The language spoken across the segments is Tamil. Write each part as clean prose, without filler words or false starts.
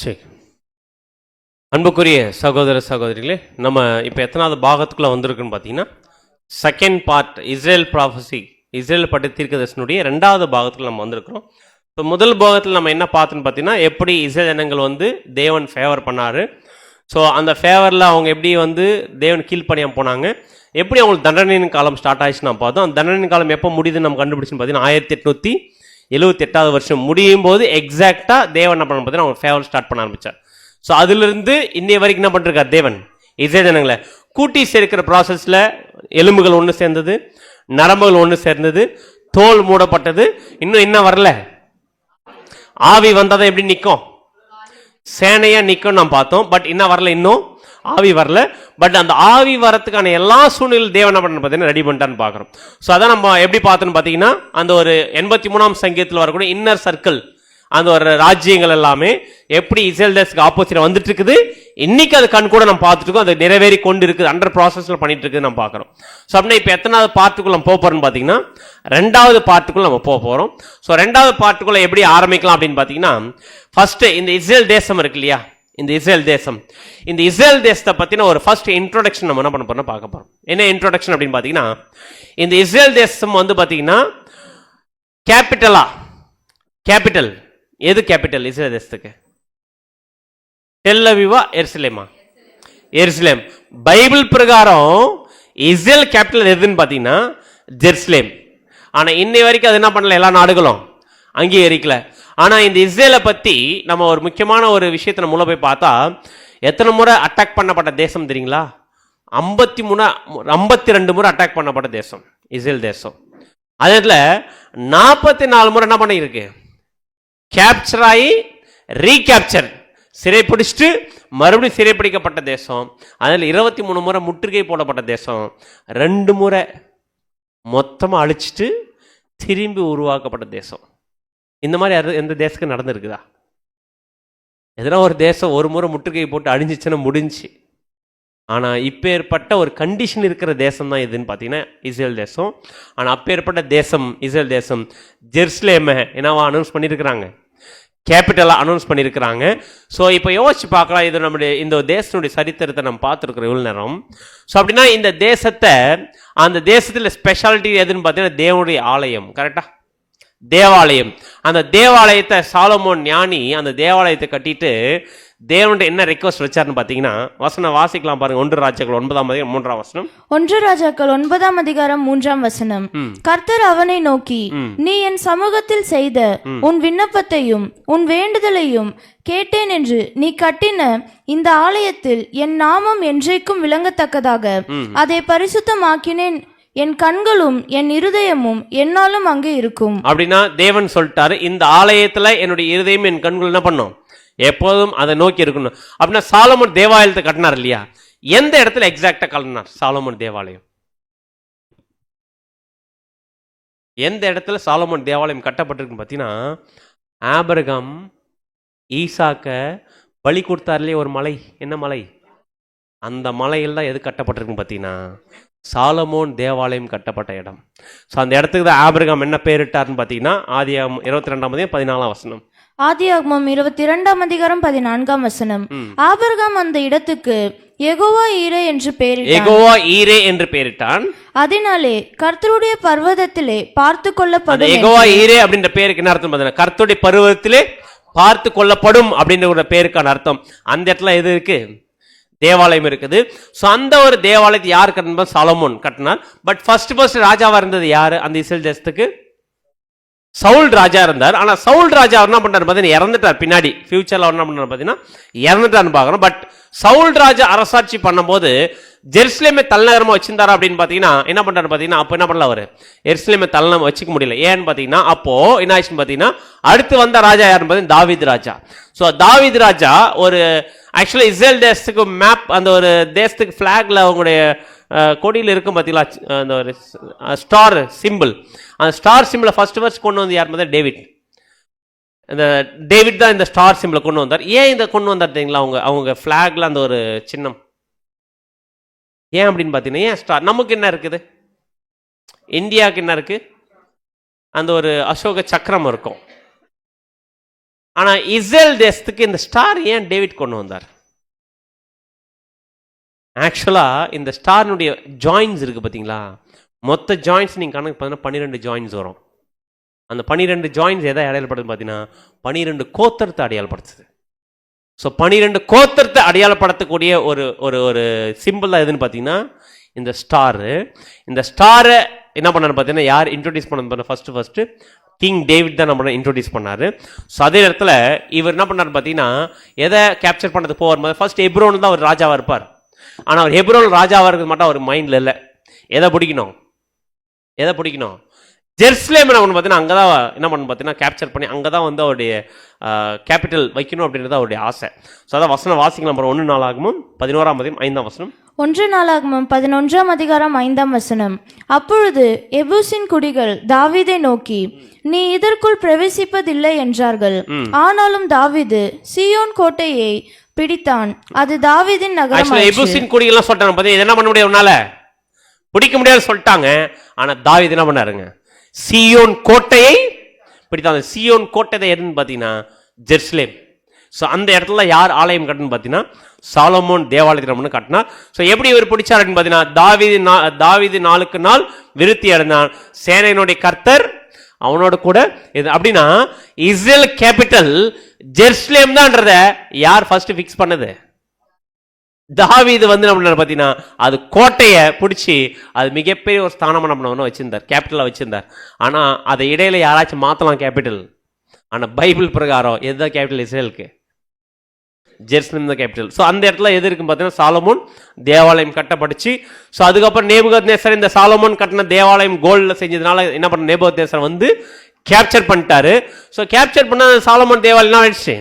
சரி, அன்புக்குரிய சகோதர சகோதரிகளே, நம்ம இப்போ எத்தனாவது பாகத்துக்குள்ளே வந்திருக்குன்னு பார்த்தீங்கன்னா, second part Israel prophecy, Israel பற்றி தீர்க்கதரிசனுடைய ரெண்டாவது பாகத்தில் நம்ம வந்திருக்கிறோம். இப்போ முதல் பாகத்தில் நம்ம என்ன பார்த்தோன்னு பார்த்தீங்கன்னா, எப்படி இஸ்ரேல் ஜனங்கள் வந்து தேவன் ஃபேவர் பண்ணார். ஸோ அந்த ஃபேவரில் அவங்க எப்படி வந்து தேவன் கீழ்ப்படியாமல் போனாங்க, எப்படி அவங்களுக்கு தண்டனையின் காலம் ஸ்டார்ட் ஆயிடுச்சு நம்ம பார்த்தோம். அந்த தண்டனையின் காலம் எப்போ முடியுதுன்னு நம்ம கண்டுபிடிச்சுன்னு பார்த்தீங்கன்னா 1878 வருஷம் முடியும் போது எக்ஸாக்டாக தேவன் என்ன பண்ண பார்த்தீங்கன்னா அவங்க ஃபேவர் ஸ்டார்ட் பண்ண ஆரம்பித்தார். ஸோ அதிலிருந்து இன்னைய வரைக்கும் என்ன பண்ணிருக்கார் தேவன் இஸ்ரேல் ஜனங்களை கூட்டி சேர்க்கிற ப்ராசஸில் எலும்புகள் ஒன்று சேர்ந்தது, நரம்புகள் ஒன்று சேர்ந்தது, தோல் மூடப்பட்டது. இன்னும் என்ன வரல, ஆவி வந்தாதான் எப்படி நிற்கும், சேனையா நிற்கும் நாம் பார்த்தோம். பட் என்ன வரல, இன்னும் ஆவி வரல. பட் அந்த ஆவி வரத்துக்கான எல்லா சூழ்நிலையும் தேவன் என்ன பார்த்தீங்கன்னா ரெடி பண்ணிட்டான்னு பார்க்குறோம். ஸோ அதான் நம்ம எப்படி பார்த்தோன்னு பார்த்தீங்கன்னா, அந்த ஒரு 83ஆம் சங்கீதத்தில் வரக்கூடிய இன்னர் சர்க்கிள், அந்த ஒரு ராஜ்யங்கள் எல்லாமே எப்படி இஸ்ரேல் தேசத்துக்கு ஆப்போசிட் வந்துட்டு இருக்குது. இன்னைக்கு அது கண் கூட நம்ம பார்த்துட்டு இருக்கோம், அது நிறைவேறி கொண்டு இருக்குது, அண்டர் ப்ராசஸ்ல பண்ணிட்டு இருக்குது நம்ம பார்க்குறோம். ஸோ அப்படின்னா இப்போ எத்தனாவது பார்ட்டுக்குள்ள நம்ம போக போறோம்னு பார்த்தீங்கன்னா ரெண்டாவது பார்ட்டுக்குள்ள நம்ம போக போறோம். ஸோ ரெண்டாவது பார்ட்டுக்குள்ள எப்படி ஆரம்பிக்கலாம் அப்படின்னு பார்த்தீங்கன்னா, ஃபர்ஸ்ட் இந்த இஸ்ரேல் தேசம் இருக்கு இல்லையா, இந்த இஸ்ரேல் தேசம், இந்த இஸ்ரேல் தேசத்தை பத்தின ஒரு ஃபர்ஸ்ட் இன்ட்ரோடக்ஷன் நம்ம என்ன பண்ண போறோம் பார்க்க போறோம். என்ன இன்ட்ரோடக்ஷன் அப்படின்னு பார்த்தீங்கன்னா, இந்த இஸ்ரேல் தேசம் வந்து பார்த்தீங்கன்னா கேபிட்டல் எது கேபிட்டல் இஸ்ரேல் தேசத்துக்கு? டெல் அவிவா, எருசலேமா? எருசலேம். பைபிள் பிரகாரம் இஸ்ரேல் கேபிட்டல் எதுன்னு பார்த்தீங்கன்னா ஜெருசலேம். ஆனால் இன்னை வரைக்கும் அது என்ன பண்ணல, எல்லா நாடுகளும் அங்கீகரிக்கல. ஆனால் இந்த இஸ்ரேலை பற்றி நம்ம ஒரு முக்கியமான ஒரு விஷயத்தை நம்ம உள்ள போய் பார்த்தா, எத்தனை முறை அட்டாக் பண்ணப்பட்ட தேசம் தெரியுங்களா? 52 முறை அட்டாக் பண்ணப்பட்ட தேசம் இஸ்ரேல் தேசம். அதில் 44 முறை என்ன பண்ணியிருக்கு, கேப்சர் ஆகி ரீகேப்சர், சிறைப்பிடிச்சிட்டு மறுபடியும் சிறைப்பிடிக்கப்பட்ட தேசம். அதில் 23 முறை முற்றுகை போடப்பட்ட தேசம், 2 முறை மொத்தமாக அழிச்சிட்டு திரும்பி உருவாக்கப்பட்ட தேசம். இந்த மாதிரி எந்த தேசத்துக்கு நடந்திருக்குதா? எதனா ஒரு தேசம் ஒரு முறை முற்றுகை போட்டு அழிஞ்சிச்சுன்னா முடிஞ்சு. ஆனால் இப்போ ஏற்பட்ட ஒரு கண்டிஷன் இருக்கிற தேசம் தான் எதுன்னு பார்த்தீங்கன்னா இஸ்ரேல் தேசம். ஆனால் அப்போ ஏற்பட்ட தேசம் இஸ்ரேல் தேசம். ஜெருசலேமை என்னவா அனௌன்ஸ் பண்ணியிருக்கிறாங்க, கேபிட்டலாக அனௌன்ஸ் பண்ணியிருக்கிறாங்க. ஸோ இப்போ யோசிச்சு பார்க்கலாம், இது நம்முடைய இந்த தேசத்தினுடைய சரித்திரத்தை நம்ம பார்த்துருக்குறோம் இவ்வளோ நேரம். ஸோ அப்படின்னா இந்த தேசத்தை, அந்த தேசத்தில் ஸ்பெஷாலிட்டி எதுன்னு பார்த்தீங்கன்னா தேவனுடைய ஆலயம், கரெக்டாக தேவாலயம். அந்த தேவாலயத்தை சாலமோன் ஞானி அந்த தேவாலயத்தை கட்டிட்டு தேவனுடைய என்ன ரிக்வெஸ்ட் வச்சாருன்னு பார்த்தீங்கன்னா, வசனம் வாசிக்கலாம் பாருங்க. 1 ராஜாக்கள் 9ஆம் அதிகாரம் 3ஆம் வசனம். 1 ராஜாக்கள் 9ஆம் அதிகாரம் 3ஆம் வசனம். கர்த்தர் அவனை நோக்கி, நீ என் சமூகத்தில் செய்த உன் விண்ணப்பத்தையும் உன் வேண்டுதலையும் கேட்டேன் என்று நீ கட்டின இந்த ஆலயத்தில் என் நாமம் என்றைக்கும் விளங்கத்தக்கதாக அதை பரிசுத்தமாக்கினேன், என் கண்களும் என் இருதயமும் என்னாலும் அங்கே இருக்கும். அப்படின்னா தேவன் சொல்லிட்டாரு, இந்த ஆலயத்துல என்னுடைய இருதயம் என் கண்கள் என்ன பண்ணும், எப்போதும் அதை நோக்கி இருக்கணும். அப்படின்னா சாலமோன் தேவாலயத்தை கட்டினார் இல்லையா, எந்த இடத்துல எக்ஸாக்டா கட்டினார் சாலமோன் தேவாலயம்? எந்த இடத்துல சாலமோன் தேவாலயம் கட்டப்பட்டிருக்கு பார்த்தீங்கன்னா, ஆபிரகாம் ஈசாக்க பலி கொடுத்தார் இல்லையா ஒரு மலை, என்ன மலை, அந்த மலையில் தான் எது கட்டப்பட்டிருக்குன்னு பார்த்தீங்கன்னா சாலமோன் தேவாலயம் கட்டப்பட்ட இடம். ஸோ அந்த இடத்துக்கு தான் ஆபிரகாம் என்ன பேரிட்டார்னு பார்த்தீங்கன்னா ஆதியாகமம் 22ஆம் அதிகாரம் 14ஆம் வசனம். ஆதியாகமம் 22ஆம் அதிகாரம் 14ஆம் வசனம். ஆபிரகாம் அந்த இடத்துக்கு யெகோவா ஈரே என்று பெயரிட்டான். யெகோவா ஈரே என்று பெயரிட்டான். அதனாலே கர்த்தருடைய பர்வதத்திலே பார்த்து கொள்ளப்படும். யெகோவா ஈரே அப்படின்ற பேருக்கு என்ன அர்த்தம் பார்த்தீங்கன்னா, கர்த்தருடைய பர்வதத்திலே பார்த்து கொள்ளப்படும் அப்படின்ற ஒரு பேருக்கான அர்த்தம். அந்த இடத்துல எது இருக்கு, தேவாலயம் இருக்குது. ஸோ அந்த ஒரு தேவாலயத்தை யார் கட்டினா, சாலமோன் கட்டினார். பட் ஃபர்ஸ்ட் ராஜாவா இருந்தது யாரு அந்த இஸ்ரேல் தேசத்துக்கு? சவுல் ராஜா இருந்தார். ஆனால் சவுல் ராஜா என்ன பண்ணார் பார்த்தீங்கன்னா இறந்துட்டார். பின்னாடி ஃபியூச்சர்ல என்ன பண்ணார் பார்த்தீங்கன்னா இறந்துட்டார்னு பார்க்கணும். பட் சவுல் ராஜா அரசாட்சி பண்ணும்போது ஜெருசலேமை தலைநகரமா வச்சிருந்தாரா அப்படின்னு பார்த்தீங்கன்னா என்ன பண்றாரு பார்த்தீங்கன்னா, அப்போ என்ன பண்ணல, அவர் எருசலேமை தலைநகரம் வச்சுக்க முடியல. ஏன்னு பார்த்தீங்கன்னா அப்போ என்ன ஆயிடுச்சுன்னு பார்த்தீங்கன்னா, அடுத்து வந்த ராஜா யாருன்னு பார்த்தீங்கன்னா தாவீது ராஜா. ஸோ தாவீது ராஜா ஒரு ஆக்சுவலி இஸ்ரேல் தேசத்துக்கு மேப், அந்த ஒரு தேசத்துக்கு ஃபிளாக்ல அவங்களுடைய கொடியில் இருக்கும் பார்த்தீங்களா, அந்த ஒரு ஸ்டார் சிம்பிள், அந்த ஸ்டார் சிம்பிளை ஃபர்ஸ்ட் கொண்டு வந்து யார் பார்த்தா டேவிட். இந்த டேவிட் தான் இந்த ஸ்டார் சிம்பிளை கொண்டு வந்தார். ஏன் இதை கொண்டு வந்தார் தெரியுங்களா, அவங்க ஃபிளாக்ல அந்த ஒரு சின்னம் ஏன் அப்படின்னு பார்த்தீங்கன்னா, ஏன் ஸ்டார்? நமக்கு என்ன இருக்குது, இந்தியாவுக்கு என்ன இருக்கு, அந்த ஒரு அசோக சக்கரம் இருக்கும். ஆனா இஸ்ரேல் தேசத்துக்கு இந்த ஸ்டார் ஏன் டேவிட் கொண்டு வந்தார்? ஆக்சுவலா இந்த ஸ்டார்னுடைய ஜாயின்ஸ் இருக்கு பாத்தீங்களா, மொத்த ஜாயின்ஸ் நீங்க கணக்கு பார்த்தீங்கன்னா 12 ஜாயின்ஸ் வரும். அந்த 12 ஜாயின்ஸ் எதை அடையாளப்படுது பார்த்தீங்கன்னா 12 கோத்திரத்தை அடையாளப்படுத்துது. ஸோ 12 கோத்திரத்தை அடையாளப்படுத்தக்கூடிய ஒரு ஒரு ஒரு சிம்பிள் தான் எதுன்னு பார்த்தீங்கன்னா இந்த ஸ்டாரு. இந்த ஸ்டாரை என்ன பண்ணாரு பார்த்தீங்கன்னா யார் இன்ட்ரோடியூஸ் பண்ண ஃபர்ஸ்ட் கிங் டேவிட் தான் நம்ம இன்ட்ரோடியூஸ் பண்ணாரு. ஸோ அதே இடத்துல இவர் என்ன பண்ணார் பார்த்தீங்கன்னா எதை கேப்சர் பண்ணது போகும்போது ஃபர்ஸ்ட் ஹெப்ரோன் தான் அவர் ராஜாவாக இருப்பார். ஆனால் அவர் ஹெப்ரோன் ராஜாவாக இருக்கிறது மட்டும் அவர் மைண்டில் இல்லை. எதை பிடிக்கணும்? ஜெருசலேம் என்ன பண்ணு பார்த்தீங்கன்னா அங்கே தான் என்ன பண்ணு பார்த்தீங்கன்னா கேப்சர் பண்ணி அங்கே தான் வந்து அவருடைய கேபிட்டல் வைக்கணும் அப்படின்றது அவருடைய ஆசை. ஸோ அதான் வசனம் வாசிக்கலாம். நம்பர் 1 நாளாகமும் 11ஆம் அதிகாரம் 5ஆம் வசனம். 1 நாளாகமம் 11ஆம் அதிகாரம் 5ஆம் வசனம். அப்பொழுது எபூசின் குடிகள் தாவீதை நோக்கி, நீ இதற்குள் பிரவேசிப்பதில்லை என்றார்கள். ஆனாலும் தாவீது சீயோன் கோட்டையை பிடித்தான், அது தாவீதின் நகரம். எபூசின் குடிகள் சொல்லிட்டாங்க, இது என்ன பண்ண முடியாது, உன்னால பிடிக்க முடியாது சொல்லிட்டாங்க. ஆனா தாவீது என்ன பண்ணாருங்க, சீயோன் கோட்டையை பிடித்தான். சீயோன் கோட்டை எதுன்னு பார்த்தீங்கன்னா ஜெருசலேம். ஸோ அந்த இடத்துல யார் ஆலயம் கட்டணும்னு பார்த்தீங்கன்னா சாலமோன் தேவாலயத்தை கட்டினார். ஸோ எப்படி இவர் பிடிச்சார் அப்படின்னு பார்த்தீங்கன்னா தாவீது நாளுக்கு நாள் விருத்தி அடைந்தான், சேனையினுடைய கர்த்தர் அவனோட கூட இது. அப்படின்னா இஸ்ரேல் கேபிட்டல் ஜெருசலேம் தான்றத யார் ஃபர்ஸ்ட் ஃபிக்ஸ் பண்ணது? தாவீது வந்து நம்ம பார்த்தீங்கன்னா அது கோட்டையை பிடிச்சி அது மிகப்பெரிய ஒரு ஸ்தானமாக நம்ம வச்சிருந்தார், கேபிட்டலாக வச்சிருந்தார். ஆனால் அதை இடையில யாராச்சும் மாற்றலாம் கேபிட்டல். ஆனால் பைபிள் பிரகாரம் எதுதான் கேபிட்டல்? இஸ்ரேலுக்கு ஜெருசலேம் தான் கேபிட்டல். ஸோ அந்த இடத்துல எது இருக்குன்னு பார்த்தீங்கன்னா சாலமோன் தேவாலயம் கட்டப்பட்டுச்சு. ஸோ அதுக்கப்புறம் நேபுகத்நேசர் இந்த சாலமோன் கட்டின தேவாலயம் கோல்டில் செஞ்சதுனால என்ன பண்ண, நேபுகத்நேசர் வந்து கேப்சர் பண்ணிட்டாரு. ஸோ கேப்சர் பண்ண சாலமோன் தேவாலயம் ஆயிடுச்சு,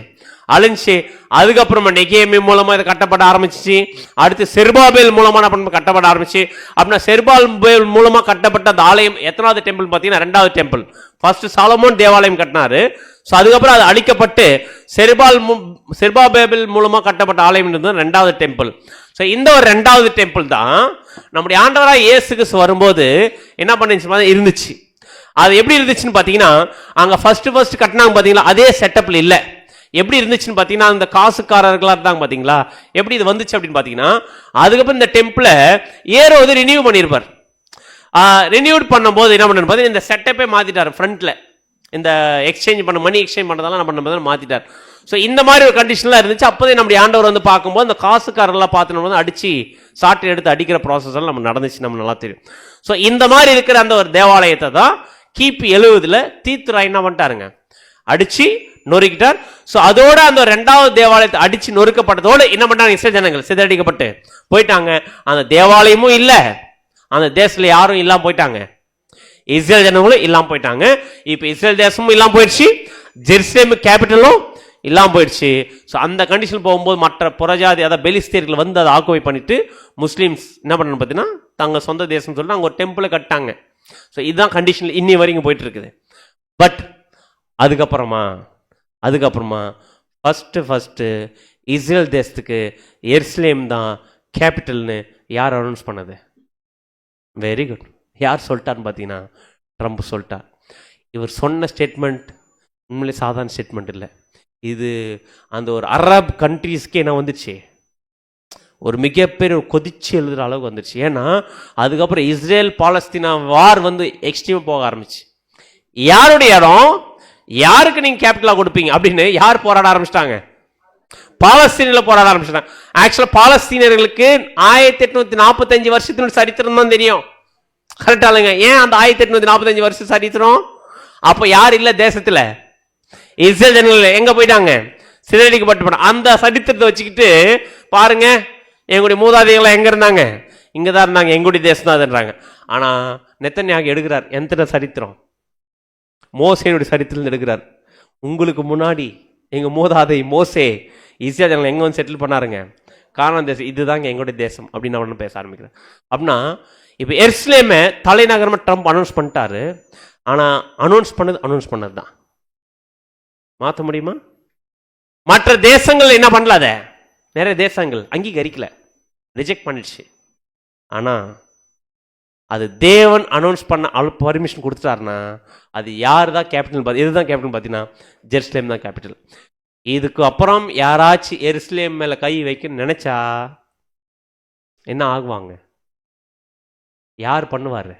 அழிஞ்சி. அதுக்கப்புறமா நெகேமி மூலமா இதை கட்டப்பட ஆரம்பிச்சிச்சு. அடுத்து செருபாபேல் மூலமா கட்டப்பட ஆரம்பிச்சு. அப்படின்னா செருபாபேல் மூலமா கட்டப்பட்ட அந்த ஆலயம் எத்தனாவது டெம்பிள் பார்த்தீங்கன்னா 2வது டெம்பிள். ஃபர்ஸ்ட் சாலமோன் தேவாலயம் கட்டினாரு. ஸோ அதுக்கப்புறம் அது அழிக்கப்பட்டு செருபாபேல் மூலமா கட்டப்பட்ட ஆலயம் 2வது டெம்பிள். ஸோ இந்த ஒரு 2வது டெம்பிள் தான் நம்முடைய ஆண்டவராக இயேசு கிறிஸ்து வரும்போது என்ன பண்ணிச்சு இருந்துச்சு. அது எப்படி இருந்துச்சுன்னு பார்த்தீங்கன்னா அங்கே ஃபர்ஸ்ட் கட்டினாங்க பார்த்தீங்களா, அதே செட்டப்ல இல்லை. எப்படி இருந்துச்சுன்னு பார்த்தீங்கன்னா அந்த காசுக்காரர்களாக இருந்தாங்க பார்த்தீங்களா, எப்படி இது வந்துச்சு அப்படின்னு பார்த்தீங்கன்னா அதுக்கப்புறம் இந்த டெம்பிளை ஏரோது ரினியூ பண்ணியிருப்பார். ரினியூட் பண்ணும்போது என்ன பண்ணு பார்த்தீங்கன்னா இந்த செட்டப்பே மாற்றிட்டார். ஃப்ரண்ட்ல இந்த மணி எக்ஸ்சேஞ்ச் பண்ணுறதெல்லாம் என்ன பண்ண மாற்றிட்டார். ஸோ இந்த மாதிரி ஒரு கண்டிஷன்லாம் இருந்துச்சு. அப்போதே நம்முடைய ஆண்டவர் வந்து பார்க்கும்போது அந்த காசுக்காரர்களாக பார்த்து வந்து அடிச்சு சாட்டை எடுத்து அடிக்கிற ப்ராசஸ் எல்லாம் நம்ம நடந்துச்சு, நம்ம நல்லா தெரியும். ஸோ இந்த மாதிரி இருக்கிற அந்த ஒரு தேவாலயத்தை தான் கிபி 70 தீத்துராய் என்ன பண்ணிட்டாருங்க, அடிச்சு நொறுக்கிட்டார். ஸோ அதோட அந்த 2வது தேவாலயத்தை அடிச்சு நொறுக்கப்பட்டதோடு என்ன பண்ணாங்க, இஸ்ரேல் ஜனங்கள் சிதறடிக்கப்பட்டு போயிட்டாங்க. அந்த தேவாலயமும் இல்லை, அந்த தேசத்துல யாரும் இல்லாம போயிட்டாங்க, இஸ்ரேல் ஜனங்களும் இல்லாம போயிட்டாங்க. இப்போ இஸ்ரேல் தேசமும் இல்லாம போயிடுச்சு, ஜெருசலேம் கேபிட்டலும் இல்லாம போயிடுச்சு. ஸோ அந்த கண்டிஷன் போகும்போது மற்ற புறஜாதி அதாவது பெலிஸ்தீர்கள் வந்து அதை ஆக்குபை பண்ணிட்டு முஸ்லீம்ஸ் என்ன பண்ணணும் பார்த்தீங்கன்னா தங்க சொந்த தேசம் சொல்லிட்டு அங்கே ஒரு டெம்பிளை கட்டாங்க. ஸோ இதுதான் கண்டிஷன் இன்னி வரைக்கும் போயிட்டு இருக்குது. பட் அதுக்கப்புறமா ஃபர்ஸ்ட் இஸ்ரேல் தேசத்துக்கு எருசலேம் தான் கேபிட்டல்னு யார் அனௌன்ஸ் பண்ணது? Very good. யார் சொல்லிட்டார்னு பார்த்தீங்கன்னா ட்ரம்ப் சொல்லிட்டார். இவர் சொன்ன ஸ்டேட்மெண்ட் உண்மையிலே சாதாரண ஸ்டேட்மெண்ட் இல்லை. இது அந்த ஒரு அரப் கண்ட்ரீஸ்க்கே என்ன வந்துச்சு, ஒரு மிகப்பெரிய கொதிச்சு எழுதுகிற அளவுக்கு வந்துருச்சு. ஏன்னா அதுக்கப்புறம் இஸ்ரேல் பாலஸ்தீனா வார் வந்து எக்ஸ்ட்ரீமாக போக ஆரம்பிச்சு. யாருடைய இடம், யாருக்கு நீங்க கேபிட்டலா கொடுப்பீங்க அப்படின்னு யார் போராட ஆரம்பிச்சிட்டாங்க? பாலஸ்தீனில் போராட ஆரம்பிச்சிட்டாங்க. ஆக்சுவலா பாலஸ்தீனர்களுக்கு 1845 வருஷத்தினுடைய சரித்திரம் தான் தெரியும். கரெக்டா இல்லைங்க? ஏன் அந்த 1845 வருஷம் சரித்திரம்? அப்ப யார் இல்ல தேசத்துல, இஸ்ரேல் ஜனங்கள் எங்க போயிட்டாங்க, சிதறடிக்கப்பட்டு. அந்த சரித்திரத்தை வச்சுக்கிட்டு பாருங்க, எங்களுடைய மூதாதைகள் எங்க இருந்தாங்க, இங்கதான் இருந்தாங்க, எங்களுடைய தேசம் தான் இருந்தாங்க. ஆனா நெத்தன்யாகு எடுக்கிறார் எந்த சரித்திரம், மோசேனுடைய சரித்திரம் எடுக்கிறார். உங்களுக்கு முன்னாடி எங்க மூதாதை மோசே இஸ்ரேல் ஜனங்கள் எங்க வந்து செட்டில் பண்ணாருங்க, கானான் தேசம், இதுதாங்க எங்களுடைய தேசம் அப்படின்னு அவனு பேச ஆரம்பிக்கிறேன். அப்படின்னா இப்போ எருசலேமை தலைநகரமா ட்ரம்ப் அனௌன்ஸ் பண்ணிட்டாரு. ஆனா அனௌன்ஸ் பண்ணது தான் மாற்ற முடியுமா? மற்ற தேசங்கள் என்ன பண்ணல, அதை நிறைய தேசங்கள் அங்கீகரிக்கல, ரிஜெக்ட் பண்ணிடுச்சு. ஆனா அது தேவன் அனௌன்ஸ் பண்ண பர்மிஷன் கொடுத்துட்டாருன்னா அது யார் தான் கேபிட்டல்? இதுதான் கேபிட்டல் பார்த்தீங்கன்னா ஜெருசலேம் தான் கேபிட்டல். இதுக்கு அப்புறம் யாராச்சும் எருசலேம் மேல கை வைக்க நினைச்சா என்ன ஆகுவாங்க? யார் பண்ணுவாரு?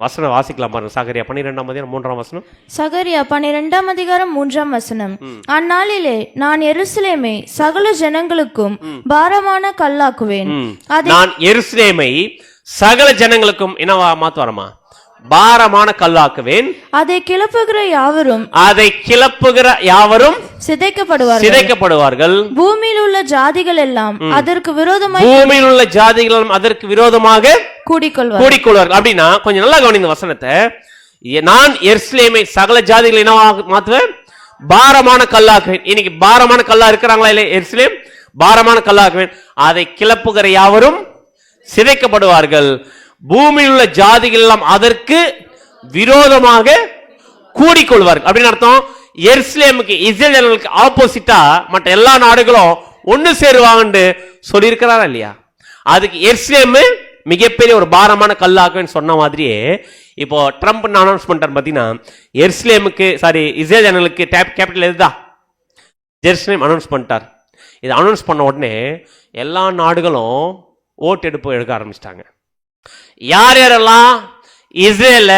வசனம் வாசிக்கலாம் பாருங்க. சகரியா 12:3 சகரியா 12:3 அந்நாளிலே நான் எருசலேமை சகல ஜனங்களுக்கும் பாரமான கல்லாக்குவேன். நான் எருசலேமை சகல ஜனங்களுக்கும் என்னவா மாத்துவாரமா? பாரமான கல்லாக்குவேன். அதை கிளப்புகிற யாவரும் சிதைக்கப்படுவார்கள். பூமியில் உள்ள ஜாதிகள் எல்லாம் அதற்கு விரோதமாக கூடிக்கொள்வார்கள். அப்படின்னா கொஞ்சம் நல்லா கவனிங்க வசனத்தை. நான் எருசலேமை சகல ஜாதிகள் என்னவா மாத்துவேன்? பாரமான கல்லாக்குவேன். இன்னைக்கு பாரமான கல்லா இருக்கிறாங்களா இல்ல? எருசலேம் பாரமான கல்லாக்குவேன். அதை கிளப்புகிற யாவரும் சிதைக்கப்படுவார்கள். பூமியில் உள்ள ஜாதிகள் எல்லாம் அதற்கு விரோதமாக கூடிக்கொள்வார்கள். அப்படின்னு அர்த்தம், எருசலேமுக்கு இஸ்ரேலுக்கு ஆப்போசிட்டா மற்ற எல்லா நாடுகளும் ஒன்னு சேருவாங்கன்னு சொல்லியிருக்கிறாரா இல்லையா? அதுக்கு எருசலேம் மிகப்பெரிய ஒரு பாரமான கல்லாக்குன்னு சொன்ன மாதிரியே இப்போ ட்ரம்ப் அனௌன்ஸ் பண்ணிட்டார் பார்த்தீங்கன்னா, எருசலேமுக்கு இஸ்ரேல் ஜனங்களுக்கு கேபிட்டல் எதுதான்? ஜெருசலேம் அனௌன்ஸ் பண்ணிட்டார். இது அனௌன்ஸ் பண்ண உடனே எல்லா நாடுகளும் ஓட்டு எடுக்க ஆரம்பிச்சிட்டாங்க. யார் யாரெல்லாம் இஸ்ரேல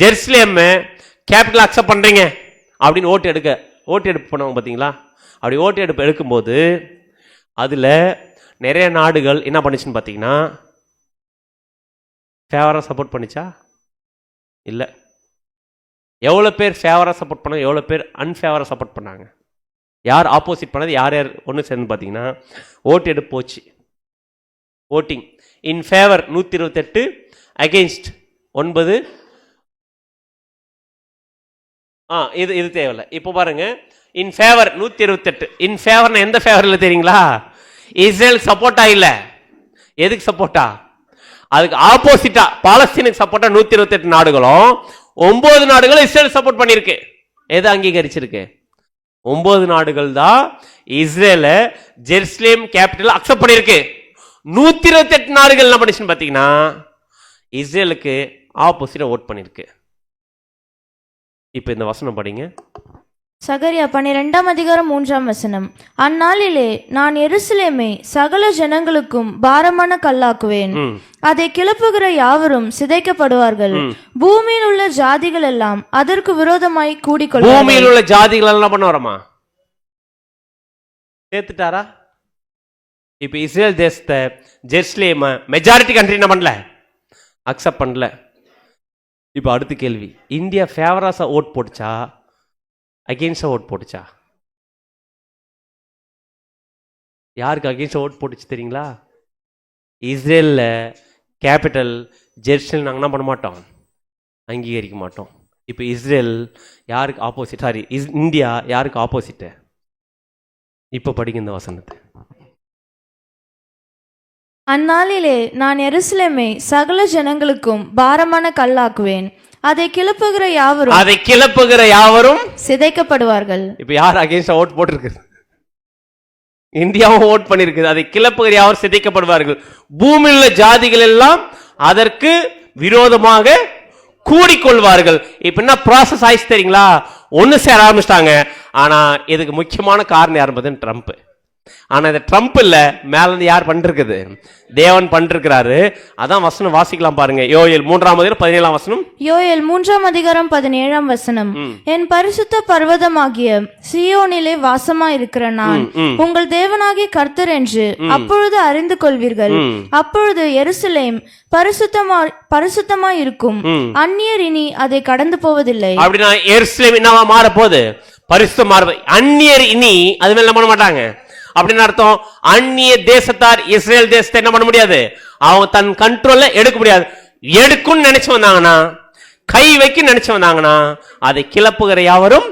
ஜெருசலேம் கேபிட்டல் அக்செப்ட் பண்றீங்க அப்படின்னு ஓட்டு எடுப்பு பண்ணுவாங்க பார்த்தீங்களா? அப்படி ஓட்டு எடுக்கும்போது அதுல நிறைய நாடுகள் என்ன பண்ணுச்சுன்னு பார்த்தீங்கன்னா, ஃபேவரா சப்போர்ட் பண்ணிச்சா? இல்ல. எவ்வளவு பேர் ஃபேவரா சப்போர்ட் பண்ணாங்க, எவ்வளவு பேர் அன்ஃபேவரா சப்போர்ட் பண்ணாங்க? யார் ஆப்போசிட் பண்ணது, யார் யார் ஒன்று சேர்ந்து பார்த்தீங்கன்னா ஓட்டு எடுப்பு போச்சு. ஓட்டிங் இன் ஃபேவர் 128, அகெயின்ஸ்ட் 9. இது தேவையில்லை. இப்போ பாருங்க, இன் ஃபேவர் 128. இன் ஃபேவர் எந்த ஃபேவர்ல தெரியுங்களா? இஸ்ரேல் சப்போர்ட்டா இல்ல, எதுக்கு சப்போர்ட்டா? அதுக்கு ஆப்போசிட்டா பாலஸ்தீனுக்கு சப்போர்ட்டா 128 நாடுகளும் 9 நாடுகளும் இஸ்ரேல் சப்போர்ட் பண்ணிருக்கு. எது அங்கீகரிச்சிருக்கு? 9 நாடுகள் தான் இஸ்ரேல ஜெருசலேம் கேபிட்டல் அக்செப்ட் பண்ணிருக்கு. 128 நாடுகள் என்ன பண்ணிச்சுன்னு பாத்தீங்கன்னா இஸ்ரேலுக்கு ஆப்போசிட்டா ஓட் பண்ணிருக்கு. இப்ப இந்த வசனம் படிங்க. சகரியா 12:3 அந்நாளிலே நான் எருசலேமை சகல ஜனங்களுக்கும் பாரமான கல்லாக்குவேன். அதை கிளப்புகிற யாவரும் சிதைக்கப்படுவார்கள். பூமியில் உள்ள ஜாதிகள் எல்லாம் அதற்கு விரோதமாய் கூடிக்கொள்வார்கள். பூமியில் உள்ள ஜாதிகள் எல்லாம் பண்ண வரமா சேர்த்துட்டாரா? இப்ப இஸ்ரேல் தேசத்தை ஜெருசலேம் மெஜாரிட்டி கண்ட்ரி என்ன பண்ணல, அக்செப்ட் பண்ணல. இப்ப அடுத்த கேள்வி, இந்தியா ஃபேவரஸா ஓட் போட்டுச்சா அகெயின்ஸ்டா ஓட் போட்டுச்சா? யாருக்கு அகெயின்ஸ்டா ஓட் போட்டுச்சு தெரியுங்களா? இஸ்ரேல்ல கேபிட்டல் ஜெருசலேம் நாங்க என்ன பண்ண மாட்டோம், அங்கீகரிக்க மாட்டோம். இப்ப இஸ்ரேல் யாருக்கு ஆப்போசிட்? இந்தியா யாருக்கு ஆப்போசிட்? இப்ப படிங்க இந்த வசனத்தை. அந்நாளிலே நான் எருசலேமை சகல ஜனங்களுக்கும் பாரமான கல்லாக்குவேன். அதை கிளப்புகிற யாவரும் சிதைக்கப்படுவார்கள். இப்ப யார் அகைன்ஸ்டா ஓட் போட்டிருக்கு? இந்தியாவும் ஓட் பண்ணிருக்கு. அதை கிளப்புகிற யாவரும் சிதைக்கப்படுவார்கள். பூமியில் உள்ள ஜாதிகள் எல்லாம் அதற்கு விரோதமாக கூடிக்கொள்வார்கள். இப்ப என்ன ப்ராசஸ் ஆயிடுச்சு தெரியுங்களா? ஒன்னு சேர ஆரம்பிச்சிட்டாங்க. ஆனா இதுக்கு முக்கியமான காரணம் யார் பார்த்தீங்கன்னா ட்ரம்ப். ஆனா இந்த ட்ரம்ப் இல்ல, மேல இருந்து யார் பண்ணிருக்குது? தேவன் பண்ணிருக்கிறாரு. அதான் வசனம் வாசிக்கலாம் பாருங்க. யோயேல் 3:17. யோயேல் 3:17 என் பரிசுத்த பர்வதமாகிய சியோனிலே வாசமாயிருக்கிற நான் உங்கள் தேவனாகிய கர்த்தர் என்று அப்பொழுது அறிந்து கொள்வீர்கள். அப்பொழுது எருசலேம் பரிசுத்தமாய் இருக்கும். அந்நியர் இனி அதை கடந்து போவதில்லை. அப்படின்னா எருசலேம் என்னவா மாற போகுது? பரிசுத்தமா மாற. அந்நியர் இனி அது மேல பண்ண மாட்டாங்க. அப்படின்னு அர்த்தம், அந்நிய தேசத்தார் இஸ்ரேல் தேசத்தை என்ன பண்ண முடியாது, அவங்க தன் கண்ட்ரோல்ல எடுக்க முடியாது. எடுக்கும்னு நினைச்சு வந்தாங்கன்னா, கை வைக்க நினைச்சு வந்தாங்கன்னா, அதை கிளப்புகிற யாவரும்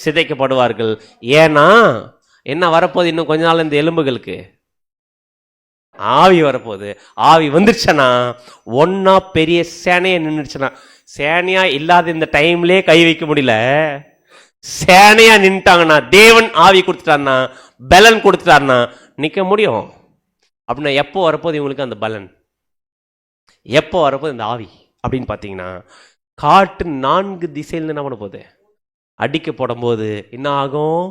சிதைக்கப்படுவார்கள். ஏன்னா என்ன வரப்போகுது? இன்னும் கொஞ்ச நாள் இந்த எலும்புகளுக்கு ஆவி வரப்போகுது. ஆவி வந்துருச்சுன்னா ஒன்னா பெரிய சேனையா நின்றுச்சுன்னா, சேனையா இல்லாத இந்த டைம்லயே கை வைக்க முடியல, சேனையா நின்ட்டாங்கன்னா, தேவன் ஆவி கொடுத்துட்டாருன்னா, பலன் கொடுத்துட்டாருன்னா நிக்க முடியும். அப்படின்னா எப்போ வரப்போது இவங்களுக்கு அந்த பலன்? எப்போ வரப்போது இந்த ஆவி அப்படின்னு பார்த்தீங்கன்னா, காற்று 4 திசையில என்ன பண்ண போகுது, அடிக்க போடும்போது என்ன ஆகும்,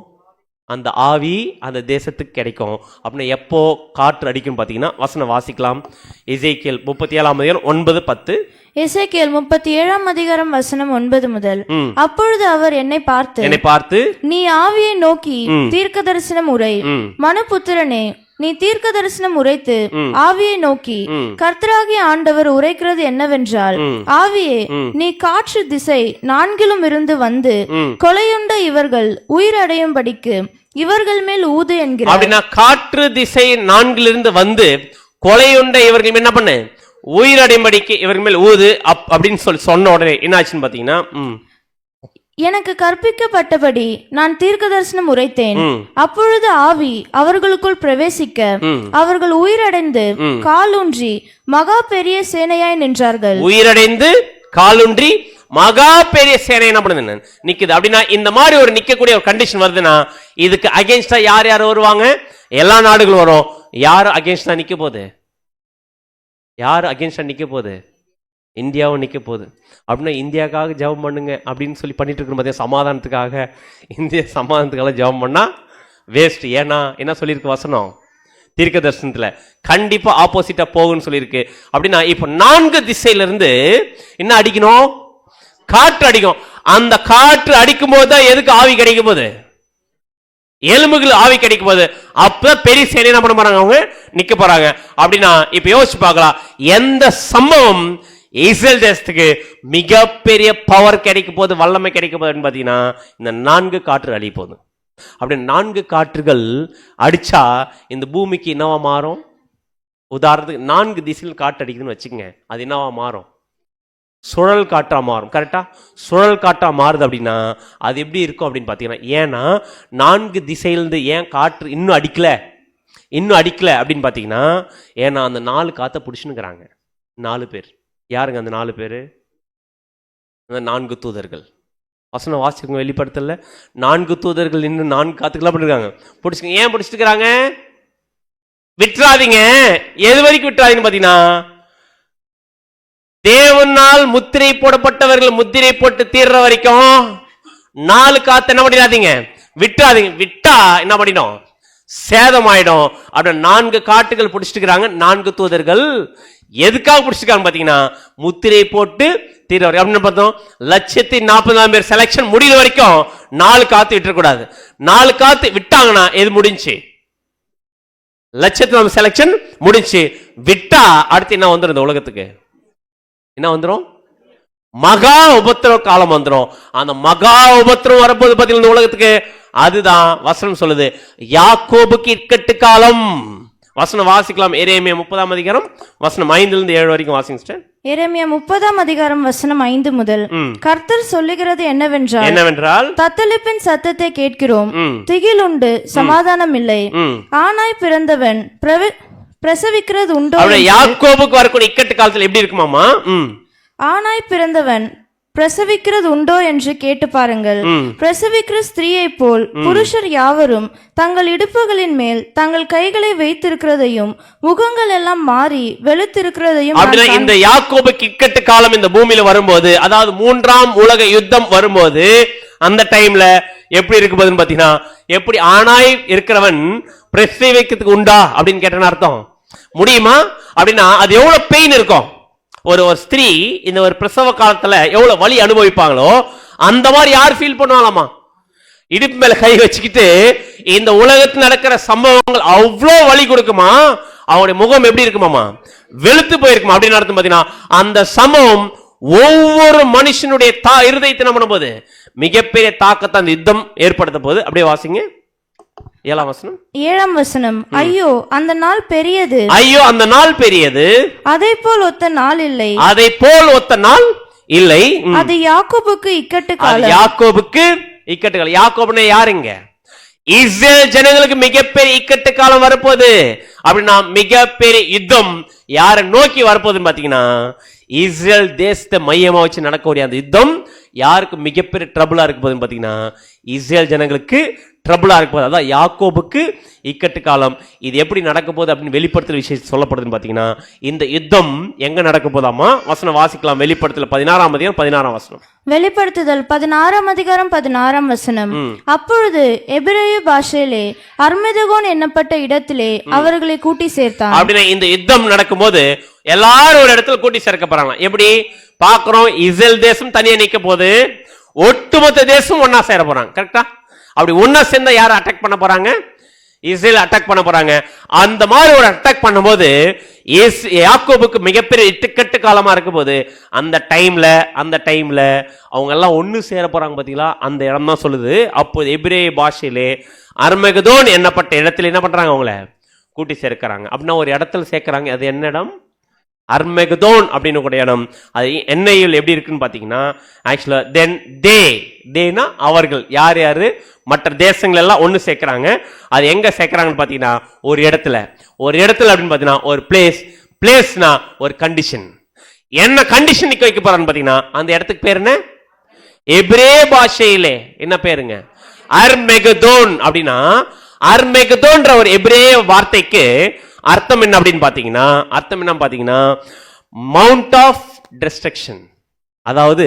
அந்த ஆவி அந்த தேசத்துக்கு கிடைக்கும். அப்படின்னா எப்போ காற்று அடிக்கும் பார்த்தீங்கன்னா, வசனம் வாசிக்கலாம். எசேக்கியேல் 37:9-10. எசேக்கியேல் 37:9 முதல். அப்பொழுது அவர் என்னை பார்த்து, நீ ஆவியை நோக்கி தீர்க்க தரிசனம் உரை, மனுபுத்திரனே, நீ தீர்க்க தரிசனம் உரைத்து ஆவியை நோக்கி, கர்த்தராகிய ஆண்டவர் உரைக்கிறது என்னவென்றால், ஆவியே, நீ காற்று திசை 4 இருந்து வந்து கொலையுண்ட இவர்கள் உயிரடையும்படிக்கு இவர்கள் மேல் ஊது என்கிறார். அப்படின்னா காற்று திசை 4 இருந்து வந்து கொலையுண்ட இவர்கள் என்ன பண்ணு, உயிரடையும்படிக்கு இவர்கள் மேல் ஊது அப்படின்னு சொன்ன உடனே என்ன ஆச்சுன்னு பாத்தீங்கன்னா, எனக்கு கற்பிக்கப்பட்டபடி நான் தீர்க்க தரிசனம் உரைத்தேன். அப்பொழுது ஆவி அவர்களுக்குள் பிரவேசிக்க அவர்கள் உயிரடைந்து காலூன்றி மகா பெரிய சேனையாய் நின்றார்கள். உயிரடைந்து காலூன்றி மகா பெரிய சேனை என்ன பண்ணுது, நிக்குது. அப்படின்னா இந்த மாதிரி ஒரு நிக்கக்கூடிய ஒரு கண்டிஷன் வருதுன்னா, இதுக்கு அகேன்ஸ்டா யார் யார் வருவாங்க, எல்லா நாடுகளும் வரும். யார் அகேன்ஸ்டா நிக்க போகுது, யார் அகேன்ஸ்டா நிக்க போகுது, இந்தியாவும் நிக்க போகுது. அப்படின்னா இந்தியாவுக்காக ஜெபம் பண்ணுங்க அப்படின்னு சொல்லி பண்ணிட்டு இருக்கிற மாதிரி, சமாதானத்துக்காக, இந்திய சமாதானத்துக்காக ஜெபம் பண்ணா வேஸ்ட். ஏன்னா என்ன சொல்லியிருக்கு வசனம், தீர்க்க தரிசனத்துல கண்டிப்பா ஆப்போசிட்டா போகுன்னு சொல்லியிருக்கு. அப்படின்னா இப்ப 4 திசையில இருந்து என்ன அடிக்கணும், காற்று அடிக்கும். அந்த காற்று அடிக்கும் போது தான் எதுக்கு ஆவி கிடைக்கும் போது, எலும்புகள் ஆவி கிடைக்கும் போது, அப்ப பெரிய சேனை என்ன பண்ண போறாங்க, அவங்க நிக்க போறாங்க. அப்படின்னா இப்ப யோசிச்சு பார்க்கலாம், எந்த சம்பவம் இஸ்ரேல் தேசத்துக்கு மிகப்பெரிய பவர் கிடைக்கும் போது, வல்லமை கிடைக்கும் போதுன்னு பாத்தீங்கன்னா, இந்த 4 காற்று அடி போகுது. அப்படி 4 காற்றுகள் அடிச்சா இந்த பூமிக்கு என்னவா மாறும், உதாரணத்துக்கு 4 திசையில் காற்று அடிக்குதுன்னு வச்சுக்கங்க, அது என்னவா மாறும், சுழல் காற்றா மாறும். கரெக்டா, சுழல் காற்றா மாறுது. அப்படின்னா அது எப்படி இருக்கும் அப்படின்னு பாத்தீங்கன்னா, ஏன்னா 4 திசையிலிருந்து ஏன் காற்று இன்னும் அடிக்கல அப்படின்னு பாத்தீங்கன்னா, ஏன்னா அந்த 4 காத்தை பிடிச்சுன்னுக்குறாங்க 4 பேர். யாருங்க அந்த 4 பேரு, அந்த 4 தூதர்கள். வசனம் வாசிக்கங்க, வெளிப்படுத்தல 4 தூதர்கள் இன்னும் 4 காத்துக்கெல்லாம் பண்ணிருக்காங்க, பிடிச்சுக்க. ஏன் பிடிச்சிருக்கிறாங்க, விட்டுறாதீங்க. எது வரைக்கும் விட்டுறாதீங்கன்னு பாத்தீங்கன்னா, தேவனால் முத்திரை போடப்பட்டவர்கள் முத்திரை போட்டு தீர்ற வரைக்கும் 4 காத்து என்ன பண்ணிடாதீங்க, விட்டுறாதீங்க. விட்டா என்ன பண்ணிடும், சேதமாயிடும். அப்படி 4 காட்டுகள் பிடிச்சிருக்கிறாங்க 4 தூதர்கள். எதுக்காக பிடிச்சிருக்காங்க பாத்தீங்கன்னா, முத்திரை போட்டு தீர்ற வரைக்கும். அப்படின்னு பார்த்தோம், 140,000 பேர் செலக்ஷன் முடிகிற வரைக்கும் 4 காத்து விட்டுறக்கூடாது. 4 காத்து விட்டாங்கன்னா எது முடிஞ்சு, 140,000 செலக்ஷன் முடிஞ்சு. விட்டா அடுத்து என்ன வந்துடும், இந்த உலகத்துக்கு என்ன வந்துடும், மகா உபத்திரவ காலம் வந்துடும். அந்த மகா உபத்திரம் வரப்போது பார்த்தீங்கன்னா இந்த உலகத்துக்கு, அதுதான் வசனம் சொல்லுது, யாக்கோபுக்கு இக்கட்டு காலம். வசனம் வாசிக்கலாம். எரேமியா 30 வசனம் 5-7 வரைக்கும் வாசிங்க. எரேமியா 30 வசனம் 5 முதல். கர்த்தர் சொல்லுகிறது என்னவென்றால், தத்தளிப்பின் சத்தத்தை கேட்கிறோம், திகில் உண்டு, சமாதானம் இல்லை. ஆனாய் பிறந்தவன் பிரசவிக்கிறது உண்டோ. யாக்கோபுக்கு வரக்கூடிய இக்கட்டு காலத்தில் எப்படி இருக்குமாமா, ஆனாய் பிறந்தவன் பிரசவிக்கிறது உண்டோ என்று கேட்டு பாருங்கள். பிரசவிக்கிற ஸ்திரீயை போல் புருஷர் யாவரும் தங்கள் இடுப்புகளின் மேல் தங்கள் கைகளை வைத்திருக்கிறதையும் முகங்கள் எல்லாம் மாறி வெளுத்திருக்கிறதையும். இந்த யாக்கோபுக்கு இக்கட்டு காலம் இந்த பூமியில வரும்போது, அதாவது 3ஆம் உலக யுத்தம் வரும்போது, அந்த டைம்ல எப்படி இருக்கு போதுன்னு பாத்தீங்கன்னா, எப்படி ஆனாய் இருக்கிறவன் பிரசவிக்கிறதுக்கு உண்டா அப்படின்னு கேட்டேன்னு அர்த்தம், முடியுமா அப்படின்னா அது எவ்வளவு பெயின் இருக்கும். ஒரு ஸ்திரீ இந்த ஒரு பிரசவ காலத்துல எவ்வளவு வலி அனுபவிப்பாங்களோ அந்த மாதிரி யார் ஃபீல் பண்ணுவாங்களாமா, இடுப்பு மேல கை வச்சுக்கிட்டு இந்த உலகத்தில் நடக்கிற சம்பவங்கள் அவ்வளோ வலி கொடுக்குமா, அவனுடைய முகம் எப்படி இருக்குமாமா, வெளுத்து போயிருக்குமா. அப்படின்னு அர்த்தம் பாத்தீங்கன்னா, அந்த சம்பவம் ஒவ்வொரு மனுஷனுடைய இருதயத்தை நம்ம பண்ணும்போது மிகப்பெரிய தாக்கத்தை அந்த யுத்தம் ஏற்படுத்த போது. அப்படியே வாசிங்க 7ஆம் வசனம். ஐயோ அந்த நாள் பெரியது, ஐயோ அந்த நாள் பெரியது, அதை போல் ஒத்த நாள் இல்லை, அதை போல் ஒத்த நாள் இல்லை. அது யாக்கோபுக்கு இக்கட்டு காலம். யாக்கோபுக்கு இக்கட்டு காலம். யாக்கோபுனா யாருங்க, இஸ்ரேல் ஜனங்களுக்கு மிகப்பெரிய இக்கட்டு காலம் வரப்போகுது. அப்படின்னா மிகப்பெரிய யுத்தம் யாரை நோக்கி வரப்போகுதுன்னு பாத்தீங்கன்னா, இஸ்ரேல் தேசத்தை மையமா வச்சு நடக்கக்கூடிய அந்த யுத்தம் யாருக்கு மிகப்பெரிய ட்ரபிளா இருக்கு போதுன்னு பாத்தீங்கன்னா, இஸ்ரேல் ஜனங்களுக்கு ட்ரபிளா இருக்க போது, அதான் யாக்கோபுக்கு இக்கட்டு காலம். இது எப்படி நடக்க போகுது அப்படின்னு வெளிப்படுத்துற விஷயம் சொல்லப்படுதுன்னு பாத்தீங்கன்னா, இந்த யுத்தம் எங்க நடக்க போதாமா? வசனம் வாசிக்கலாம். வெளிப்படுத்தல 16ஆம் அதிகாரம் 16ஆம் வசனம். வெளிப்படுத்துதல் 16ஆம் அதிகாரம் 16ஆம் வசனம். அப்பொழுது எபிரேய பாஷையிலே அர்மெதகோன் என்னப்பட்ட இடத்திலே அவர்களை கூட்டி சேர்த்தான். அப்படின்னா இந்த யுத்தம் நடக்கும்போது எல்லாரும் ஒரு இடத்துல கூட்டி சேர்க்க போறாங்க. எப்படி பாக்குறோம்? இஸ்ரேல் தேசம் தனியா நிக்க போது, ஒட்டுமொத்த தேசம் ஒன்னா சேர போறாங்க. கரெக்டா? அப்படி ஒன்னா சேர்ந்தா யாரை அட்டாக் பண்ண போறாங்க? இஸ்ரேல் அட்டாக் பண்ண போறாங்க. அந்த மாதிரி ஒரு அட்டாக் பண்ணும்போது யாக்கோபுக்கு மிகப்பெரிய இட்டுக்கட்டு காலமா இருக்க போது, அந்த டைம்ல அவங்க எல்லாம் ஒன்னு சேர போறாங்க. பாத்தீங்களா? அந்த இடம் தான் சொல்லுது. அப்போது எபிரேய பாஷையிலே அர்மெகதோன் என்னப்பட்ட இடத்துல என்ன பண்றாங்க? அவங்கள கூட்டி சேர்க்கிறாங்க. அப்படின்னா ஒரு இடத்துல சேர்க்கிறாங்க. அது என்ன இடம்? அர்மெகதோன் அப்படின்னு கூட இடம். அது என்ஐயில் எப்படி இருக்குன்னு பாத்தீங்கன்னா, ஆக்சுவலா தென் தேனா அவர்கள் யார் யாரு மற்ற தேசங்கள் எல்லாம் ஒன்னு சேர்க்கிறாங்க. அது எங்க சேர்க்கிறாங்கன்னு பாத்தீங்கன்னா, ஒரு இடத்துல அப்படின்னு பாத்தீங்கன்னா ஒரு பிளேஸ்னா ஒரு கண்டிஷன். என்ன கண்டிஷன் நிக்க வைக்க போறான்னு பாத்தீங்கன்னா, அந்த இடத்துக்கு பேர் என்ன? எபிரேய பாஷையிலே என்ன பேருங்க? அர்மெகதோன். அப்படின்னா அர்மெகதோன்ற ஒரு எபிரேய வார்த்தைக்கு அர்த்தம் என்ன அப்படின்னு பாத்தீங்கன்னா மவுண்ட் ஆஃப் டிஸ்ட்ரக்ஷன், அதாவது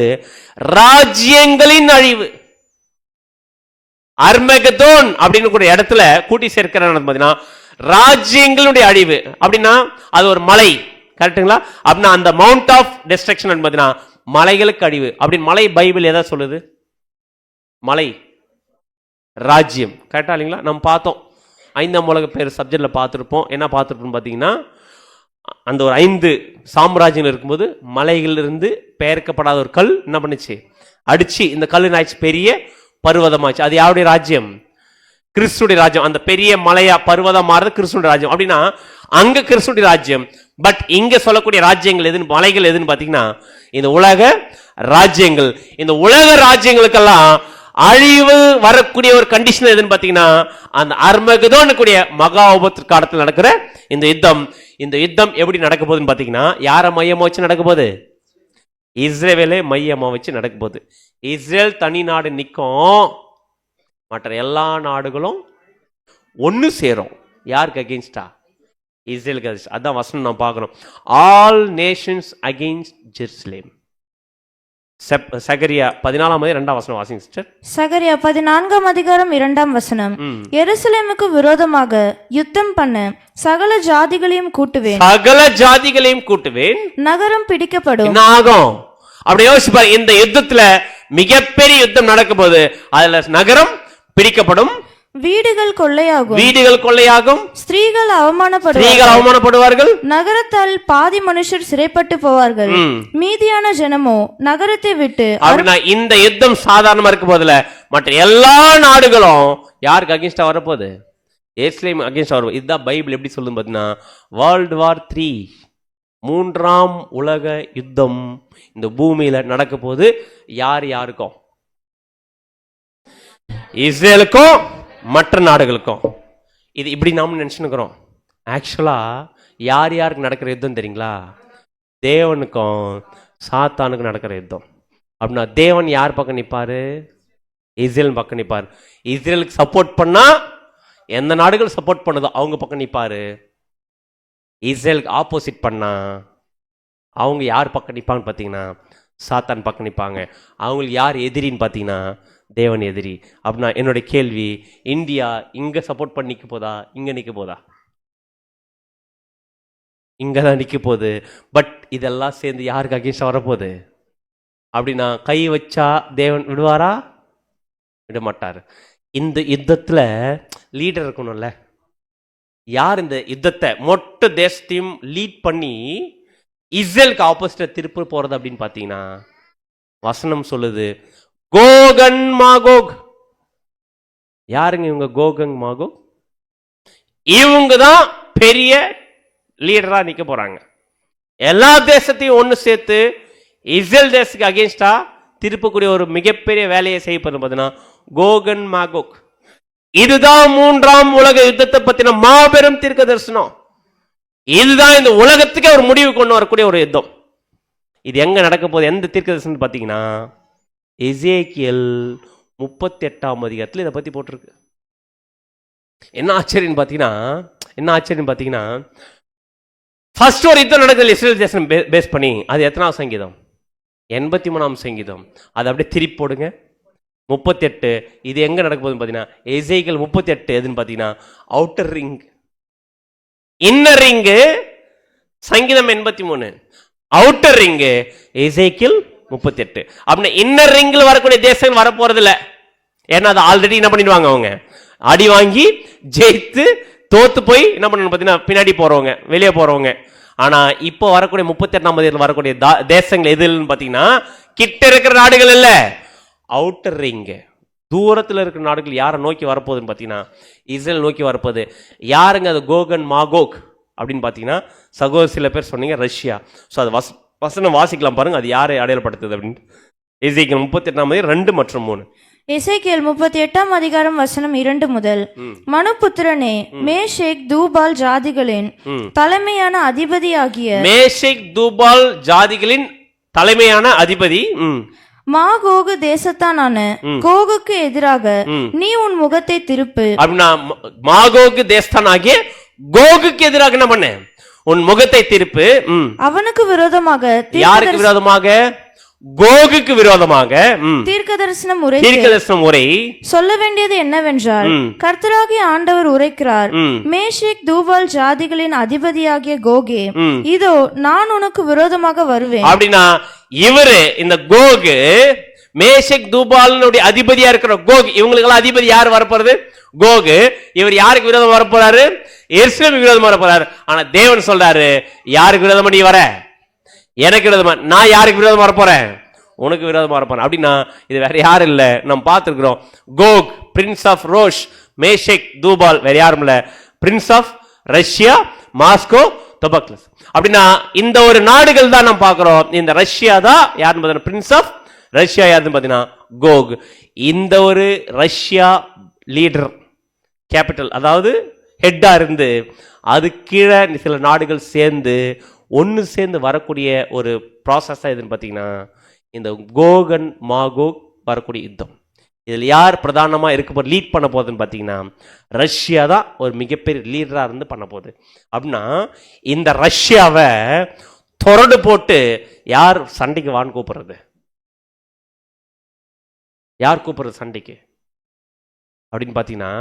ராஜ்யங்களின் அழிவு. அர்மெகதோன் அப்படின்னு கூட இடத்துல கூட்டி சேர்க்கிறாங்க பாத்தீங்கன்னா ராஜ்யங்களுடைய அழிவு. அப்படின்னா அது ஒரு மலை. கரெக்டுங்களா? அப்படின்னா அந்த மவுண்ட் ஆஃப் டிஸ்ட்ரக்ஷன் பாத்தீங்கன்னா மலைகளுக்கு அழிவு. அப்படின்னு மலை பைபிள் எதை சொல்லுது? மலை ராஜ்யம். கரெக்டா இல்லைங்களா? நம்ம பார்த்தோம் 5ஆம் உலக பேர் சப்ஜெக்ட்ல பார்த்துருப்போம். என்ன பார்த்துருப்போம் பார்த்தீங்கன்னா, அந்த ஒரு 5 சாம்ராஜ்யம் இருக்கும்போது மலைகளிலிருந்து பெயர்க்கப்படாத ஒரு கல் என்ன பண்ணுச்சு? அடிச்சு இந்த கல் ஆயிடுச்சு, பெரிய பர்வதமாச்சு. அது யாருடைய ராஜ்யம்? கிறிஸ்துடைய ராஜ்யம். அந்த பெரிய மலையா பர்வதம் மாறுது கிறிஸ்துடைய ராஜ்யம். அப்படின்னா அங்க கிறிஸ்துடைய ராஜ்யம். பட் இங்க சொல்லக்கூடிய ராஜ்யங்கள் எதுன்னு, மலைகள் எதுன்னு பாத்தீங்கன்னா இந்த உலக ராஜ்யங்கள். இந்த உலக ராஜ்யங்களுக்கெல்லாம் அழிவு வரக்கூடிய ஒரு கண்டிஷன் எதுன்னு பாத்தீங்கன்னா, அந்த அர்மெகதோன் கூடிய மகா உபத்திர காலத்தில் நடக்கிற இந்த யுத்தம் எப்படி நடக்க போகுதுன்னு பாத்தீங்கன்னா, யாரை மையமா வச்சு நடக்க போகுது? இஸ்ரேலை மையமா வச்சு நடக்க போகுது. இஸ்ரேல் தனி நாடு நிற்கும், மற்ற எல்லா நாடுகளும் ஒன்னு சேரும். யாருக்கு அகெயின்ஸ்டா? இஸ்ரேலுக்கு அகெயின்ஸ்ட். அதான் வசனம் நான் பார்க்கணும். All nations against Jerusalem. சகரியா 14ஆம் அதிகாரம் 2ஆம் வசனம் வாசிங்க சிஸ்டர். சகரியா 14ஆம் அதிகாரம் 2ஆம் வசனம். எருசலேமுக்கு விரோதமாக யுத்தம் பண்ண சகல ஜாதிகளையும் கூட்டுவேன், நகரம் பிடிக்கப்படும். என்ன ஆகும்? அப்படி யோசிச்சு பாருங்க. இந்த யுத்தத்துல மிகப்பெரிய யுத்தம் நடக்கும் போது அதுல நகரம் பிடிக்கப்படும், வீடுகள் கொள்ளையாகும், ஸ்திரீகள் அவமானப்படுவார்கள், நகரத்தால் பாதி மனுஷர் சிறைப்பட்டு போவார்கள், மீதியான ஜனமோ நகரத்தை விட்டு. அப்படின்னா இந்த யுத்தம் சாதாரணமா இருக்க போதுல மற்ற எல்லா நாடுகளும் யாருக்கு அகெயின்ஸ்டா வரப்போகுது? எருசலேம் அகெயின்ஸ்டா வரும். இதுதான் பைபிள் எப்படி சொல்லுது பாத்தீங்கன்னா, வேர்ல்ட் வார் 3, 3ஆம் உலக யுத்தம் இந்த பூமியில நடக்க போது. யாருக்கும்? இஸ்ரேலுக்கும் மற்ற நாடுகளுக்கும். இது இப்படி நாம நினைச்சுக்கிறோம். ஆக்சுவலா யாருக்கு நடக்கிற யுத்தம் தெரியுங்களா? தேவனுக்கும் சாத்தானுக்கும் நடக்கிற யுத்தம். அப்படின்னா தேவன் யார் பக்கம் நிப்பாரு? இஸ்ரேல் பக்கம் நிப்பாரு. இஸ்ரேலுக்கு சப்போர்ட் பண்ணா எந்த நாடுகள் சப்போர்ட் பண்ணுதோ அவங்க பக்கம் நிப்பாரு. இஸ்ரேலுக்கு ஆப்போசிட் பண்ணா அவங்க யார் பக்கம் நிப்பாங்கன்னு பார்த்தீங்கன்னா சாத்தான் பக்கம் நிற்பாங்க. அவங்களுக்கு யார் எதிரின்னு பார்த்தீங்கன்னா தேவன் எதிரி. அப்படின்னா என்னுடைய கேள்வி, இந்தியா இங்க சப்போர்ட் பண்ணி நிற்க போதா, இங்க நிற்க போதா? இங்க தான் நிற்க போகுது. பட் இதெல்லாம் சேர்ந்து யாருக்கு அகேன்ஸ்ட் வரப்போகுது? அப்படின்னா கை வச்சா தேவன் விடுவாரா? விட மாட்டார். இந்த யுத்தத்துல லீடர் இருக்கணும்ல. யார் இந்த யுத்தத்தை மொத்த தேசத்தையும் லீட் பண்ணி இஸ்ரேலுக்கு ஆப்போசிட்டா திருப்பி போறது அப்படின்னு பாத்தீங்கன்னா வசனம் சொல்லுது, கோகன் மாகோக். யாருங்க இவங்க? கோகன் மாகோக். இவங்க தான் பெரிய லீடரா நிக்க போறாங்க. எல்லா தேசத்தையும் ஒன்னு சேர்த்து இஸ்ரேல் தேசத்துக்கு அகேன்ஸ்டா திருப்பக்கூடிய ஒரு மிகப்பெரிய வேலையை செய்யப்படுது பார்த்தீங்கன்னா கோகன் மாகோக். இதுதான் 3ஆம் உலக யுத்தத்தை பத்தின மாபெரும் தீர்க்க தரிசனம். இதுதான் இந்த உலகத்துக்கே ஒரு முடிவு கொண்டு வரக்கூடிய ஒரு யுத்தம். இது எங்க நடக்க போகுது? எந்த தீர்க்க தரிசனம் பார்த்தீங்கன்னா எசேக்கியேல் 38ஆம் அதிகாரத்தில் இதை பத்தி போட்டிருக்கு. என்ன ஆச்சரியம் பார்த்தீங்கன்னா ஃபர்ஸ்ட் ஒரு யுத்தம் நடக்குது இஸ்ரேல் தேசம் பேஸ் பண்ணி. அது எத்தனாவது சங்கீதம்? 83ஆம் சங்கீதம். அது அப்படியே திருப்பி போடுங்க. 38. இது எங்க நடக்க போகுதுன்னு பார்த்தீங்கன்னா எசேக்கியேல் 38 எதுன்னு பார்த்தீங்கன்னா அவுட்டர் ரிங், இன்னர் ரிங்கு சங்கீதம் 83, அவுட்டர் ரிங்கு எசேக்கியேல் 38. அப்படின்னா இன்னர் ரிங்ல வரக்கூடிய தேசங்கள் வரப்போறது இல்லை. ஏன்னா அது ஆல்ரெடி என்ன பண்ணிடுவாங்க, அவங்க அடி வாங்கி ஜெயித்து தோத்து போய் என்ன பண்ணணும் பார்த்தீங்கன்னா பின்னாடி போறவங்க, வெளியே போறவங்க. ஆனா இப்போ வரக்கூடிய 38ஆம் அதிகாரத்தில் வரக்கூடிய தேசங்கள் எதுன்னு பார்த்தீங்கன்னா கிட்ட இருக்கிற நாடுகள் இல்ல, அவுட்டர் ரிங், தூரத்தில் இருக்கிற நாடுகள். யாரை நோக்கி வரப்போகுதுன்னு பார்த்தீங்கன்னா இஸ்ரேல் நோக்கி வரப்போகுது. யாருங்க அது? கோகன் மாகோக் அப்படின்னு பார்த்தீங்கன்னா சகோதர சில பேர் சொன்னீங்க ரஷ்யா. ஸோ அது வசனம் வாசிக்கலாம் பாருங்க, அது யாரை அடையாளப்படுத்துது அப்படின்னு. எசேக்கியேல் 38ஆம் அதிகாரம் 2 மற்றும் 3. எசேக்கியேல் 38ஆம் அதிகாரம் வசனம் 2 முதல். மனுபுத்திரனே, மேஷேக் தூபால் ஜாதிகளின் தலைமையான அதிபதியாகிய மேஷேக் தூபால் ஜாதிகளின் தலைமையான அதிபதி மாகோகு தேசத்தானான கோகுக்கு எதிராக நீ உன் முகத்தை திருப்பு. அப்படின்னா மாகோகு தேசத்தானாகிய கோகுக்கு எதிராக என்ன பண்ண? உன் முகத்தை திருப்பு. அவனுக்கு விரோதமாக, யாருக்கு விரோதமாக? கோகுக்கு விரோதமாக தீர்க்கதரிசனம் உரை சொல்ல வேண்டியது என்னவென்றால், கர்த்தராகிய ஆண்டவர் உரைக்கிறார், மேஷேக் தூபால் ஜாதிகளின் அதிபதியாகிய கோகே, இதோ நான் உனக்கு விரோதமாக வருவேன். அப்படின்னா இவரு இந்த கோகு, மேஷேக் தூபாலினுடைய அதிபதியா இருக்கிற கோகு, இவங்களுக்கு அதிபதி யார் வரப்போறது? கோகு. இவர் யாருக்கு விரோதம் வரப்போறாரு? எருசலேமுக்கு விரோதமா வரப்போறாரு. ஆனா தேவன் சொல்றாரு, யாருக்கு விரோதமா நீ வர? எனக்கு விரோதமா. நான் யாருக்கு விரோதமா வரப்போறேன்? உனக்கு விரோதமா வரப்போறேன். அப்படின்னா இது வேற யாரும் இல்ல, நம்ம பார்த்திருக்கிறோம். கோக் பிரின்ஸ் ஆஃப் ரோஷ், மேஷேக் தூபால் வேற யாரும் இல்ல, பிரின்ஸ் ஆஃப் ரஷ்யா, மாஸ்கோ, தொபக்லஸ். அப்படின்னா இந்த ஒரு நாடுகள் தான் நம்ம பார்க்கிறோம். இந்த ரஷ்யா தான் யாருன்னு பார்த்தீங்கன்னா பிரின்ஸ் ஆஃப் ரஷ்யா யாருன்னு பார்த்தீங்கன்னா கோக். இந்த ஒரு ரஷ்யா லீடர் கேபிட்டல், அதாவது ஹெட்டா இருந்து அது கீழே சில நாடுகள் சேர்ந்து ஒன்று சேர்ந்து வரக்கூடிய ஒரு ப்ராசஸ் தான் எதுன்னு பார்த்தீங்கன்னா இந்த கோகன் மாகோக் வரக்கூடிய யுத்தம். இதில் யார் பிரதானமாக இருக்க லீட் பண்ண போகுதுன்னு பார்த்தீங்கன்னா ரஷ்யா தான் ஒரு மிகப்பெரிய லீடராக இருந்து பண்ண போகுது. அப்படின்னா இந்த ரஷ்யாவை தொடர்ந்து போட்டு யார் சண்டைக்கு வான்னு கூப்பிடுறது? யார் கூப்பிடுறது சண்டைக்கு அப்படின்னு பார்த்தீங்கன்னா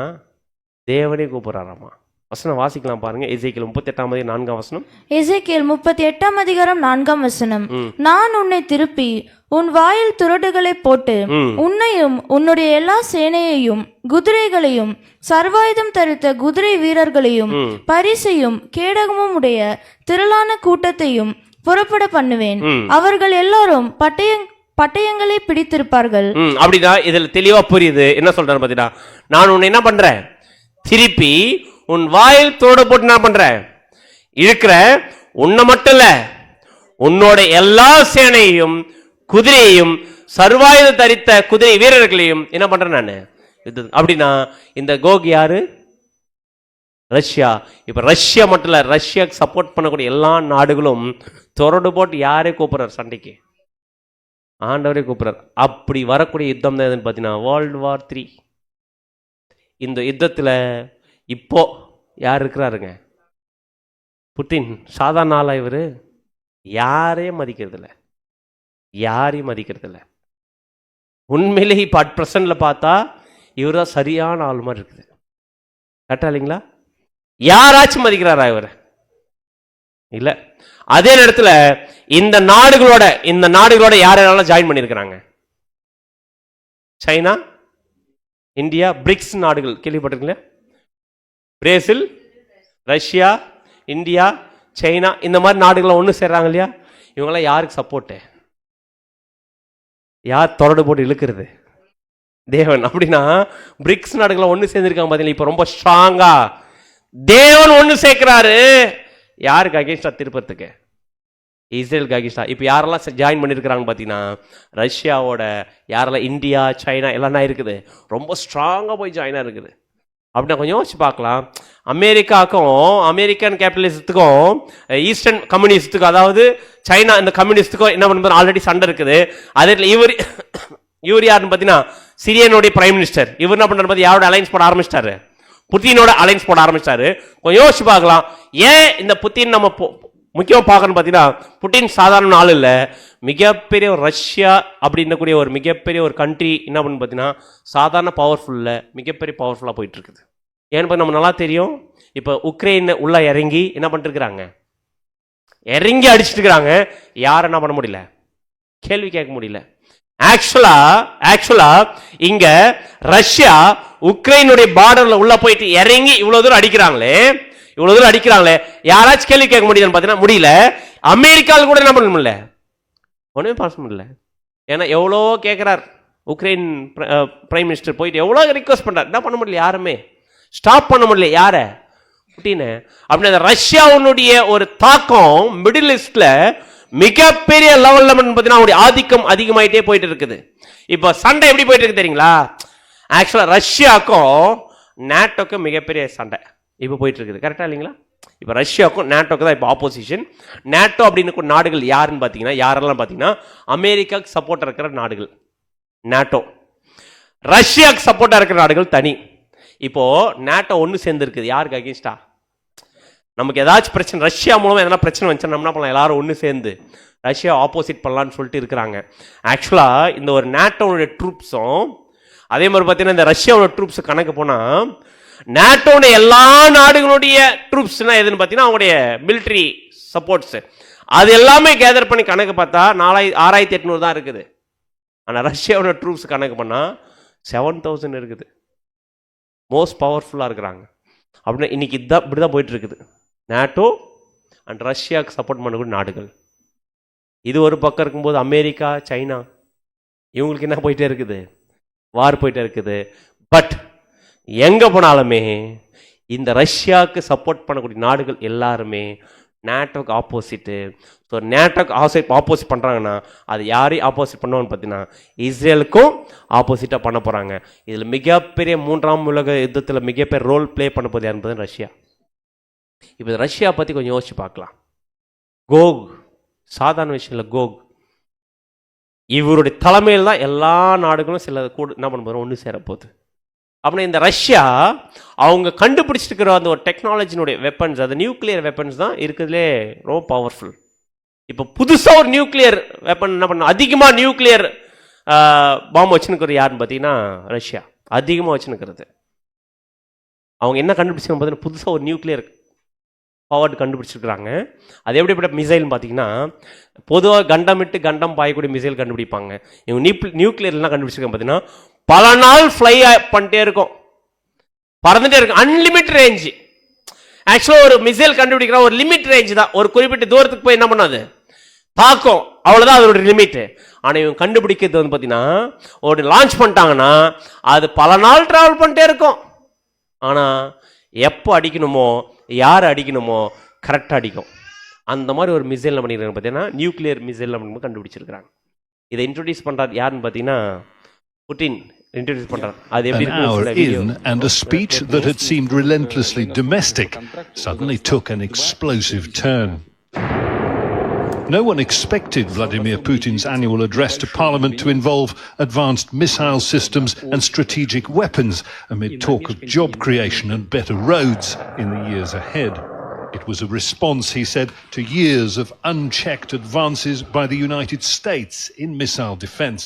தேவனே கூப்பிடுறாராமா. வசனம் வாசிக்கலாம் பாருங்க. எசேக்கியேல் 38ஆம் அதிகாரம் 4ஆம் வசனம். எசேக்கியேல் 38ஆம் அதிகாரம் 4ஆம் வசனம். நான் உன்னை திருப்பி உன் வாயில் துறடுகளை போட்டு உன்னையும் உன்னுடைய எல்லா சேனையையும் குதிரைகளையும் சர்வாயுதம் தரித்த குதிரை வீரர்களையும் பரிசையும் கேடகமும் உடைய திரளான கூட்டத்தையும் புறப்பட பண்ணுவேன். அவர்கள் எல்லாரும் பட்டயங்களை பிடித்திருப்பார்கள். அப்படிதான் இதுல தெளிவா புரியுது. என்ன சொல்றாரு பாத்தீங்கன்னா, நான் உன்னை என்ன பண்றேன்? திருப்பி உன் வாயில் தோட போட்டு என்ன பண்ற? இருக்கிற உன்னை மட்டும் இல்ல, உன்னோட எல்லா சேனையையும் குதிரையையும் சர்வாயுத தரித்த குதிரை வீரர்களையும் என்ன பண்றேன் நானு. அப்படின்னா இந்த கோக் யாரு? ரஷ்யா. இப்ப ரஷ்யா மட்டும் இல்ல, ரஷ்யாக்கு சப்போர்ட் பண்ணக்கூடிய எல்லா நாடுகளும் தொடர்ந்து போட்டு யாரே கூப்பிடுறாரு சண்டைக்கு? ஆண்டவரே கூப்பிடுறார். அப்படி வரக்கூடிய யுத்தம் தான் எதுன்னு பார்த்தீங்கன்னா வேர்ல்டு வார் 3. இந்த யுத்தத்தில் இப்போ யார் இருக்கிறாருங்க? புட்டின். சாதாரண ஆளா இவர்? யாரையும் மதிக்கிறதில்ல, யாரையும் மதிக்கிறதில்ல. உண்மையிலே இப்போ அட் ப்ரெசன்ட்ல பார்த்தா இவர் தான் சரியான ஆள் மாதிரி இருக்குது. கரெக்டா இல்லைங்களா? யாராச்சும் மதிக்கிறாரா இவர்? இல்லை. அதே நேரத்தில் இந்த நாடுகளோட யாரெல்லாம் ஜாயின் பண்ணியிருக்கிறாங்க? சைனா, இந்தியா, பிரிக்ஸ் நாடுகள் கேள்விப்பட்டிருக்கீங்களா? பிரேசில், ரஷ்யா, இந்தியா, சைனா, இந்த மாதிரி நாடுகள் ஒன்று சேர்றாங்க இல்லையா? இவங்களாம் யாருக்கு சப்போர்ட்டு? யார் தொடர்பு போட்டு இழுக்கிறது? தேவன். அப்படின்னா பிரிக்ஸ் நாடுகளை ஒன்று சேர்ந்திருக்காங்க பார்த்தீங்களா? இப்போ ரொம்ப ஸ்ட்ராங்கா தேவன் ஒன்று சேர்க்கிறாரு. யாருக்கு அகேன்ஸ்டா? திருப்பத்துக்கு, இஸ்ரேலுக்கு அகேன்ஸ்டா. இப்போ யாரெல்லாம் ஜாயின் பண்ணியிருக்கிறாங்க பார்த்தீங்கன்னா ரஷ்யாவோட யாரெல்லாம் இந்தியா, சைனா எல்லாம் இருக்குது, ரொம்ப ஸ்ட்ராங்காக போய் ஜாயினாக இருக்குது. அப்படின்னா கொஞ்சம் யோசிச்சு பார்க்கலாம். அமெரிக்காவுக்கும் அமெரிக்கன் கேபிட்டலிசத்துக்கும் ஈஸ்டர்ன் கம்யூனிஸ்டுக்கும், அதாவது சைனா இந்த கம்யூனிஸ்டுக்கும் என்ன பண்ணுறது ஆல்ரெடி சண்டை இருக்குது. அதே இவர் யாருன்னு பார்த்தீங்கன்னா சிரியனுடைய பிரைம் மினிஸ்டர். இவர் என்ன பண்ணுறாரு? யாரோட அலைன்ஸ் போட ஆரம்பிச்சிட்டாரு? புத்தினோட அலைன்ஸ் போட ஆரம்பிச்சாரு. கொஞ்சம் யோசிச்சு பார்க்கலாம், ஏன் இந்த புத்தின் நம்ம முக்கியமாக பார்க்கணும் பார்த்தீங்கன்னா, புட்டின் சாதாரண ஆள் இல்லை, மிகப்பெரிய ஒரு ரஷ்யா அப்படின்னக்கூடிய ஒரு மிகப்பெரிய ஒரு கண்ட்ரி என்ன பண்ணு பார்த்தீங்கன்னா சாதாரண பவர்ஃபுல்ல மிகப்பெரிய பவர்ஃபுல்லாக போயிட்டு இருக்குது. ஏன்னு நம்ம நல்லா தெரியும், இப்போ உக்ரைன் உள்ள இறங்கி என்ன பண்ணிட்டு இருக்கிறாங்க, இறங்கி அடிச்சுட்டு இருக்கிறாங்க. யாரும் என்ன பண்ண முடியல, கேள்வி கேட்க முடியல. ஆக்சுவலா இங்க ரஷ்யா உக்ரைனுடைய பார்டர்ல உள்ள போயிட்டு இறங்கி இவ்வளவு தூரம் அடிக்கிறாங்களே, யாராச்சும் கேள்வி கேட்க முடியுதுன்னு பார்த்தீங்கன்னா முடியல. அமெரிக்காவில் கூட என்ன பண்ண முடியல, ஒன்றுமே பேச முடியல. ஏன்னா எவ்வளோ கேட்குறார் உக்ரைன் பிரைம் மினிஸ்டர், போயிட்டு எவ்வளோ ரிக்வஸ்ட் பண்ணுறார், என்ன பண்ண முடியல, யாருமே ஸ்டாப் பண்ண முடியல. யார புட்டின்னு அப்படின்னு ரஷ்யாவுடைய ஒரு தாக்கம் மிடில் ஈஸ்ட்ல மிகப்பெரிய லெவல்ல பார்த்தீங்கன்னா அவருடைய ஆதிக்கம் அதிகமாயிட்டே போயிட்டு இருக்குது. இப்போ சண்டை எப்படி போயிட்டு இருக்கு தெரியுங்களா? ஆக்சுவலா ரஷ்யாவுக்கும் நேட்டோக்கும் மிகப்பெரிய சண்டை இப்போ போயிட்டு இருக்குது. கரெக்டா இல்லைங்களா? இப்போ ரஷ்யாவுக்கும் நேட்டோக்கு தான் இப்போ ஆப்போசிஷன். நேட்டோ அப்படின்னு நாடுகள் யாருன்னு பார்த்தீங்கன்னா, யாரெல்லாம் பார்த்தீங்கன்னா அமெரிக்காவுக்கு சப்போர்ட்டா இருக்கிற நாடுகள் நேட்டோ, ரஷ்யாவுக்கு சப்போர்ட்டா இருக்கிற நாடுகள் தனி. இப்போ நேட்டோ ஒன்று சேர்ந்து இருக்குது யாருக்கு அகேன்ஸ்டா? நமக்கு ஏதாச்சும் பிரச்சனை, ரஷ்யா மூலமா எதனா பிரச்சனை வந்துச்சு நம்ம என்ன பண்ணலாம், எல்லாரும் ஒன்று சேர்ந்து ரஷ்யா ஆப்போசிட் பண்ணலான்னு சொல்லிட்டு இருக்கிறாங்க. ஆக்சுவலா இந்த ஒரு நேட்டோனுடைய ட்ரூப்ஸும் அதே மாதிரி பார்த்தீங்கன்னா இந்த ரஷ்யாவோட ட்ரூப்ஸ் கணக்கு போனா, நேட்டோடைய எல்லா நாடுகளுடைய ட்ரூப்ஸ்னா எதுன்னு பார்த்தீங்கன்னா அவங்களுடைய மிலிட்ரி சப்போர்ட்ஸ் அது எல்லாமே கேதர் பண்ணி கணக்கு பார்த்தா 6800 தான் இருக்குது. ஆனால் ரஷ்யாவோட ட்ரூப்ஸ் கணக்கு பண்ணா 7000 இருக்குது. மோஸ்ட் பவர்ஃபுல்லாக இருக்கிறாங்க. அப்படின்னா இன்னைக்கு இதுதான் இப்படி தான் போயிட்டு இருக்குது. நேட்டோ அண்ட் ரஷ்யாவுக்கு சப்போர்ட் பண்ணக்கூடிய நாடுகள். இது ஒரு பக்கம் இருக்கும்போது அமெரிக்கா, சைனா இவங்களுக்கு என்ன போயிட்டே இருக்குது, வார் போயிட்டே இருக்குது. பட் எங்கே போனாலுமே இந்த ரஷ்யாவுக்கு சப்போர்ட் பண்ணக்கூடிய நாடுகள் எல்லாருமே நேட்டோக்கு ஆப்போசிட்டு. ஸோ நேட்டோக்கு ஆப்போசிட் பண்ணுறாங்கன்னா அது யாரையும் ஆப்போசிட் பண்ணுவான்னு பார்த்தீங்கன்னா இஸ்ரேலுக்கும் ஆப்போசிட்டாக பண்ண போகிறாங்க. இதில் மிகப்பெரிய 3ஆம் உலக யுத்தத்தில் மிகப்பெரிய ரோல் பிளே பண்ண போகுது என்பது ரஷ்யா. இப்போ ரஷ்யா பற்றி கொஞ்சம் யோசிச்சு பார்க்கலாம். கோக் சாதாரண விஷயம் இல்லை. கோக் இவருடைய தலைமையில் தான் எல்லா நாடுகளும் சில கூட என்ன பண்ண போகிறோம், ஒன்று சேரப்போகுது. அப்படின்னா இந்த ரஷ்யா அவங்க கண்டுபிடிச்சிருக்கிற அந்த ஒரு டெக்னாலஜினுடைய வெப்பன்ஸ், அது நியூக்ளியர் வெப்பன்ஸ் தான் இருக்கிறதுலே ரொம்ப பவர்ஃபுல். இப்போ புதுசாக ஒரு நியூக்ளியர் வெப்பன் என்ன பண்ண, அதிகமாக நியூக்ளியர் பாம்பு வச்சுன்னுக்கிறது யாருன்னு பார்த்தீங்கன்னா ரஷ்யா அதிகமாக வச்சுன்னுக்கிறது. அவங்க என்ன கண்டுபிடிச்சிருக்காங்க பார்த்தீங்கன்னா புதுசாக ஒரு நியூக்ளியர் பவர்டு கண்டுபிடிச்சிருக்கிறாங்க. அது எப்படிப்பட்ட மிசைல்னு பார்த்தீங்கன்னா, பொதுவாக கண்டம் கண்டம் பாயக்கூடிய மிசைல் கண்டுபிடிப்பாங்க. இவங்க நியூக்ளியர்லாம் கண்டுபிடிச்சிருக்காங்க பார்த்தீங்கன்னா பல நாள் ஃப்ளை பண்ணிட்டே இருக்கும், பறந்துட்டே இருக்கும், அன்லிமிட் ரேஞ்சு. ஆக்சுவலாக ஒரு மிசைல் கண்டுபிடிக்கிற ஒரு லிமிட் ரேஞ்சு தான், ஒரு குறிப்பிட்ட தூரத்துக்கு போய் என்ன பண்ணாது தாக்கும், அவ்வளோதான் அதோட லிமிட். ஆனால் இவங்க கண்டுபிடிக்கிறது வந்து பார்த்தீங்கன்னா ஒரு லான்ச் பண்ணிட்டாங்கன்னா அது பல நாள் ட்ராவல் பண்ணிட்டே இருக்கும். ஆனால் எப்போ அடிக்கணுமோ யார் அடிக்கணுமோ கரெக்டாக அடிக்கும். அந்த மாதிரி ஒரு மிசைல் பண்ணியிருக்காங்க பார்த்தீங்கன்னா நியூக்ளியர் மிசைல் அப்படின்னு கண்டுபிடிச்சிருக்கிறாங்க. இதை இன்ட்ரோடியூஸ் பண்ணுறது யாருன்னு பார்த்தீங்கன்னா புட்டின் இன்ட்ரோடியூஸ் பண்றார். அது எப்படி An hour in, and a speech that had seemed relentlessly domestic suddenly took an explosive turn. No one expected Vladimir Putin's annual address to Parliament to involve advanced missile systems and strategic weapons amid talk of job creation and better roads in the years ahead. It was a response, he said, to years of unchecked advances by the United States in missile defense.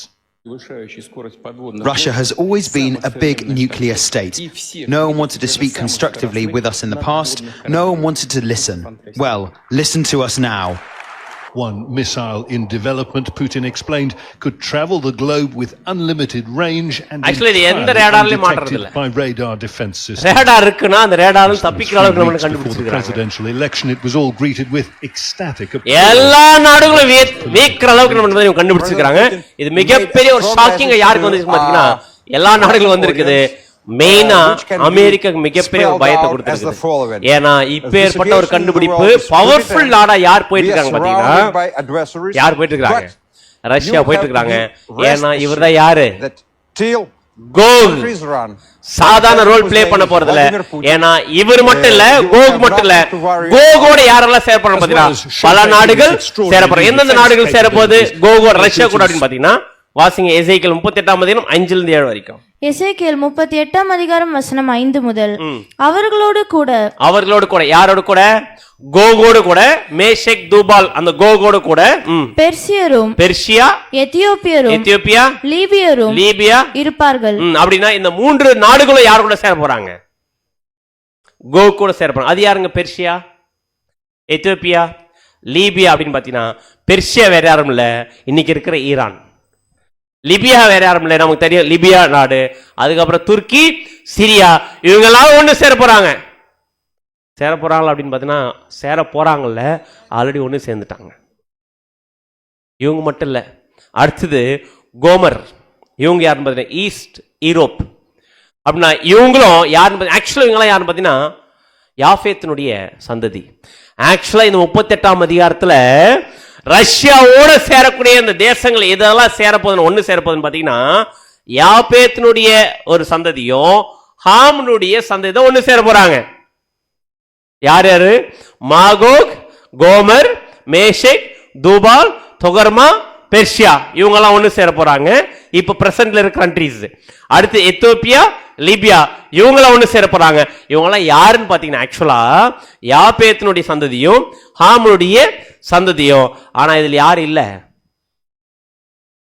Russia has always been a big nuclear state. No one wanted to speak constructively with us in the past. No one wanted to listen. Well, listen to us now. One missile in development, Putin explained, could travel the globe with unlimited range and actually undetected by radar defense systems. Radar இருக்குனா அந்த ரேடார்ல தப்பிக்கிற அளவுக்கு நம்ம கண்டுபிடிச்சிருக்காங்க. Presidential election, it was all greeted with ecstatic applause. எல்லா நாடுகளும் வீக்கிற அளவுக்கு நம்ம கண்டுபிடிச்சிருக்காங்க. இது மிகப்பெரிய ஒரு ஷாக்கிங் யாருக்கு வந்துச்சு பாத்தீங்கன்னா எல்லா நாடுகளும் வந்திருக்குது. மெயினா அமெரிக்காக்கு மிகப்பெரிய பயத்தை கொடுத்திருக்கு. ஏன்னா இப்ப ஏற்பட்ட ஒரு கண்டுபிடிப்பு பவர்ஃபுல் நாடா யார் போயிட்டு இருக்காங்க பாத்தீங்கன்னா, யார் போயிட்டு இருக்காங்க, ரஷ்யா போயிட்டு இருக்காங்க. ஏன்னா இவர்தான் யாரு, கோக் சாதாரண ரோல் பிளே பண்ண போறதுல. ஏன்னா இவர் மட்டும் இல்ல, கோக் மட்டும் இல்ல, கோகோட யாரெல்லாம் சேர போறாங்க பாத்தீங்கன்னா பல நாடுகள் சேர போறாங்க. எந்தெந்த நாடுகள் சேர போகுது கோகோட ரஷ்யா கூட அப்படின்னு பாத்தீங்கன்னா வாசிங்க எசேக்கியேல் 38ஆம் அதிகாரம் 5 to 7 வரைக்கும். எசேக்கியேல் 38 அதிகாரம் வசனம் 5 முதல். அவர்களோடு கூட யாரோடு கூட? கோகோடு கூட, மேஷேக் தூபால் அந்த கோகோடு கூட, பெர்சியா, எத்தியோப்பியா, லீபியா இருப்பார்கள். அப்படின்னா இந்த 3 நாடுகளும் யார் கூட சேர போறாங்க? கோ கூட சேர போறாங்க. அது யாருங்க? பெர்சியா, எத்தியோப்பியா, லீபியா அப்படின்னு பாத்தீங்கன்னா, பெர்சியா வேற யாரும் இல்ல, இன்னைக்கு இருக்கிற ஈரான். லிபியா வேற யாரும் இல்லை, நமக்கு தெரியும் லிபியா நாடு. அதுக்கப்புறம் துர்க்கி, சிரியா, இவங்க எல்லாம் ஒண்ணு சேர போறாங்க. சேர போறாங்களா அப்படின்னு பாத்தீங்கன்னா, சேர போறாங்கல்ல, ஆல்ரெடி ஒண்ணு சேர்ந்துட்டாங்க. இவங்க மட்டும் இல்ல, அடுத்தது கோமர். இவங்க யாருன்னு பாத்தீங்கன்னா ஈஸ்ட் யூரோப். அப்படின்னா இவங்களும் யாருன்னு ஆக்சுவலா இவங்கெல்லாம் யாருன்னு பாத்தீங்கன்னா யாஃபேத்தினுடைய சந்ததி. ஆக்சுவலா இந்த 38 அதிகாரத்துல ரஷ்யாவோட சேரக்கூடிய இந்த தேசங்கள் இதெல்லாம் சேரப்போதுன்னு ஒண்ணு சேரப்போதுன்னு பாத்தீங்கன்னா, யாபேத்தினுடைய ஒரு சந்ததியும் ஹாம்னுடைய சந்ததி தான் ஒண்ணு சேர போறாங்க. யார் யாரு? மாகோக், கோமர், மேஷேக், தூபால், தொகர்மா, பெர்சியா, இவங்க எல்லாம் ஒண்ணு சேர போறாங்க. இப்ப பிரசன்ட்ல இருக்க கண்ட்ரீஸ். அடுத்து எத்தியோப்பியா, லிபியா, இவங்களாம் ஒண்ணு சேர போறாங்க. இவங்கெல்லாம் யாருன்னு பாத்தீங்கன்னா ஆக்சுவலா யாபேத்தினுடைய சந்ததியும் ஹாமுடைய சந்ததியும். ஆனா இதுல யாரு இல்ல?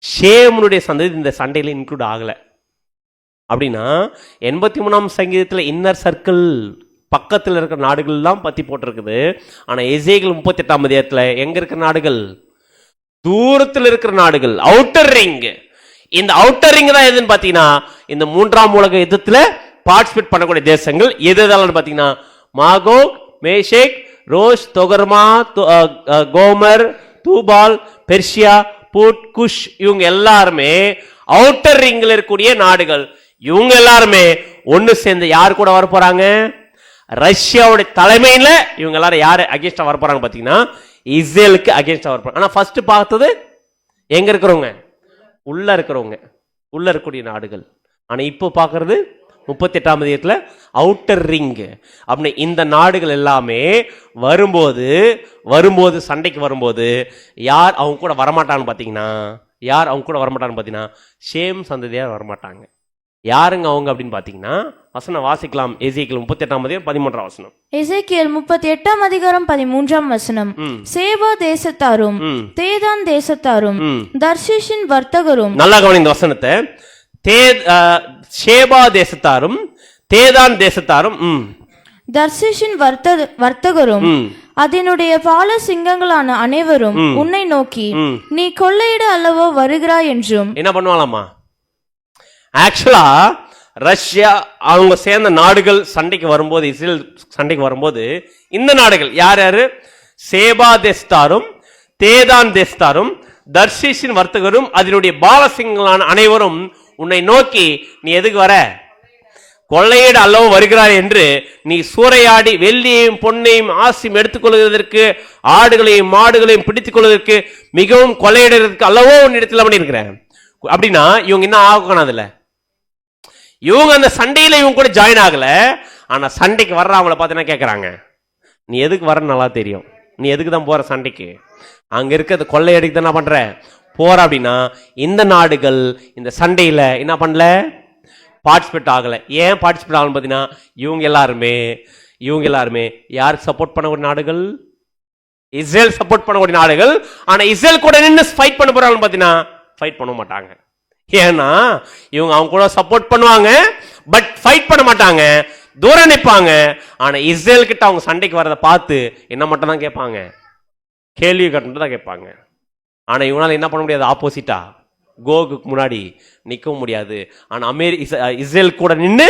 ஷேமுடைய சந்ததி இந்த சண்டையில இன்க்ளூட் ஆகல. அப்படின்னா 83ஆம் சங்கீதத்துல இன்னர் சர்க்கிள் பக்கத்தில் இருக்கிற நாடுகள் எல்லாம் பத்தி போட்டிருக்குது. ஆனா எசேக்கியேல் 38ஆம் அதிகாரத்துல எங்க இருக்கிற நாடுகள்? தூரத்தில் இருக்கிற நாடுகள், அவுட்டர் ரிங். இந்த அவுட்டர் ரிங் தான் எதுன்னு பாத்தீங்கன்னா இந்த 3ஆம் உலக யுத்தத்துல பார்ட்டிசிபேட் பண்ணக்கூடிய தேசங்கள் எது எதெல்லாம் பாத்தீங்கன்னா மாகோக், மேஷேக், ரோஷ், தொகர்மா, கோமர், தூபால், பெர்சியா, பூட், குஷ், இவங்க எல்லாருமே அவுட்டர் ரிங்ல இருக்கக்கூடிய நாடுகள். இவங்க எல்லாருமே ஒண்ணு சேர்ந்து யாரு கூட வர போறாங்க? ரஷ்யாவுடைய தலைமையில இவங்க எல்லாரும் யாரு அகேன்ஸ்டா வர போறாங்க பாத்தீங்கன்னா இஸ்ரேலுக்கு அகேன்ஸ்டா வர போறாங்க. ஆனா ஃபர்ஸ்ட் பார்த்தது எங்க இருக்கிறவங்க? உள்ள இருக்கிறவங்க, உள்ள இருக்கக்கூடிய நாடுகள். ஆனா இப்போ பாக்குறது 38ஆம் அதிகாரத்துல அவுட்டர் ரிங். அப்படி இந்த நாடுகள் எல்லாமே வரும்போது சண்டைக்கு வரும்போது யார் அவங்க கூட வரமாட்டான்னு பாத்தீங்கன்னா ஷேம் சந்ததியார் வரமாட்டாங்க. யாருங்க அவங்க அப்படின்னு பாத்தீங்கன்னா வசனம் வாசிக்கலாம். எசேக்கியேல் 38ஆம் அதிகாரம் 13ஆம் வசனம். எசேக்கியேல் 38ஆம் அதிகாரம் 13ஆம் வசனம். சேபா தேசத்தாரும் தேதான் தேசத்தாரும் தர்ஷீஷின் வர்த்தகரும். நல்லா கவனிங்க இந்த வசனத்தை. சேபா தேசத்தாரும் தேதான் தேசத்தாரும் தர்ஷீஷின் வர்த்தகரும் அதனுடைய பால சிங்கங்களான அனைவரும் உன்னை நோக்கி நீ கொள்ளையிட அல்லவோ வருகிறாய் என்றும். என்ன பண்ணுவாங்களாமா? ஆக்சுவலா ரஷ்யா அவங்க சேர்ந்த நாடுகள் சண்டைக்கு வரும்போது, இஸ்ரேல் சண்டைக்கு வரும்போது இந்த நாடுகள் யார் யாரு? சேபா தேசத்தாரும் தேதான் தேசத்தாரும் தர்ஷீஷின் வர்த்தகரும் அதனுடைய பாலசிங்கங்களான அனைவரும் உன்னை நோக்கி நீ எதுக்கு வர? கொள்ளையிட அல்லவோ வருகிறாய் என்று நீ சூறையாடி வெள்ளியையும் பொன்னையும் ஆசியும் எடுத்துக்கொள்வதற்கு, ஆடுகளையும் மாடுகளையும் பிடித்துக் கொள்வதற்கு, மிகவும் கொள்ளையிடுறதுக்கு அல்லவோ உன்னிடத்தில் பண்ணியிருக்கிறேன். அப்படின்னா இவங்க என்ன ஆகணும்? அதுல இவங்க அந்த சண்டையில இவங்க கூட ஜாயின் ஆகல. ஆனா சண்டைக்கு வர்றவங்கள பார்த்தீங்கன்னா கேட்கறாங்க, நீ எதுக்கு வர? நல்லா தெரியும் நீ எதுக்கு தான் போற சண்டைக்கு. அங்க இருக்கிறது கொள்ளையடிக்கு தான் என்ன பண்ற போற. அப்படின்னா இந்த நாடுகள் இந்த சண்டையில என்ன பண்ணல? பார்ட்டிசிபேட் ஆகல. ஏன் பார்ட்டிசிபேட் ஆகல பாத்தீங்கன்னா இவங்க எல்லாருமே யாருக்கு சப்போர்ட் பண்ணக்கூடிய நாடுகள்? இஸ்ரேல் சப்போர்ட் பண்ணக்கூடிய நாடுகள். ஆனா இஸ்ரேல் கூட நின்று ஃபைட் பண்ண போறாங்க பாத்தீங்கன்னா ஃபைட் பண்ண மாட்டாங்க. ஏன்னா இவங்க அவங்க கூட சப்போர்ட் பண்ணுவாங்க, பட் ஃபைட் பண்ண மாட்டாங்க, தூரம் நிற்பாங்க. ஆனா இஸ்ரேல் கிட்ட அவங்க சண்டைக்கு வரதை பார்த்து என்ன மட்டும் தான் கேட்பாங்க? கேள்வி கட்டு தான் கேட்பாங்க. ஆனா இவங்களால என்ன பண்ண முடியாது? ஆப்போசிட்டா கோகுக்கு முன்னாடி நிற்கவும் முடியாது. ஆனா இஸ்ரேல் கூட நின்று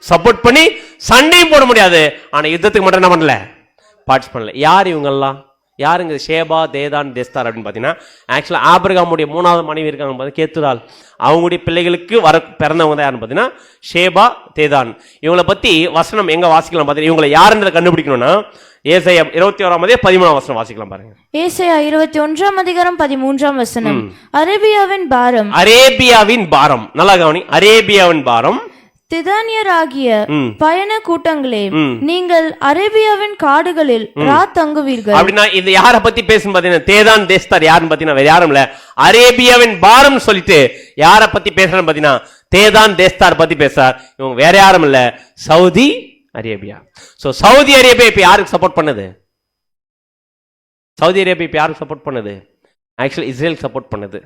சப்போர்ட் பண்ணி சண்டையும் போட முடியாது. ஆனா யுத்தத்துக்கு மட்டும் என்ன பண்ணல? பார்ட்டிசிபேட் பண்ணல. யார் இவங்கெல்லாம்? யாருங்க? ஷேபா தேதான் தேஸ்தார் அப்படின்னு பாத்தீங்கன்னா ஆக்சுவலா ஆபிரகாமுடைய 3வது மனைவி இருக்காங்க கேத்துரால், அவங்களுடைய பிள்ளைகளுக்கு பிறந்தவங்க தான் யாருன்னு பாத்தீங்கன்னா ஷேபா தேதான். இவங்களை பத்தி வசனம் எங்க வாசிக்கலாம் பாத்தீங்கன்னா இவங்களை யாருன்றதை கண்டுபிடிக்கணும்னா ஏசாயா 21ஆம் அதிகாரம் 13ஆம் வசனம் வாசிக்கலாம் பாருங்க. ஏசாயா 21ஆம் அதிகாரம் 13ஆம் வசனம். அரேபியாவின் பாரம். நல்லா கவனி. அரேபியாவின் பாரம். திதானியராகிய பயண கூட்டங்களே, நீங்கள் அரேபியாவின் காடுகளில் தங்குவீர்கள். அப்படின்னா இது யார பத்தி பேசும் பாத்தீங்கன்னா தேதான் தேஸ்தார் யாருன்னு பாத்தீங்கன்னா வேற யாரும் இல்ல, அரேபியாவின் பாரம் சொல்லிட்டு யார பத்தி பேசுறேன்னு பாத்தீங்கன்னா தேதான் தேஸ்தார் பத்தி பேசார். இவங்க வேற யாரும் இல்ல, Saudi Arabia. So Saudi Arabia இப்ப யாருக்கு சப்போர்ட் பண்ணுது? சவுதி அரேபியா இப்ப யாருக்கு சப்போர்ட் பண்ணுது? ஆக்சுவலி இஸ்ரேல் சப்போர்ட் பண்ணுது.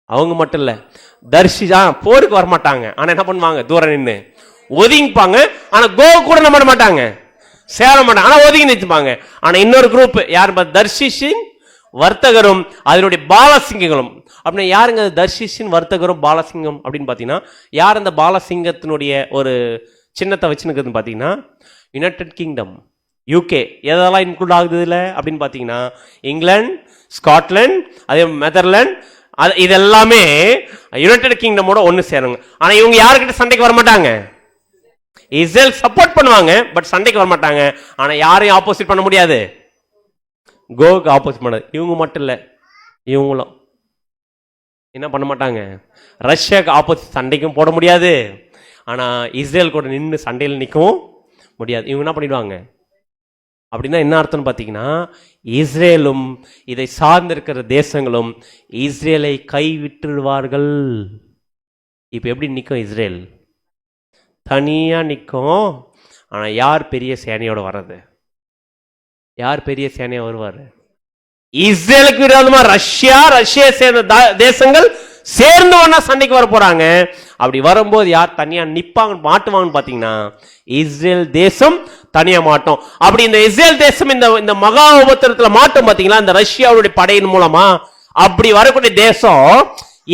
அவங்க மட்டும் இல்ல, போருக்கு வரமாட்டாங்க, ஆனா என்ன பண்ணுவாங்க, தூரம் நின்று ஒதுங்கிப்பாங்க. ஆனா கூட என்ன பண்ண மாட்டாங்க, சேர மாட்டாங்க, ஆனா ஒதுங்கி நிறுத்துப்பாங்க. ஆனா இன்னொரு குரூப் யார், தர்ஷிஷின் வர்த்தகரும் அதனுடைய பாலசிங்கங்களும். அப்படின்னா யாருங்க தர்ஷிஷின் வர்த்தகரும் பாலசிங்கம் அப்படின்னு பாத்தீங்கன்னா, யார் அந்த பாலசிங்கத்தினுடைய ஒரு சின்னத்தை வச்சுன்னு பாத்தீங்கன்னா, யுனைடெட் கிங்டம், யூகே. எதெல்லாம் இன்க்ளூட் ஆகுது இல்ல அப்படின்னு பாத்தீங்கன்னா, இங்கிலாந்து, ஸ்காட்லாந்து, அதே நெதர்லாந்து, இது எல்லாமே யுனைடெட் கிங்டமோட ஒன்னு சேருங்க. ஆனா இவங்க யாருக்கிட்ட சண்டைக்கு வர மாட்டாங்க, இஸ்ரேல் சப்போர்ட் பண்ணுவாங்க, பட் சண்டைக்கு வர மாட்டாங்க. ஆனா யாரையும் ஆப்போசிட் பண்ண முடியாது, கோக்கு ஆப்போசிட் பண்ணது. இவங்க மட்டும் இல்ல, இவங்களும் என்ன பண்ண மாட்டாங்க, ரஷ்யாவுக்கு ஆப்போசிட் சண்டைக்கும் போட முடியாது, ஆனா இஸ்ரேல் கூட நின்று சண்டையில் நிற்கவும் முடியாது. இவங்க என்ன பண்ணிடுவாங்க அப்படின்னா, என்ன அர்த்தம்னு பார்த்தீங்கன்னா, இஸ்ரேலும் இதை சார்ந்திருக்கிற தேசங்களும் இஸ்ரேலை கைவிட்டுடுவார்கள். இப்ப எப்படி நிற்கும், இஸ்ரேல் தனியா நிற்கும். ஆனா யார் பெரிய சேனையோட வர்றது, யார் பெரிய சேனையா வருவாரு? இஸ்ரேலுக்கு விரோதமா ரஷ்யா சேர்ந்த தேசங்கள் சேர்ந்து ஒன்னா சண்டைக்கு வர போறாங்க. அப்படி வரும்போது யார் தனியா நிப்பாங்க மாட்டுவாங்கன்னு பாத்தீங்கன்னா, இஸ்ரேல் தேசம் தனியா மாட்டோம். அப்படி இந்த இஸ்ரேல் தேசம் இந்த மகா உபத்திரத்துல மாட்டோம் பாத்தீங்களா, இந்த ரஷ்யாவுடைய படையின் மூலமா. அப்படி வரக்கூடிய தேசம்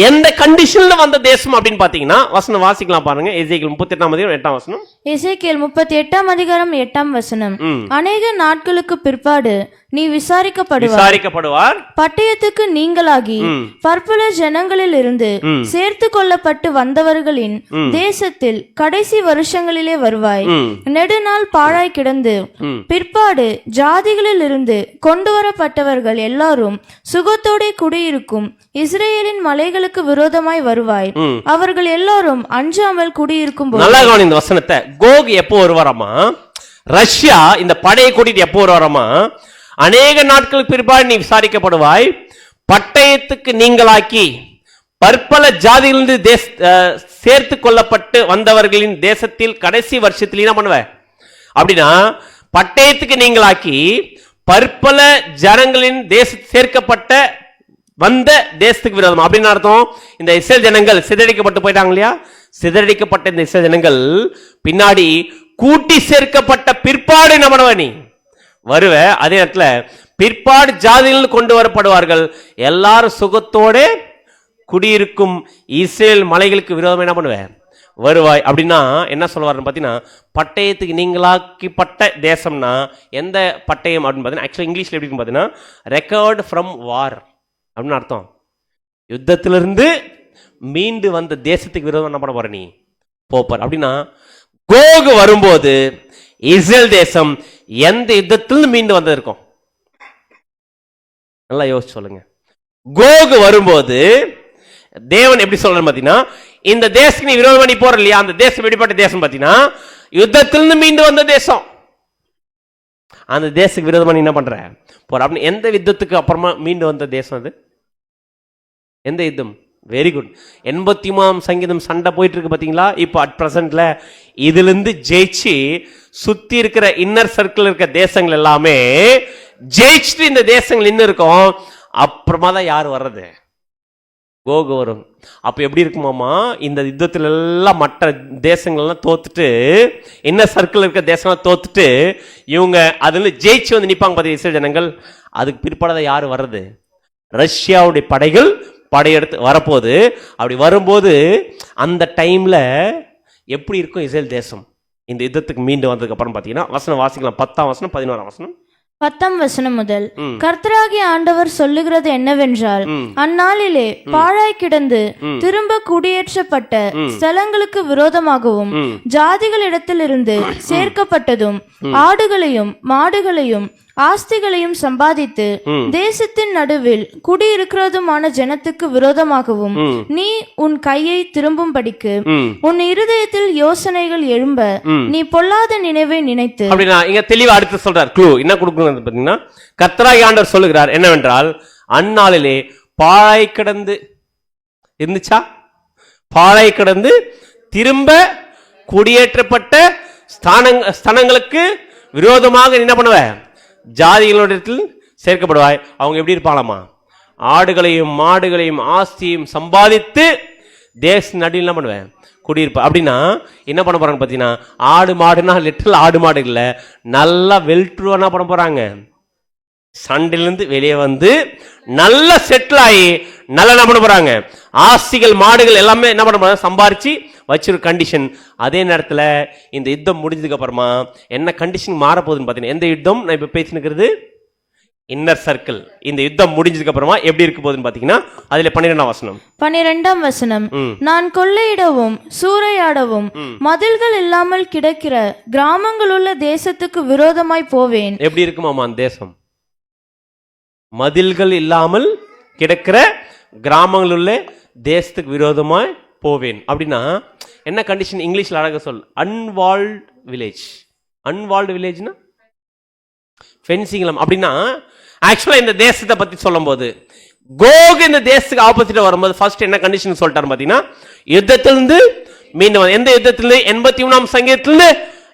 எந்த கண்டிஷன்ல வந்த தேசம் அப்படின்னு பாத்தீங்கன்னா, வசனம் வாசிக்கலாம் பாருங்க. எசேக்கியேல் 38:8. எசேக்கியேல் 38:8. அநேக நாட்களுக்கு பிற்பாடு நீ விசாரிக்கப்படுவார், பட்டயத்துக்கு நீங்களாகி பற்பல ஜனங்களில் இருந்து சேர்த்து கொள்ளப்பட்டு வந்தவர்களின் தேசத்தில் கடைசி வருஷங்களிலே வருவாய். நெடுநாள் பாழாய் கிடந்து பிற்பாடு ஜாதிகளில் இருந்து கொண்டு வரப்பட்டவர்கள் எல்லாரும் சுகத்தோടെ குடியிருக்கும் இஸ்ரேலின் மலைகளுக்கு விரோதமாய் வருவாய். அவர்கள் எல்லாரும் அஞ்சாமல் குடியிருக்கும் போது. நல்லா கவனிங்க இந்த வசனத்தை. கோக் எப்போ வருவாராமா, ரஷ்யா இந்த படையை கூட்டிட்டு எப்போ வருவாராமா, அநேக நாட்களுக்கு பிற்பாடு நீ விசாரிக்கப்படுவாய், பட்டயத்துக்கு நீங்களாக்கி பற்பல ஜாதியிலிருந்து சேர்த்து கொள்ளப்பட்டு வந்தவர்களின் தேசத்தில் கடைசி வருஷத்தில் என்ன பண்ணுவ அப்படின்னா, பட்டயத்துக்கு நீங்களாக்கி பற்பல ஜனங்களின் சேர்க்கப்பட்ட வந்த தேசத்துக்கு விரோதம். அப்படின்னு அர்த்தம், இந்த இஸ்ரேல் ஜனங்கள் சிதறடிக்கப்பட்டு போயிட்டாங்க இல்லையா, சிதறடிக்கப்பட்ட இந்த இஸ்ரேல் ஜனங்கள் பின்னாடி கூட்டி சேர்க்கப்பட்ட பிற்பாடு என்ன பண்ணுவ நீ வருவ. அதே நேரத்துல பிற்பாடு ஜாதிகள் கொண்டு வரப்படுவார்கள், எல்லாரும் சுகத்தோட குடியிருக்கும் இஸ்ரேல் மலைகளுக்கு விரோதம் என்ன பண்ணுவ வருவாய். அப்படின்னா என்ன சொல்லுவாருன்னு பாத்தீங்கன்னா, பட்டயத்துக்கு நீங்களாக்கப்பட்ட தேசம்னா எந்த பட்டயம் அப்படின்னு பாத்தீங்கன்னா, ஆக்சுவலா இங்கிலீஷ்ல எப்படி பாத்தீங்கன்னா, ரெக்கார்ட் ஃப்ரம் வார் அப்படின்னு அர்த்தம். யுத்தத்திலிருந்து மீண்டு வந்த தேசத்துக்கு விரோதம் என்ன பண்ண போற நீ போப்பார். அப்படின்னா கோகு வரும்போது இஸ்ரேல் தேசம் எந்த யுத்தத்திலிருந்து மீண்டு வந்தது இருக்கும், நல்லா யோசிச்சு சொல்லுங்க. கோகு வரும்போது தேவன் எப்படி சொல்றாரு பாத்தீங்கன்னா, இந்த தேசத்துக்கு நீ விரோதம் பண்ணி போற இல்லையா, அந்த தேசம் எப்படிப்பட்ட தேசம் பாத்தீங்கன்னா, யுத்தத்திலிருந்து மீண்டு வந்த தேசம். அந்த தேசத்துக்கு விரோதமா நீ என்ன பண்ற போற. அப்படின்னு எந்த யுத்தத்துக்கு அப்புறமா மீண்டு வந்த தேசம் அது, எந்த யுத்தம்? Very good. 83ஆம் சங்கீதம் சண்டை போயிட்டு இருக்கு பாத்தீங்களா இப்ப அட் பிரசன்ட்ல. இதுல இருந்து ஜெயிச்சு சுத்தி இருக்கிற இன்னர் சர்க்கிள் இருக்க தேசங்கள் எல்லாமே ஜெயிச்சுட்டு இந்த தேசங்கள் இன்னும் இருக்கும். அப்புறமா தான் யார் வர்றது, கோகு வரும். அப்ப எப்படி இருக்குமாமா, இந்த யுத்தத்துல எல்லாம் மற்ற தேசங்கள் எல்லாம் தோத்துட்டு, இன்னர் சர்க்கிள் இருக்க தேசம் தோத்துட்டு, இவங்க அதுல ஜெயிச்சு வந்து நிப்பாங்க பாத்தீங்க இஸ்ரேல் ஜனங்கள். அதுக்கு பிற்பாடு யாரு வர்றது, ரஷ்யாவுடைய படைகள் படையெடுத்து வரப்போகுது. அப்படி வரும்போது அந்த டைம்ல எப்படி இருக்கும் இஸ்ரேல் தேசம் இந்த யுத்தத்துக்கு மீண்டு வந்ததுக்கு அப்புறம் பாத்தீங்கன்னா, வசனம் வாசிக்கலாம். 10ஆம் வசனம் 11ஆம் வசனம். 10ஆம் வசனம் முதல். கர்த்தராகிய ஆண்டவர் சொல்லுகிறது என்னவென்றால், அந்நாளிலே பாழாய் கிடந்து திரும்ப குடியேற்றப்பட்ட ஸ்தலங்களுக்கு விரோதமாகவும் ஜாதிகளிடத்திலிருந்து சேர்க்கப்பட்டதும் ஆடுகளையும் மாடுகளையும் ஆஸ்திகளையும் சம்பாதித்து தேசத்தின் நடுவில் குடியிருக்கிறதுமான ஜனத்துக்கு விரோதமாகவும் நீ உன் கையை திரும்பும்படிக்கு உன் இருதயத்தில் யோசனைகள் எழும்ப நீ பொல்லாத நினைவை நினைத்து. அப்படின்னா இங்க தெளிவா அடுத்து சொல்றார். க்ளூ என்ன கொடுக்கணும் பாத்தீங்கன்னா, கர்த்தராகிய ஆண்டவர் சொல்லுகிறார் என்னவென்றால், அந்நாளிலே பாழாய் கிடந்து இருந்துச்சா, பாழாய் கிடந்து திரும்ப குடியேற்றப்பட்ட ஸ்தானங்களுக்கு விரோதமாக என்ன பண்ணுவ, ஜாதிகளிடத்தில் சேர்க்கப்படுவாய். அவங்க எப்படி இருப்பாங்களாமா, ஆடுகளையும் மாடுகளையும் ஆஸ்தியும் சம்பாதித்து தேச நடுவில் என்ன பண்ணுவேன், குடியிருப்ப. அப்படின்னா என்ன பண்ண போறாங்க பார்த்தீங்கன்னா, ஆடு மாடுனா லிட்டரல் ஆடு மாடு இல்லை, நல்லா வெல்ட்ரு என்ன பண்ண போறாங்க, சண்டையிலிருந்து வெளியே வந்து நல்ல செட்டில் ஆகி நல்லா என்ன பண்ண போறாங்க, ஆஸ்திகள் மாடுகள் எல்லாமே என்ன பண்ண போறாங்க, சம்பாரிச்சு வச்சிருக்க கண்டிஷன். அதே நேரத்தில் இந்த யுத்தம் முடிஞ்சதுக்கு அப்புறமா என்ன கண்டிஷன் மாறப்போகுதுன்னு பார்த்தீங்கன்னா, எந்த யுத்தம் நான் இப்போ பேசினுக்கிறது, இன்னர் சர்க்கிள். இந்த யுத்தம் முடிஞ்சதுக்கு அப்புறமா எப்படி இருக்க போகுதுன்னு பாத்தீங்கன்னா, அதுல 12ஆம் வசனம், நான் கொள்ளையிடவும் சூறையாடவும் மதில்கள் இல்லாமல் கிடக்கிற கிராமங்கள் உள்ள தேசத்துக்கு விரோதமாய் போவேன். எப்படி இருக்குமாமா அந்த தேசம், மதில்கள் இல்லாமல் கிடக்கிற கிராமங்கள் உள்ள தேசத்துக்கு விரோதமாய் போவேன். அப்படின்னா என்ன கண்டிஷன், இங்கிலீஷ்ல அழகா சொல், அன்வால்ட் வில்லேஜ். அன்வால்டு வில்லேஜ்னா ஃபென்சிங் இல்லாம. அப்படின்னா ஆக்சுவலா இந்த தேசத்தை பத்தி சொல்லும் போது கோக் இந்த தேசத்துக்கு ஆப்போசிட் வரும்போது ஃபர்ஸ்ட் என்ன கண்டிஷன் சொல்லிட்டாரு பாத்தீங்கன்னா, யுத்தத்திலிருந்து மீண்டு வந்த, எந்த யுத்தத்திலிருந்து, 83ஆம் சங்கீதத்திலிருந்து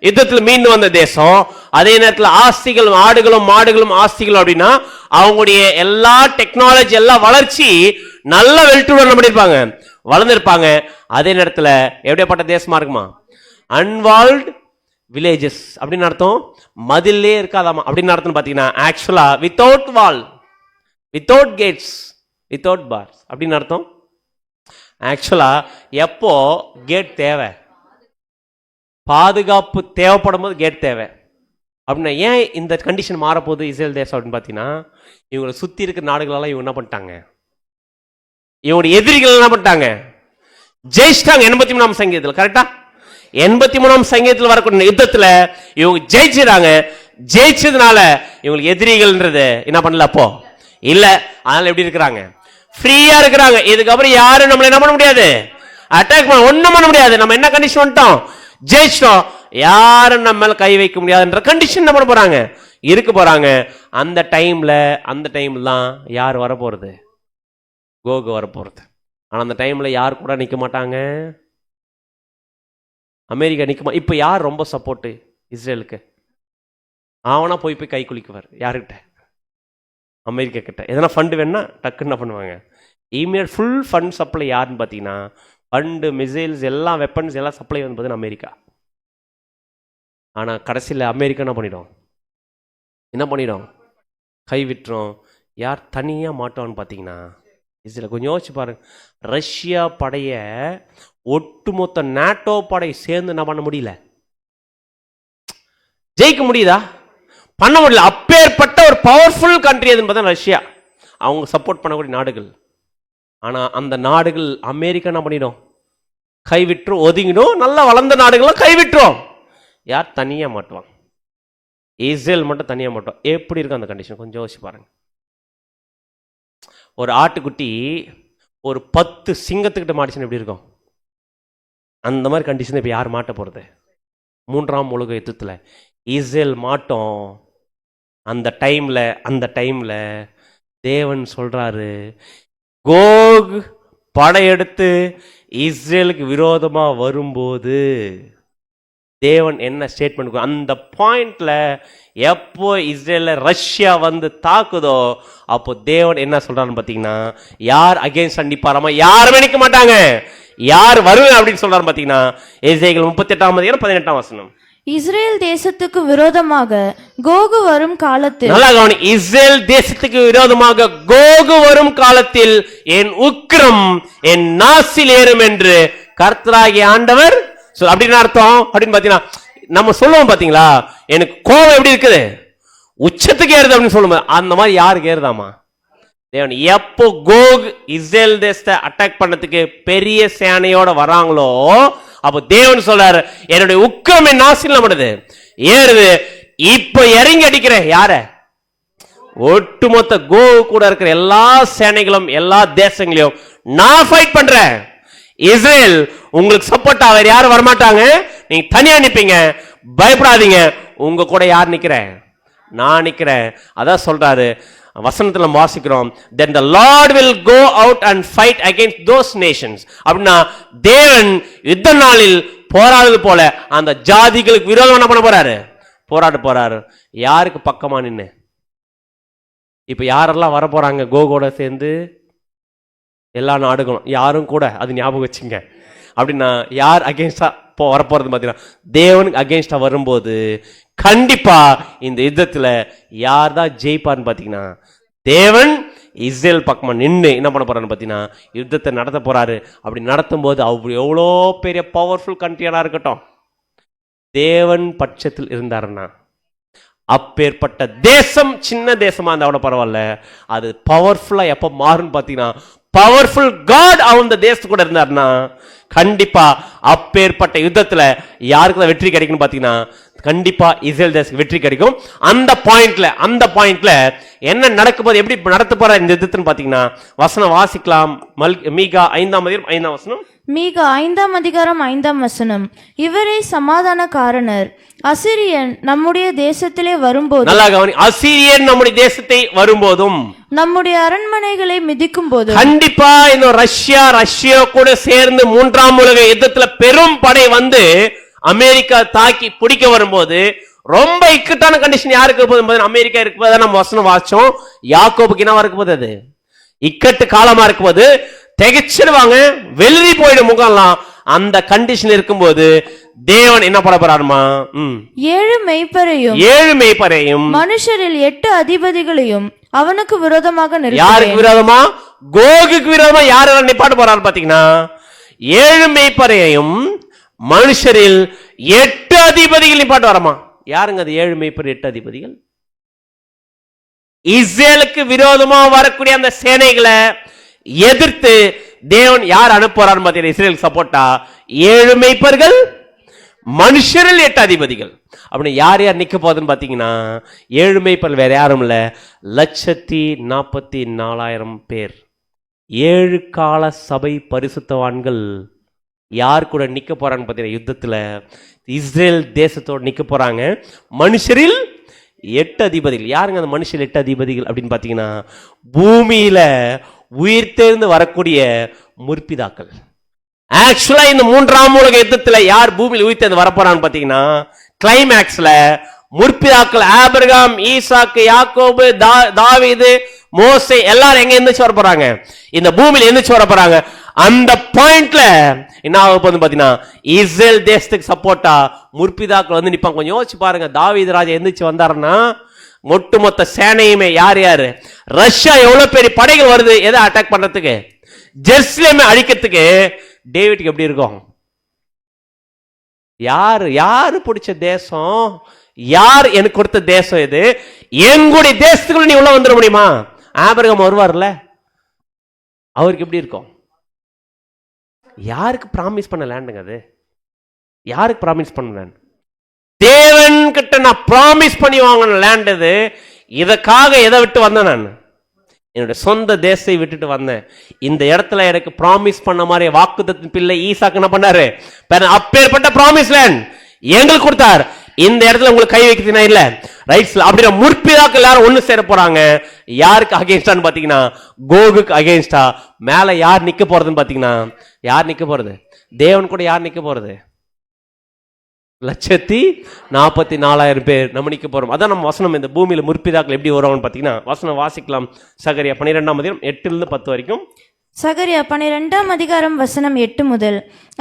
யுத்தத்தில் மீண்டு வந்த தேசம். அதே நேரத்தில் ஆஸ்திகளும் ஆடுகளும் மாடுகளும் ஆஸ்திகளும் அப்படின்னா அவங்களுடைய எல்லா டெக்னாலஜி எல்லா வளர்ச்சி நல்ல வெல்டுடன் பண்ணிருப்பாங்க, வளர்ந்துருப்பாங்க. அதே நேரத்தில் எப்படியாப்பட்ட தேசமா இருக்குமா, அன்வால்ட் வில்லேஜஸ் அப்படின்னு அர்த்தம், மதிலே இருக்காதாமா. அப்படின்னு அர்த்தம் பார்த்தீங்கன்னா ஆக்சுவலா வித்தவுட் வால், வித்தவுட் கேட்ஸ், வித்தவுட் பார்ஸ் அப்படின்னு அர்த்தம். ஆக்சுவலா எப்போ கேட் தேவை, பாதுகாப்பு தேவைப்படும் போது கேட் தேவை. அப்படின்னா ஏன் இந்த கண்டிஷன் மாறப்போகுது இஸ்ரேல் தேசம் அப்படின்னு பார்த்தீங்கன்னா, இவங்களை சுற்றி இருக்கிற நாடுகளெல்லாம் இவங்க என்ன பண்ணிட்டாங்க, இவங்களுடைய எதிரிகள் என்ன பண்ணிட்டாங்க, ஜெயிச்சிட்டாங்க. 83ஆம் சங்கீதத்தில் கரெக்டா, 83ஆம் சங்கீதத்தில் வரக்கூடிய யுத்தத்தில் இவங்க ஜெயிச்சிடறாங்க. ஜெயிச்சதுனால இவங்களுக்கு எதிரிகள்ன்றது என்ன பண்ணல அப்போ இல்ல. அதனால எப்படி இருக்கிறாங்க, ஃப்ரீயா இருக்கிறாங்க. இதுக்கப்புறம் யாரும் நம்மள என்ன பண்ண முடியாது, அட்டாக் பண்ண ஒண்ணும் பண்ண முடியாது. நம்ம என்ன கண்டிஷன் வந்துட்டோம், ஜெயிச்சிட்டோம், யாரும் நம்ம மேல கை வைக்க முடியாதுன்ற கண்டிஷன் என்ன பண்ண போறாங்க, இருக்க போறாங்க. அந்த டைம்ல தான் யார் வர போறது, கோகு வர போறது. ஆனா அந்த டைம்ல யார் கூட நிக்க மாட்டாங்க, அமெரிக்கா நிக்குமா. இப்ப யார் ரொம்ப சப்போர்ட் இஸ்ரேலுக்கு, அவனா போய் கை குளிக்குவார் யாருக்கிட்ட, அமெரிக்கா கிட்ட. எதனா ஃபண்ட் வேணா டக்குன்னு என்ன பண்ணுவாங்க, இமீடியட் ஃபுல் ஃபண்ட் சப்ளை யாருன்னு பார்த்தீங்கன்னா, ஃபண்டு மிசைல்ஸ் எல்லாம் வெப்பன்ஸ் எல்லாம் சப்ளை வந்து பார்த்தீங்கன்னா அமெரிக்கா. ஆனால் கடைசியில் அமெரிக்கா என்ன பண்ணிடும், கை விட்டுரும். யார் தனியாக மாட்டோன்னு பார்த்தீங்கன்னா இதில் கொஞ்சம் யோசிச்சு பாருங்க. ரஷ்யா படைய ஒட்டுமொத்த நாட்டோ படை சேர்ந்து என்ன பண்ண முடியல, ஜெயிக்க முடியுதா, பண்ண முடியல. அப்பேற்பட்ட ஒரு பவர்ஃபுல் கண்ட்ரி எதுன்னு பார்த்தா ரஷ்யா, அவங்க சப்போர்ட் பண்ணக்கூடிய நாடுகள். ஆனால் அந்த நாடுகள் அமெரிக்கா என்ன பண்ணிடும், கைவிட்டுரும், ஒதுங்கிடும். நல்லா வளர்ந்த நாடுகளும் கைவிட்டுரும். யார் தனியாக மாட்டுவாங்க, இஸ்ரேல் மட்டும் தனியாக மாட்டோம். எப்படி இருக்கும் அந்த கண்டிஷன் கொஞ்சம் யோசிச்சு பாருங்க. ஒரு ஆட்டுக்குட்டி ஒரு 10 சிங்கத்துக்கிட்ட மாட்டிச்சுன்னு எப்படி இருக்கும், அந்த மாதிரி கண்டிஷன் இப்போ யார் மாட்ட போகிறது, 3ஆம் உலக யுத்தத்தில் இஸ்ரேல் மாட்டோம். அந்த டைம்ல தேவன் சொல்றாரு, கோக் படையெடுத்து இஸ்ரேலுக்கு விரோதமா வரும்போது தேவன் என்ன ஸ்டேட்மெண்ட், அந்த பாயிண்ட்ல எப்போ இஸ்ரேல ரஷ்யா வந்து தாக்குதோ அப்போ தேவன் என்ன சொல்றாருன்னு பாத்தீங்கன்னா, யார் அகைன்ஸ்ட் நிப்பாராமா, யாருமே நிக்க மாட்டாங்க, யார் வருவேன் அப்படின்னு சொல்றாரு பாத்தீங்கன்னா, எசேக்கியேல் 38:18 வசனம். இஸ்ரேல் தேசத்துக்கு விரோதமாக கோகு வரும் காலத்தில், நல்லா கவனி, இஸ்ரேல் தேசத்துக்கு விரோதமாக கோகு வரும் காலத்தில் என் உக்கிரம் என் நாசில் ஏறும் என்று கர்த்தராகிய ஆண்டவர் அப்படின்னு அர்த்தம். அப்படின்னு பாத்தீங்கன்னா நம்ம சொல்லுவோம் பாத்தீங்களா, எனக்கு கோபம் எப்படி இருக்குது, உச்சத்துக்கு ஏறுது அப்படின்னு சொல்லுவோம். அந்த மாதிரி யாருக்கு ஏறுதாமா, தேவன் எப்போ கோக் இஸ்ரேல் தேசத்தை அட்டாக் பண்ணதுக்கு பெரிய சேனையோட வராங்களோ அப்போ தேவன் சொல்றாரு, என்னுடைய உக்கிரம் என் நாசில் பண்ணுது ஏறுது. இப்ப இறங்கி அடிக்கிறேன் யார, ஒட்டுமொத்த கோகு கூட இருக்கிற எல்லா சேனைகளும் எல்லா தேசங்களையும் நான் ஃபைட் பண்றேன். இஸ்ரேல் உங்களுக்கு சப்போர்ட்டா வேற யாரும் வரமாட்டாங்க, நீங்க தனியா நிப்பீங்க, பயப்படாதீங்க. உங்க கூட யார் நிக்கிறேன், நான் நிக்கிறேன். அதான் சொல்றாரு, வசனத்துல நம்ம வாசிக்கிறோம், then the Lord will go out and fight against those nations. அப்படின்னா தேவன் யுத்த நாளில் போராடுவது போல அந்த ஜாதிகளுக்கு விரோதமா என்ன பண்ண போறாரு? போராட போறாரு. யாருக்கு பக்கமா நின்னு? இப்ப யாரெல்லாம் வர போறாங்க கோகோட சேர்ந்து? எல்லா நாடுகளும், யாரும் கூட, அது ஞாபகம் வச்சுங்க. அப்படின்னா யார் அகேன்ஸ்டா வரப்போறது பார்த்தீங்கன்னா தேவனுக்கு அகேன்ஸ்டா வரும்போது கண்டிப்பா இந்த யுத்தத்துல யார் தான் ஜெயிப்பார்னு பார்த்தீங்கன்னா தேவன் இஸ்ரேல் பக்கமா நின்று என்ன பண்ண போறான்னு பார்த்தீங்கன்னா யுத்தத்தை நடத்த போறாரு. அப்படி நடத்தும் போது அவர் எவ்வளோ பெரிய பவர்ஃபுல் கண்ட்ரியா இருக்கட்டும், தேவன் பட்சத்தில் இருந்தாருன்னா அப்பேற்பட்ட தேசம் சின்ன தேசமா இருந்தா கூட பரவாயில்ல, அது பவர்ஃபுல்லா எப்ப மாறுன்னு பார்த்தீங்கன்னா பவர்ஃபுல் காட் அந்த தேசத்து கூட இருந்தாருன்னா கண்டிப்பா அப்பேற்பட்ட யுத்தத்துல யாருக்கு தான் வெற்றி கிடைக்கும் பார்த்தீங்கன்னா கண்டிப்பா இஸ்ரேல் தேசத்துக்கு வெற்றி கிடைக்கும். அந்த பாயிண்ட்ல என்ன நடக்க போது, எப்படி நடத்த போற இந்த யுத்தத்துன்னு பாத்தீங்கன்னா வசனம் வாசிக்கலாம். மீகா 5ஆம் அதிகாரம் 5ஆம் வசனம். மீகா 5ஆம் அதிகாரம் 5ஆம் வசனம். இவரே சமாதானக்காரனர், அசிரியன் நம்முடைய தேசத்திலே வரும்போது, நல்லா கவனி, அசிரியன் நம்முடைய தேசத்தை வரும்போதும் நம்முடைய அரண்மனைகளை மிதிக்கும் போது, கண்டிப்பா இந்த ரஷ்யா கூட சேர்ந்து 3ஆம் உலக யுத்தத்துல பெரும் படை வந்து அமெரிக்கா தாக்கி பிடிக்க வரும்போது ரொம்ப இக்கட்டான கண்டிஷன் யாருக்கு இருப்பது? அமெரிக்கா இருப்பதை நம்ம வசனம் வாச்சோம். யாக்கோபுக்கு என்ன இருக்க போது? அது இக்கட்டு காலமா இருக்கும் போது திகைச்சிடுவாங்க, வெளிரி போயிடும் முகம்லாம். அந்த கண்டிஷன் இருக்கும்போது தேவன் என்ன பண்ண போறாருமா? 7 மேய்ப்பரையும் மனுஷரில் 8 அதிபதிகளையும் அவனுக்கு விரோதமாக நிறுத்துவேன். யாருக்கு விரோதமா? கோகுக்கு விரோதமா யார் நிப்பாட்ட போறாரு பாத்தீங்கன்னா 7 மேய்ப்பரையும் மனுஷரில் 8 அதிபதிகள் நிப்பாட்டு வரமா. யாருங்க அது 7 மேய்ப்பர் 8 அதிபதிகள்? இஸ்ரேலுக்கு விரோதமா வரக்கூடிய அந்த சேனைகளை எதிர்த்து தேவன் யார் அனுப்புறாரு பார்த்தீங்கன்னா இஸ்ரேலுக்கு சப்போர்ட்டா 7 மேய்ப்பர்கள், மனுஷரில் 8 அதிபதிகள். அப்படி யார் யார் நிக்க போகுதுன்னு பாத்தீங்கன்னா 7 மேய்ப்பர்கள் வேற யாரும் இல்ல, 1,44,000 பேர். 7 கால சபை பரிசுத்தவான்கள் யார் கூட நிக்க போறான்னு பார்த்தீங்கன்னா யுத்தத்துல இஸ்ரேல் தேசத்தோடு நிக்க போறாங்க. மனுஷரில் 8 அதிபதிகள். யாருங்க அந்த மனுஷரில் 8 அதிபதிகள் அப்படின்னு பார்த்தீங்கன்னா பூமியில உயிர் தேர்ந்து வரக்கூடிய முற்பிதாக்கள். ஆக்சுவலா இந்த 3ஆம் உலக யுத்தத்துல யார் பூமியில் உயிர் தேர்ந்து வரப்போறான்னு பார்த்தீங்கன்னா கிளைமேக்ஸ்ல முற்பிதாக்கள் ஆபிரகாம், ஈசாக்கு, யாக்கோபு, தாவீது, மோசே எல்லாரும் எங்க எந்திரிச்சு வர போறாங்க? இந்த பூமியில எந்திரிச்சு வர போறாங்க. அந்த பாயிண்ட்ல என்ன ஆக போகுது பாத்தீங்கன்னா இஸ்ரேல் தேசத்துக்கு சப்போர்ட்டா முற்பிதாக்கள் வந்து நிப்பாங்க. கொஞ்சம் யோசிச்சு பாருங்க, தாவீது ராஜா எந்திரிச்சு வந்தாருன்னா ஒட்டுமொத்த சேனையுமே யாரு? ரஷ்யா எவ்வளவு பெரிய படைகள் வருது எதை அட்டாக் பண்றதுக்கு? ஜெருசலேமை அழிக்கிறதுக்கு. டேவிட்க்கு எப்படி இருக்கும்? யாரு பிடிச்ச தேசம்? யார் எனக்கு கொடுத்த தேசம் இது? எங்களுடைய தேசத்துக்குள்ள நீ உள்ள வந்துட முடியுமா? ஆபிரகாம் வருவார்ல, அவருக்கு எப்படி இருக்கும்? யாருக்கு பிராமிஸ் பண்ண லேண்டுங்க அது? யாருக்கு பிராமிஸ் பண்ண லேண்ட்? தேவன் கிட்ட நான் பிராமிஸ் பண்ணி வாங்கின லேண்ட் இது. இதற்காக எதை விட்டு வந்தேன்? நான் என்னுடைய சொந்த தேசத்தை விட்டுட்டு வந்தேன். இந்த இடத்துல எனக்கு பிராமிஸ் பண்ண மாதிரி வாக்குத்தத்தின் பிள்ளை ஈசாக்கு என்ன பண்ணாரு? அப்பேற்பட்ட பிராமிஸ் லேண்ட் எங்களுக்கு கொடுத்தார். இந்த இடத்துல உங்களுக்கு கை வைக்கிறதுனா இல்ல ரைட்ஸ்ல. அப்படின்னா முற்பிதாக்கள் எல்லாரும் ஒண்ணு சேர போறாங்க. யாருக்கு அகேன்ஸ்டான்னு பாத்தீங்கன்னா கோகுக்கு அகேன்ஸ்டா. மேல யார் நிக்க போறதுன்னு பாத்தீங்கன்னா யார் நிக்க போறது? தேவன் கூட யார் நிக்க போறது? 1,44,000 பேர் நம்ம நிக்க போறோம். அதான் நம்ம வசனம். இந்த பூமியில முற்பிதாக்கள் எப்படி வருவாங்கன்னு பாத்தீங்கன்னா வசனம் வாசிக்கலாம். சகரியா 12ஆம் அதிகாரம் 8 to 10 வரைக்கும். சகரியா 12ஆம் அதிகாரம் வசனம் 8 முதல்.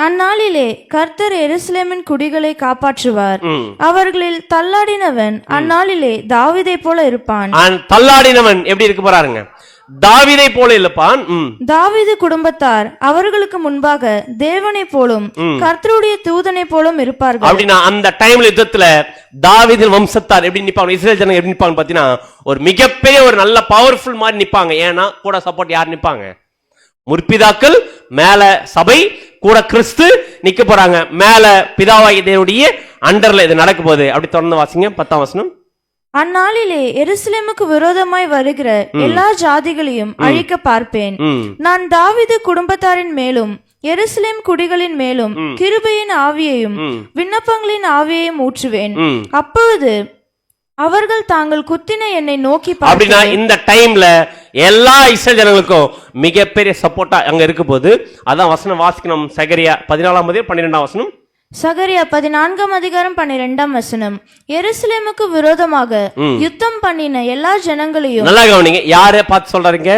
அந்நாளிலே கர்த்தர் எருசலேமின் குடிகளை காப்பாற்றுவார். அவர்களில் தள்ளாடினவன் அந்நாளிலே தாவீதை போல இருப்பான். தள்ளாடினவன் எப்படி இருக்க போறாருங்க? தாவீதை போல இருப்பான். தாவீது குடும்பத்தார் அவர்களுக்கு முன்பாக தேவனை போலும் கர்த்தருடைய தூதனை போலும் இருப்பார்கள். அப்படின்னா அந்த டைம்ல யுத்தத்துல தாவீதின் வம்சத்தார் எப்படி நிப்பாங்க? இஸ்ரேல் ஜனங்க எப்படி நிப்பாங்க பாத்தீங்கன்னா ஒரு மிகப்பெரிய ஒரு நல்ல பவர்ஃபுல் மாதிரி நிப்பாங்க. ஏன்னா கூட சப்போர்ட் யார் நிப்பாங்க? முற்பிதாக்கள், மேல சபை, கூட கிறிஸ்து நிக்க போறாங்க. மேல பிதாவாகிய தேவனுடைய அண்டர்ல இது நடக்க போகுது. அப்படி தொடர்ந்து வாசிங்க 10ஆம் வசனம். அந்நாளிலே எருசலேமுக்கு விரோதமாய் வருகிற எல்லா ஜாதிகளையும் அழிக்க பார்ப்பேன். நான் தாவீது குடும்பத்தாரின் மேலும் எருசலேம் குடிகளின் மேலும் கிருபையின் ஆவியையும் விண்ணப்பங்களின் ஆவியையும் ஊற்றுவேன். அப்பொழுது அவர்கள் தாங்கள் குத்தின என்னை நோக்கி அப்படின்னா பார்த்து இந்த டைம்ல எல்லா இஸ்ரேல் ஜனங்களுக்கும் மிகப்பெரிய சப்போர்ட்டா அங்க இருக்க போது. அதான் வசனம் வாசிக்கணும். சகரியா 14 வசனம். சகரியா 14 எருசலேமுக்கு விரோதமாக யுத்தம் பண்ணின எல்லா ஜனங்களையும். நல்லா கவனிங்க, யாரை பார்த்து சொல்றாருங்க?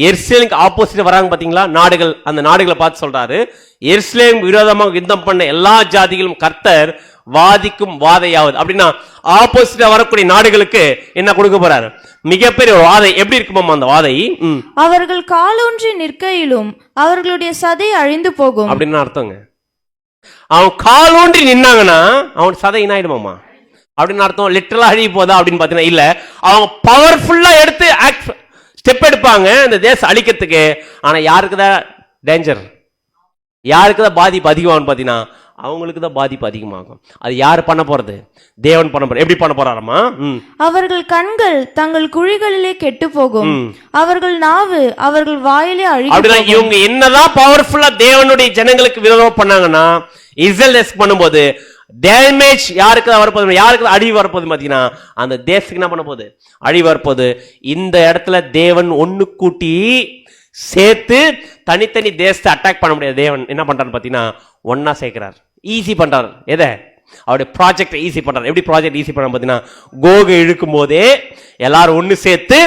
எருசலேமுக்கு ஆப்போசிட் வராங்க பாத்தீங்களா நாடுகள். அந்த நாடுகளை பார்த்து சொல்றாரு, எருசலேம் விரோதமாக யுத்தம் பண்ண எல்லா ஜாதிகளும் கர்த்தர் வாதிக்கும் வாதையாவது. அப்படின்னா ஆப்போசிட்டா வரக்கூடிய நாடுகளுக்கு என்ன கொடுக்க போறாரு? மிகப்பெரிய ஒரு வாதை. எப்படி இருக்குமாம் அந்த வாதை? அவர்கள் காலூன்றி நிற்கையிலும் அவர்களுடைய சதை அழிந்து போகும் அப்படின்னு அர்த்தங்க. அவன் காலூன்றி நின்னாங்கன்னா அவன் சதை என்ன ஆயிடுமாமா அப்படின்னு அர்த்தம். லிட்டரலா அழிய போதா அப்படின்னு பாத்தீங்கன்னா இல்ல, அவங்க பவர்ஃபுல்லா எடுத்து ஸ்டெப் எடுப்பாங்க இந்த தேசம் அழிக்கிறதுக்கு. ஆனா யாருக்குதான் டேஞ்சர், யாருக்குதான் பாதிப்பு அதிகமானு பாத்தீங்கன்னா அவங்களுக்கு தான் பாதிப்பு அதிகமாகும். அது யாரு பண்ண போறது? தேவன் பண்ண போற. எப்படி பண்ண போறாரமா? அவர்கள் கண்கள் தங்கள் குழிகளிலே கெட்டு போகும், அவர்கள் நாவு அவர்கள் வாயிலே அழியும். இவங்க என்னதான் பவர்ஃபுல்லா தேவனுடைய ஜனங்களுக்கு விரோதம் பண்ணாங்கன்னா இஸ்ரேல் பண்ணும்போது டேமேஜ் யாருக்கு தான் வரப்போகுது? யாருக்கு தான் அழிவு வரப்போகுது பாத்தீங்கன்னா அந்த தேசத்துக்கு என்ன பண்ண போகுது? அழிவு வரப்போகுது. இந்த இடத்துல தேவன் ஒண்ணு கூட்டி சேர்த்து தனித்தனி தேசத்தை அட்டாக் பண்ண முடியாது. தேவன் என்ன பண்றாரு பாத்தீங்கன்னா ஒன்னா சேர்க்கிறார், ஈஸி பண்றாரு. எதை? அவருடைய ப்ராஜெக்ட் ஈஸி பண்றாரு. எப்படி ப்ராஜெக்ட் ஈஸி பண்ண பாத்தீங்கன்னா கோக இழுக்கும் போதே எல்லாரும் ஒன்னு சேர்த்து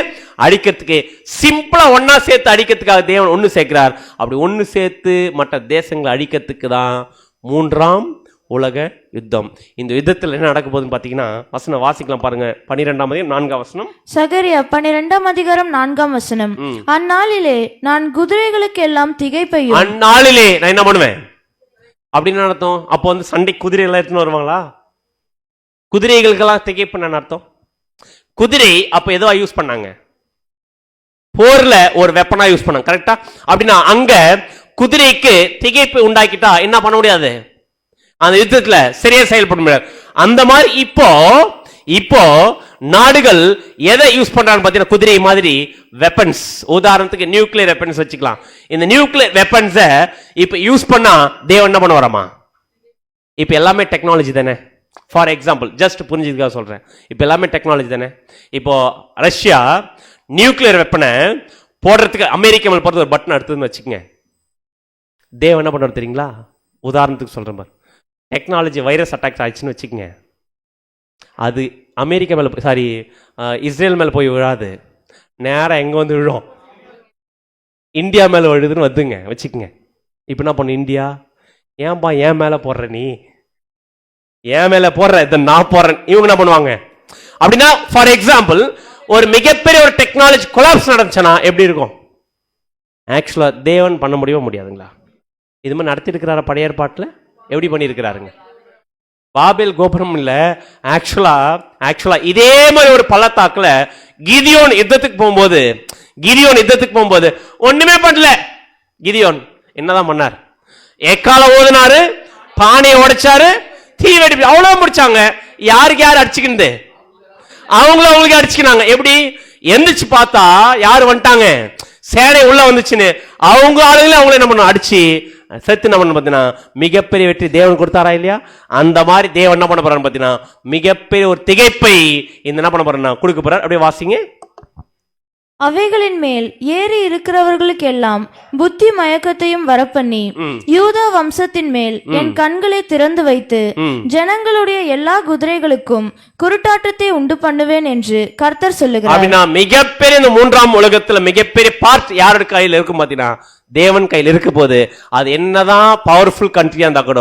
அடிக்கிறதுக்கு, சிம்பிளா ஒன்னா சேர்த்து அடிக்கிறதுக்காக தேவன் ஒன்னு சேர்க்கிறார். அப்படி ஒன்னு சேர்த்து மற்ற தேசங்களை அழிக்கிறதுக்கு தான் 3ஆம் உலக யுத்தம். இந்த யுத்தத்தில் என்ன நடக்க போகுதுன்னு பாத்தீங்கன்னா வசனம் வாசிக்கலாம் பாருங்க. 12 சகரியா 12 அந்நாளிலே நான் குதிரைகளுக்கு எல்லாம் திகைப்பையும். அந்நாளிலே நான் என்ன பண்ணுவேன் அப்படின்னு அர்த்தம். அப்போ வந்து சண்டை குதிரை எல்லாம் எடுத்துன்னு வருவாங்களா? குதிரைகளுக்கெல்லாம் திகைப்புன்னு அர்த்தம். குதிரை அப்ப எதுவா யூஸ் பண்ணாங்க? போர்ல ஒரு வெப்பனா யூஸ் பண்ணாங்க. கரெக்டா? அப்படின்னா அங்க குதிரைக்கு திகைப்பு உண்டாக்கிட்டா என்ன பண்ண முடியாது? அந்த யுத்தத்துல சரியா செயல்பட முடியாது. அந்த மாதிரி இப்போ நாடுகள் எதை யூஸ் பண்றாங்க பாத்தீங்கன்னா குதிரை மாதிரி வெப்பன்ஸ். உதாரணத்துக்கு நியூக்ளியர் வெப்பன்ஸ் வச்சுக்கலாம். இந்த நியூக்ளியர் வெப்பன்ஸ இப்ப யூஸ் பண்ணா தேவன் என்ன பண்ண வராமா? இப்ப எல்லாமே டெக்னாலஜி தானே. ஃபார் எக்ஸாம்பிள் ஜஸ்ட் புரிஞ்சுதுக்காக சொல்றேன். இப்ப எல்லாமே டெக்னாலஜி தானே. இப்போ ரஷ்யா நியூக்ளியர் வெப்பனை போடுறதுக்கு அமெரிக்கா மேல போடுறது ஒரு பட்டன் எடுத்துன்னு வச்சுக்கோங்க. தேவன் என்ன பண்ணுவார் தெரியுங்களா? உதாரணத்துக்கு சொல்றேன் பாரு, டெக்னாலஜி வைரஸ் அட்டாக் ஆயிடுச்சுன்னு வச்சுக்கோங்க, அது அமெரிக்கா மேல இஸ்ரேல் மேல போய் விழாது, நேரம் எங்க வந்து விழும்? இந்தியா மேல விழுதுன்னு வந்துங்க வச்சுக்கோங்க. இப்ப என்ன பண்ண இந்தியா? ஏன்பா என் மேல போடுற, நீ என் மேல போடுற, இதை நான் போடுறேன். இவங்க என்ன பண்ணுவாங்க அப்படின்னா, ஃபார் எக்ஸாம்பிள் ஒரு மிகப்பெரிய ஒரு டெக்னாலஜி கொலாப்ஸ் நடந்துச்சுன்னா எப்படி இருக்கும்? ஆக்சுவலா தேவன் பண்ண முடியாதுங்களா? இது மாதிரி நடத்தி இருக்கிறார பழைய ஏற்பாட்டுல எப்படி பண்ணியிருக்கிறாருங்க? பாபேல் கோபுரம் இல்ல, ஆக்சுவலா இதே மாதிரி ஒரு பள்ளத்தாக்குல கிதியோன் யுத்தத்துக்கு போகும்போது ஒண்ணுமே பண்ணல. கிதியோன் என்னதான் பண்ணார்? எக்கால ஓதுனாரு, பானையை உடைச்சாரு, தீ வெடி, அவ்வளவு முடிச்சாங்க. யாருக்கு யாரு அடிச்சுக்கிண்டு? அவங்களுக்கு அடிச்சுக்கினாங்க. எப்படி? எந்திரிச்சு பார்த்தா யாரு வந்துட்டாங்க? சேனை உள்ள வந்துச்சுன்னு அவங்க ஆளுங்களே அவங்கள என்ன பண்ண அடிச்சு செத்து என்ன பண்ண பார்த்தீங்கன்னா மிகப்பெரிய வெற்றி தேவன் கொடுத்தாரா இல்லையா? அந்த மாதிரி தேவன் என்ன பண்ண போறான்னு பார்த்தீங்கன்னா மிகப்பெரிய ஒரு திகைப்பை இந்த என்ன பண்ண போறா கொடுக்க போறார். அப்படியே வாசிங்க. அவைகளின் மேல் ஏறி இருக்கிறவர்களுக்கு எல்லாம் புத்தி மயக்கத்தையும் வரப்பண்ணி யூதா வம்சத்தின் மேல் என் கண்களை திறந்து வைத்து ஜனங்களுடைய எல்லா குதிரைகளுக்கும் குருட்டாட்டத்தை உண்டு பண்ணுவேன் என்று கர்த்தர் சொல்லுகிறார். அப்படின்னா மிகப்பெரிய இந்த 3ஆம் உலகத்துல மிகப்பெரிய பார்ட் யாரோட கையில் இருக்கும் பாத்தீங்கன்னா தேவன் கையில் இருக்க போது. அது என்னதான் பவர்ஃபுல் கண்ட்ரியா இருந்தா கூட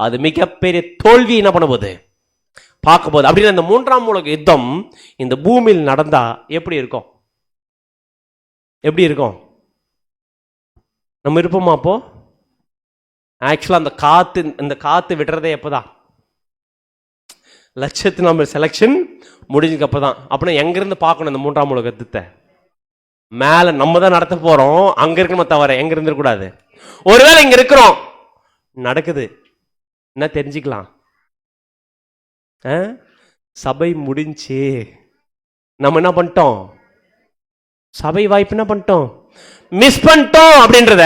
அது மிகப்பெரிய தோல்வி என்ன பண்ண போகுது பார்க்க போகுது. அப்படின்னா இந்த 3ஆம் உலக யுத்தம் இந்த பூமியில் நடந்தா எப்படி இருக்கும்? நம்ம இருப்போமா அப்போ? ஆக்சுவலா இந்த காத்து விடுறதே எப்பதான்? லட்சத்து நம்ம செலக்ஷன் முடிஞ்சதுக்கு அப்பதான். அப்படின்னா எங்க இருந்து பார்க்கணும் இந்த 3ஆம் உலக யுத்தத்தை? மேல நம்ம தான் நடத்த போறோம், அங்க இருக்கணும் தவிர எங்க இருந்துடக்கூடாது. ஒருவேளை இங்க இருக்கிறோம் நடக்குது என்ன தெரிஞ்சுக்கலாம்? சபை முடிஞ்சு நம்ம என்ன பண்ணிட்டோம்? சபை வாய்ப்பு என்ன பண்ணிட்டோம்? மிஸ் பண்ணிட்டோம். அப்படின்றத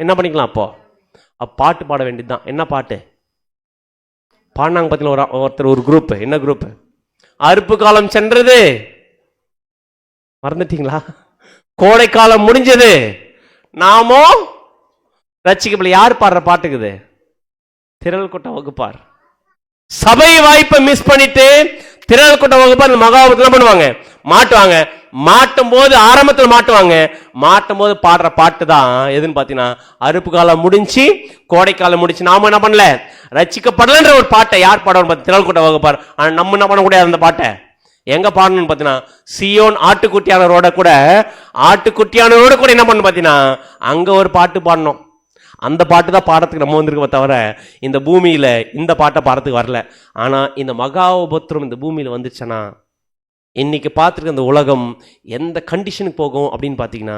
என்ன பண்ணிக்கலாம்? அப்போ பாட்டு பாட வேண்டியதுதான். என்ன பாட்டு பாடினாங்க பார்த்தீங்களா? ஒருத்தர் ஒரு குரூப், என்ன குரூப்? அறுப்பு காலம் சென்றது, மறந்துட்டீங்களா? கோடை காலம் முடிஞ்சது, நாமோ ரட்சிக்கப்படல. யார் பாடுற பாட்டுக்குது? திரள் கூட்ட வகுப்பார். சபை வாய்ப்பை மிஸ் பண்ணிட்டு திரள் கூட்ட வகுப்பார் மகாபத்தில் பண்ணுவாங்க, மாட்டுவாங்க. மாட்டும் போது ஆரம்பத்தில் மாட்டுவாங்க, மாட்டும் போது பாடுற பாட்டு தான் எதுன்னு பாத்தீங்கன்னா அறுப்பு காலம் முடிஞ்சு கோடை காலம் முடிச்சு. நாம என்ன பண்ணல, ரட்சிக்கப்படலன்ற ஒரு பாட்டை யார் பாடுவார்? திரள் கூட்ட வகுப்பார். ஆனா நம்ம என்ன பண்ண கூடாது, அந்த பாட்டை எங்க பாடணும்னு பாத்தீங்கன்னா சியோன் ஆட்டுக்குட்டியானரோட கூட, ஆட்டுக்குட்டியானரோட கூட என்ன பண்ணணும் பாத்தீங்கன்னா அங்க ஒரு பாட்டு பாடணும். அந்த பாட்டு தான் பாடத்துக்கு நம்ம வந்திருக்கோம் தவிர இந்த பூமியில இந்த பாட்டை பாடத்துக்கு வரல. ஆனா இந்த மகா உபத்திரம் இந்த பூமியில வந்துச்சுன்னா இன்னைக்கு பார்த்துருக்க இந்த உலகம் எந்த கண்டிஷனுக்கு போகும் அப்படின்னு பார்த்தீங்கன்னா,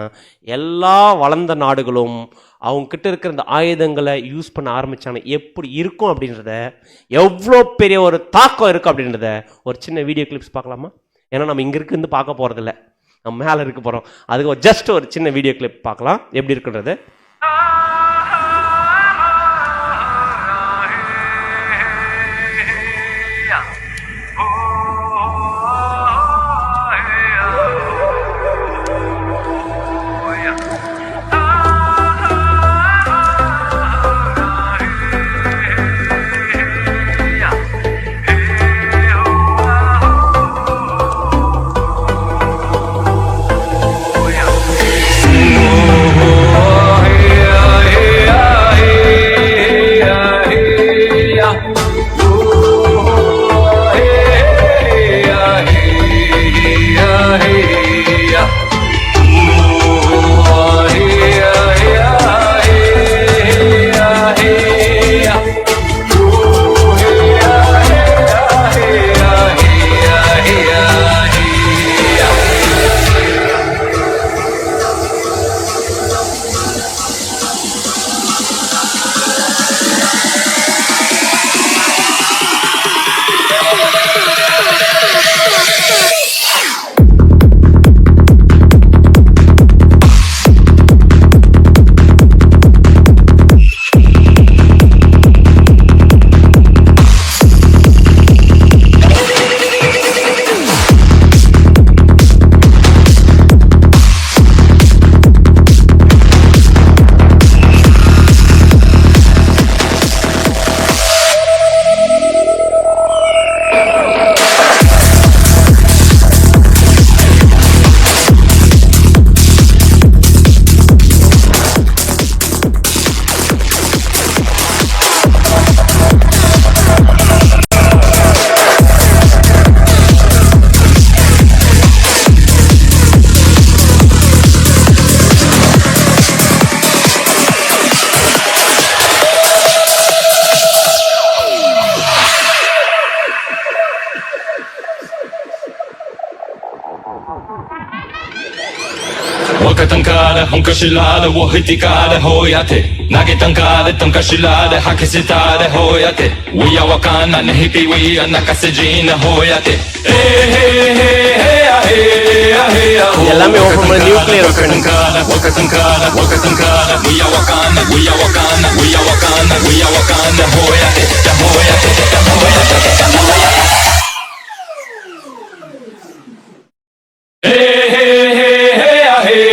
எல்லா வளர்ந்த நாடுகளும் அவங்க கிட்ட இருக்கிற இந்த ஆயுதங்களை யூஸ் பண்ண ஆரம்பிச்சாங்க. எப்படி இருக்கும் அப்படின்றத, எவ்வளோ பெரிய ஒரு தாக்கம் இருக்கும் அப்படின்றத ஒரு சின்ன வீடியோ கிளிப்ஸ் பார்க்கலாமா? ஏன்னா நம்ம இங்கே இருந்து பார்க்க போகிறதில்ல, நம்ம மேலே இருக்க போகிறோம். அதுக்கு ஜஸ்ட் ஒரு சின்ன வீடியோ கிளிப் பார்க்கலாம் எப்படி இருக்குன்றது. Tankare, hunkashilade, wohitikade, hoyate. Nage tankare, tankashilade, hakisitade, hoyate. We are wakana, nehipi, we are nakasejina, hoyate. Hey, hey, hey, hey, hey, hey, hey. எல்லாமே ஓபன் பண்ணி nuclear Tankare, wakatankare, wakatankare. We are wakana, we are wakana, we are wakana, we are wakana, hoyate, da hoyate, da hoyate, da hoyate. Hey, hey, hey, hey, hey.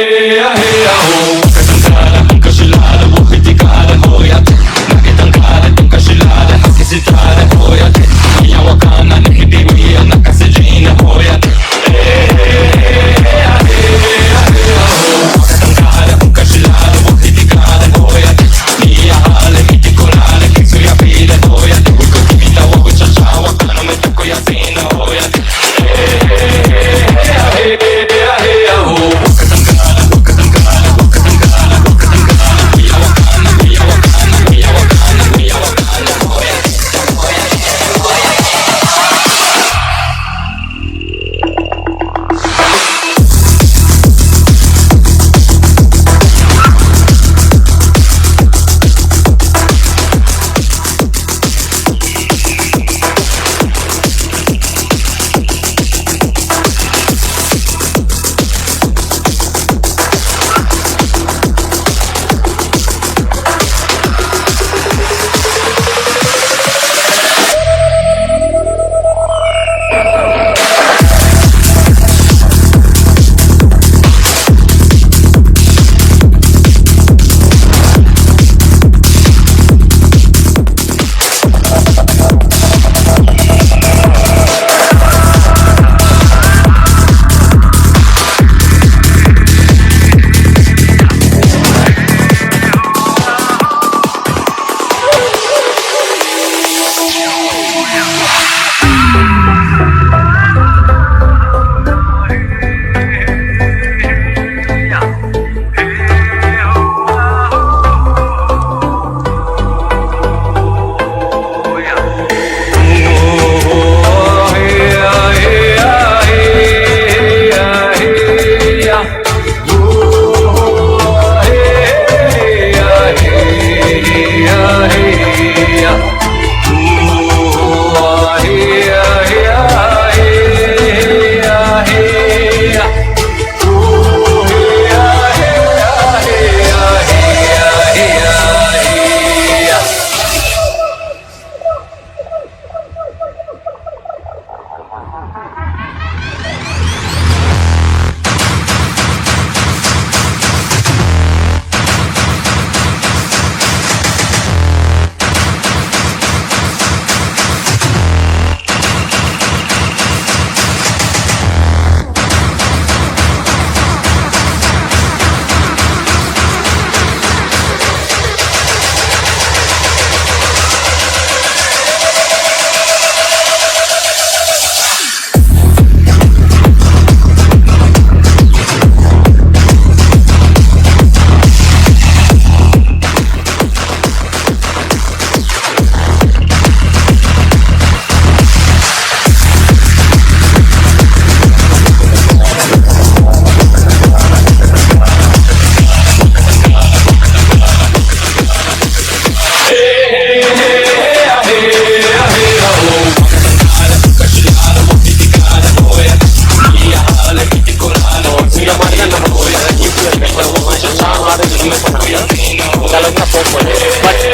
போகும்போது பட்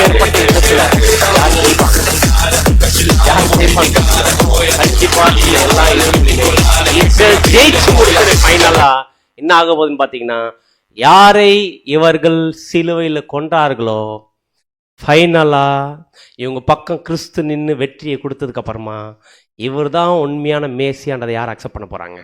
ஏற்பட்ட யுத்தத்துல யார் ஜெயிப்பாங்க? யார் ஜெயிப்பாங்க? கண்டிப்பா எல்லாம் இஸ்ரேல் ஜெயிச்சு முடிக்கிற ஃபைனலா என்ன ஆக போகுதுன்னு பாத்தீங்கன்னா, யாரை இவர்கள் சிலுவையில் கொன்றார்களோ ஃபைனலா இவங்க பக்கம் கிறிஸ்து நின்று வெற்றியை கொடுத்ததுக்கு அப்புறமா இவர் தான் உண்மையான மேசியான்றதை யார் அக்செப்ட் பண்ண போறாங்க?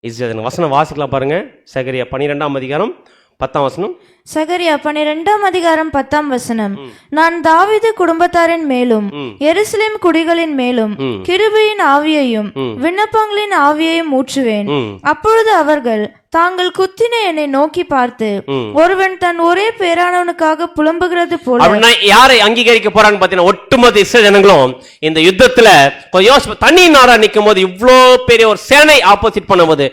இஸ்ரேல் வசனம் வாசிக்கலாம் பாருங்க. சகரியா 12ஆம் அதிகாரம் 10ஆம் வசனம். சகரியா 12ஆம் அதிகாரம் 10ஆம் வசனம். நான் தாவீது குடும்பத்தாரின் மேலும் எருசலேம் குடிகளின் மேலும் கிருபையின் ஆவியையும் விண்ணப்பங்களின் ஆவியையும் ஊற்றுவேன். அப்பொழுது அவர்கள் தாங்கள் குத்தின என்னை நோக்கி பார்த்து, ஒருவன் தன் ஒரே பேரானவனுக்காக புலம்புகிறது போல. யாரை அங்கீகரிக்க போறான்னு பாத்தீங்கன்னா, ஒட்டுமொத்த இஸ்ரேல் ஜனங்களும் இந்த யுத்தத்துல தனி நாடா நிக்கும் போது, இவ்வளோ பெரிய ஒரு சேனை ஆப்போசிட் பண்ணும்போது,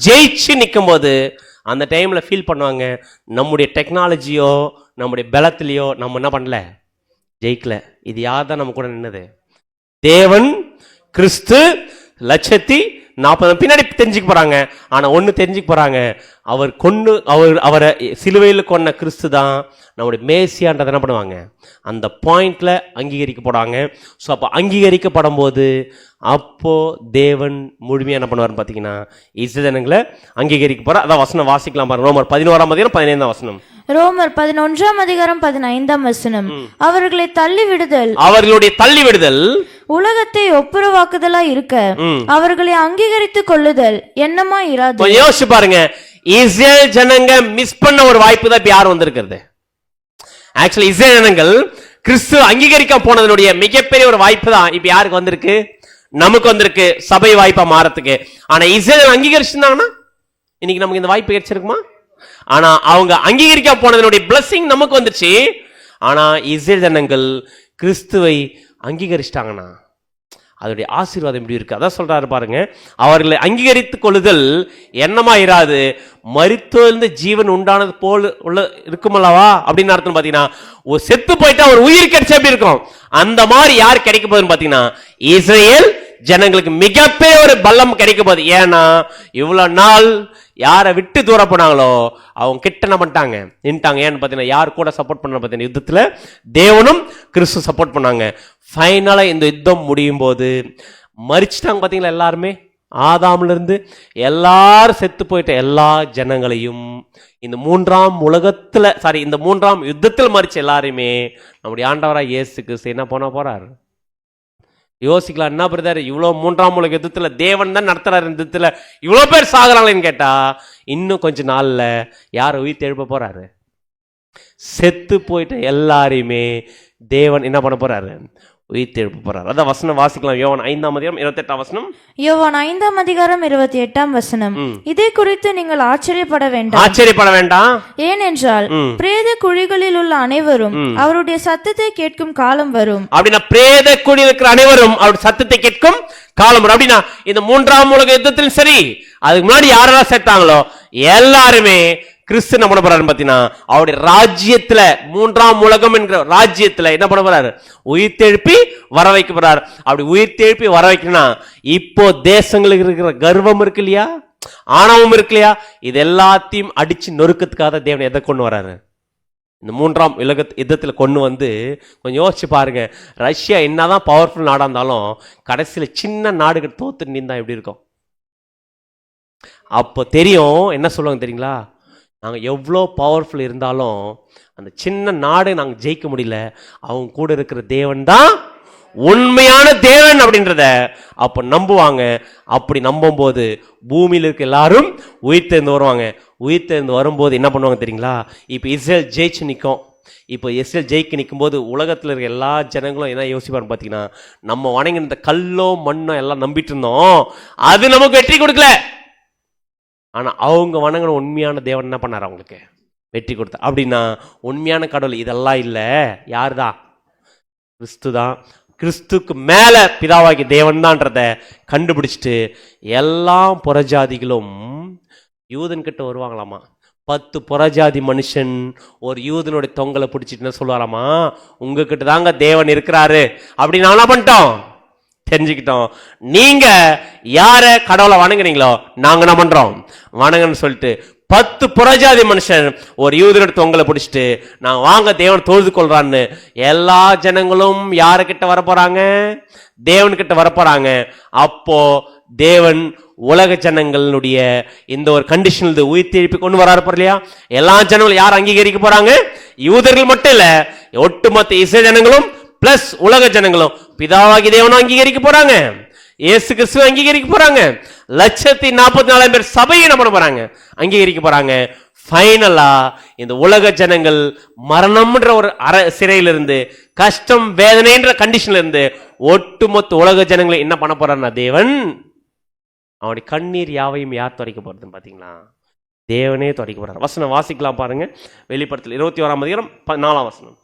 ஜெயிச்சு நிக்கும் போது அந்த டைம்ல ஃபீல் பண்ணுவாங்க, நம்முடைய டெக்னாலஜியோ நம்முடைய பலத்திலையோ நம்ம என்ன பண்ணல, ஜெயிக்கல. இது யார் தான் நம்ம கூட நின்னது? தேவன், கிறிஸ்து, 140,000 பின்னாடி தெரிஞ்சுக்க போறாங்க. ஆனா ஒண்ணு தெரிஞ்சுக்க போறாங்க, அவரை சிலுவையில் கொன்ன கிறிஸ்து தான் நம்முடைய மேசியான்றதை என்ன பண்ணுவாங்க, அந்த பாயிண்ட்ல அங்கீகரிக்க போறாங்க. ஸோ அப்போ அங்கீகரிக்கப்படும் போது அப்போ தேவன் முழுமையா என்ன பண்ணுவார் பார்த்தீங்கன்னா, இஸ்ரேல் ஜனங்களை அங்கீகரிக்க போறார். அதான் வசனம் வாசிக்கலாம் பாருங்க. ரோமர் 11ஆம் அதிகாரம் 15ஆம் வசனம். ரோமர் 11ஆம் அதிகாரம் 15ஆம் வசனம். அவர்களுடைய தள்ளிவிடுதல் உலகத்தை ஒப்புரவாக்குதலா இருக்க அவர்களை அங்கீகரித்துக் கொள்ளுதல் என்னமா இராது. யோசிச்சு பாருங்க, இஸ்ரேல் ஜனங்க மிஸ் பண்ண ஒரு வாய்ப்பு தான் இப்ப யார் வந்திருக்கிறது. ஆக்சுவலி இஸ்ரேல் ஜனங்கள் கிறிஸ்து அங்கீகரிக்க போனதனுடைய மிகப்பெரிய ஒரு வாய்ப்பு தான் இப்ப யாருக்கு வந்திருக்கு, நமக்கு வந்திருக்கு, சபை வாய்ப்பா மாறத்துக்கு. ஆனா இஸ்ரேல் அங்கீகரிச்சிருந்தாங்கன்னா இன்னைக்கு நமக்கு இந்த வாய்ப்பு கிடைச்சிருக்குமா? ஆனா அவங்க அங்கீகரிக்க போனதனுடைய பிளஸிங் நமக்கு வந்துச்சு. ஆனா இஸ்ரேல் ஜனங்கள் கிறிஸ்துவை அங்கீகரிச்சிட்டாங்கன்னா அதோடைய ஆசீர்வாதம் எப்படி இருக்கு. அதான் சொல்றாரு பாருங்க, அவர்களை அங்கீகரித்துக் கொள்ளுதல் என்னமா இராது, மரித்தோர்ந்த ஜீவன் உண்டானது போல் உள்ள இருக்குமல்லவா அப்படின்னு அர்த்தம். பாத்தீங்கன்னா ஒரு செத்து போயிட்டா ஒரு உயிர் கிடைச்சா எப்படி இருக்கும், அந்த மாதிரி யார் கிடைக்க போகுதுன்னு பாத்தீங்கன்னா இஸ்ரேல் ஜனங்களுக்கு மிகப்பெரிய ஒரு பலம் கிடைக்க போகுது. ஏன்னா இவ்வளவு நாள் யாரை விட்டு தூர போனாங்களோ அவங்க கிட்ட என்ன பண்ணிட்டாங்க, நின்ட்டாங்க. ஏன்னு பார்த்தீங்கன்னா யார் கூட சப்போர்ட் பண்ண பார்த்தீங்கன்னா யுத்தத்தில் தேவனும் கிறிஸ்து சப்போர்ட் பண்ணாங்க. ஃபைனலாக இந்த யுத்தம் முடியும் போது மறிச்சிட்டாங்க பார்த்தீங்களா எல்லாருமே. ஆதாம்ல இருந்து எல்லாரும் செத்து போயிட்ட எல்லா ஜனங்களையும் இந்த மூன்றாம் யுத்தத்தில் மறிச்ச எல்லாரையுமே நம்முடைய ஆண்டவராக இயேசு கிறிஸ்து என்ன பண்ண போறாரு. யோசிக்கலாம், என்ன பிரதர் இவ்வளோ 3ஆம் உலக யுத்தத்துல தேவன் தான் நடத்துறாரு, யுத்தத்துல இவ்வளோ பேர் சாகுறாங்களேன்னு கேட்டா, இன்னும் கொஞ்ச நாள்ல யார் உயிர் எழுப்ப போறாரு, செத்து போயிட்ட எல்லாரையுமே தேவன் என்ன பண்ண போறாரு, உயிர் எழுப்ப போறாரு. அதான் வசனம் வாசிக்கலாம். யோவான் 5ஆம் அதிகாரம் 28ஆம் வசனம். யோவான் 5ஆம் அதிகாரம் 28ஆம் வசனம். இதை குறித்து நீங்கள் ஆச்சரியப்பட வேண்டாம். ஏனென்றால் பிரேத குழிகளில் உள்ள அனைவரும் அவருடைய சத்தத்தை கேட்கும் காலம் வரும். அப்படின்னா பிரேத குழியில் இருக்கிற அனைவரும் அவருடைய சத்தத்தை கேட்கும் காலம் வரும். அப்படின்னா இந்த 3ஆம் உலக யுத்தத்தில் சரி, அதுக்கு முன்னாடி யாரெல்லாம் சேர்த்தாங்களோ எல்லாருமே கிறிஸ்து என்ன பண்ண போறாரு பார்த்தீங்கன்னா அவருடைய ராஜ்யத்துல, 3ஆம் உலகம் என்கிற ராஜ்யத்துல என்ன பண்ண போறாரு, உயிர்த்தெழுப்பி வர வைக்க போறாரு. அப்படி உயிர்த்தெழுப்பி வர வைக்கணும்னா இப்போ தேசங்களுக்கு இருக்கிற கர்வம் இருக்கு இல்லையா, ஆணவம் இருக்கு இல்லையா, இது எல்லாத்தையும் அடிச்சு நொறுக்கத்துக்காக தேவன் எதை கொண்டு வராரு, இந்த 3ஆம் உலக யுத்தத்தில் கொண்டு வந்து. கொஞ்சம் யோசிச்சு பாருங்க, ரஷ்யா என்னதான் பவர்ஃபுல் நாடா இருந்தாலும் கடைசியில சின்ன நாடுகள் தோத்து நின்றா எப்படி இருக்கும். அப்போ தெரியும் என்ன சொல்லுவாங்க தெரியுங்களா, நாங்கள் எவ்வளோ பவர்ஃபுல் இருந்தாலும் அந்த சின்ன நாடு நாங்கள் ஜெயிக்க முடியல, அவங்க கூட இருக்கிற தேவன் தான் உண்மையான தேவன் அப்படின்றத அப்போ நம்புவாங்க. அப்படி நம்பும் போது பூமியில் இருக்க எல்லாரும் உயிர்த்தெழுந்து வருவாங்க. உயிர்த்தெழுந்து வரும்போது என்ன பண்ணுவாங்க தெரியுங்களா, இப்போ இஸ்ரேல் ஜெயிச்சு நிற்கும். இப்போ இஸ்ரேல் ஜெயிக்க நிற்கும் போது உலகத்தில் இருக்க எல்லா ஜனங்களும் என்ன யோசிப்பாங்க பார்த்தீங்கன்னா, நம்ம வணங்கி இந்த கல்லோ மண்ணோ எல்லாம் நம்பிட்டு இருந்தோம், அது நமக்கு வெற்றி கொடுக்கல. ஆனா அவங்க வணங்கின உண்மையான தேவன் என்ன பண்ணார், அவங்களுக்கு வெற்றி கொடுத்தார். அப்படின்னா உண்மையான கடவுள் இதெல்லாம் இல்லை, யாருதான், கிறிஸ்து தான். கிறிஸ்துக்கு மேல பிதாவாகி தேவன் தான்றத கண்டுபிடிச்சிட்டு எல்லா புறஜாதிகளும் யூதன் கிட்ட வருவாங்களாமா. 10 புறஜாதி மனுஷன் ஒரு யூதனுடைய தொங்கலை பிடிச்சிட்டு என்ன சொல்லுவாராமா, உங்ககிட்ட தாங்க தேவன் இருக்கிறாரு அப்படின்னு நான் என்ன பண்ணிட்டோம், தெரிஞ்சுக்கிட்டோம். நீங்க யார கடவுளை வணங்குறீங்களோ நாங்க என்ன பண்றோம் வணங்கன்னு சொல்லிட்டு 10 புறஜாதி மனுஷன் ஒரு யூதரிடத்து உங்களை பிடிச்சிட்டு நான் வாங்க தேவன் தொழுது கொள்றான்னு எல்லா ஜனங்களும் யாருக்கிட்ட வரப்போறாங்க? தேவன்கிட்ட வரப்போறாங்க. அப்போ தேவன் உலக ஜனங்களுடைய இந்த ஒரு கண்டிஷன் உயிர் திருப்பி கொண்டு வராரு இல்லையா? எல்லா ஜனங்களும் யார் அங்கீகரிக்க போறாங்க? யூதர்கள் மட்டும் இல்ல, ஒட்டுமொத்த இஸ்ரவேல் ஜனங்களும் பிளஸ் உலக ஜனங்களும் பிதாவாகி தேவனும் அங்கீகரிக்க போறாங்க. இயேசு கிறிஸ்துவ அங்கீகரிக்க போறாங்க. 1,44,000 பேர் சபையை என்ன பண்ண போறாங்க? அங்கீகரிக்க போறாங்க. ஃபைனலா இந்த உலக ஜனங்கள் மரணம்ன்ற ஒரு சிறையிலிருந்து, கஷ்டம் வேதனைன்ற கண்டிஷன்ல இருந்து ஒட்டுமொத்த உலக ஜனங்களை என்ன பண்ண போறான்னா தேவன் அவனுடைய கண்ணீர் யாவையும் யார் துடைக்க போறதுன்னு பாத்தீங்களா? தேவனே துடைக்க போறார். வசனம் வாசிக்கலாம் பாருங்க. வெளிப்படுத்தல் 21ஆம் அதிகாரம் 4ஆம் வசனம்.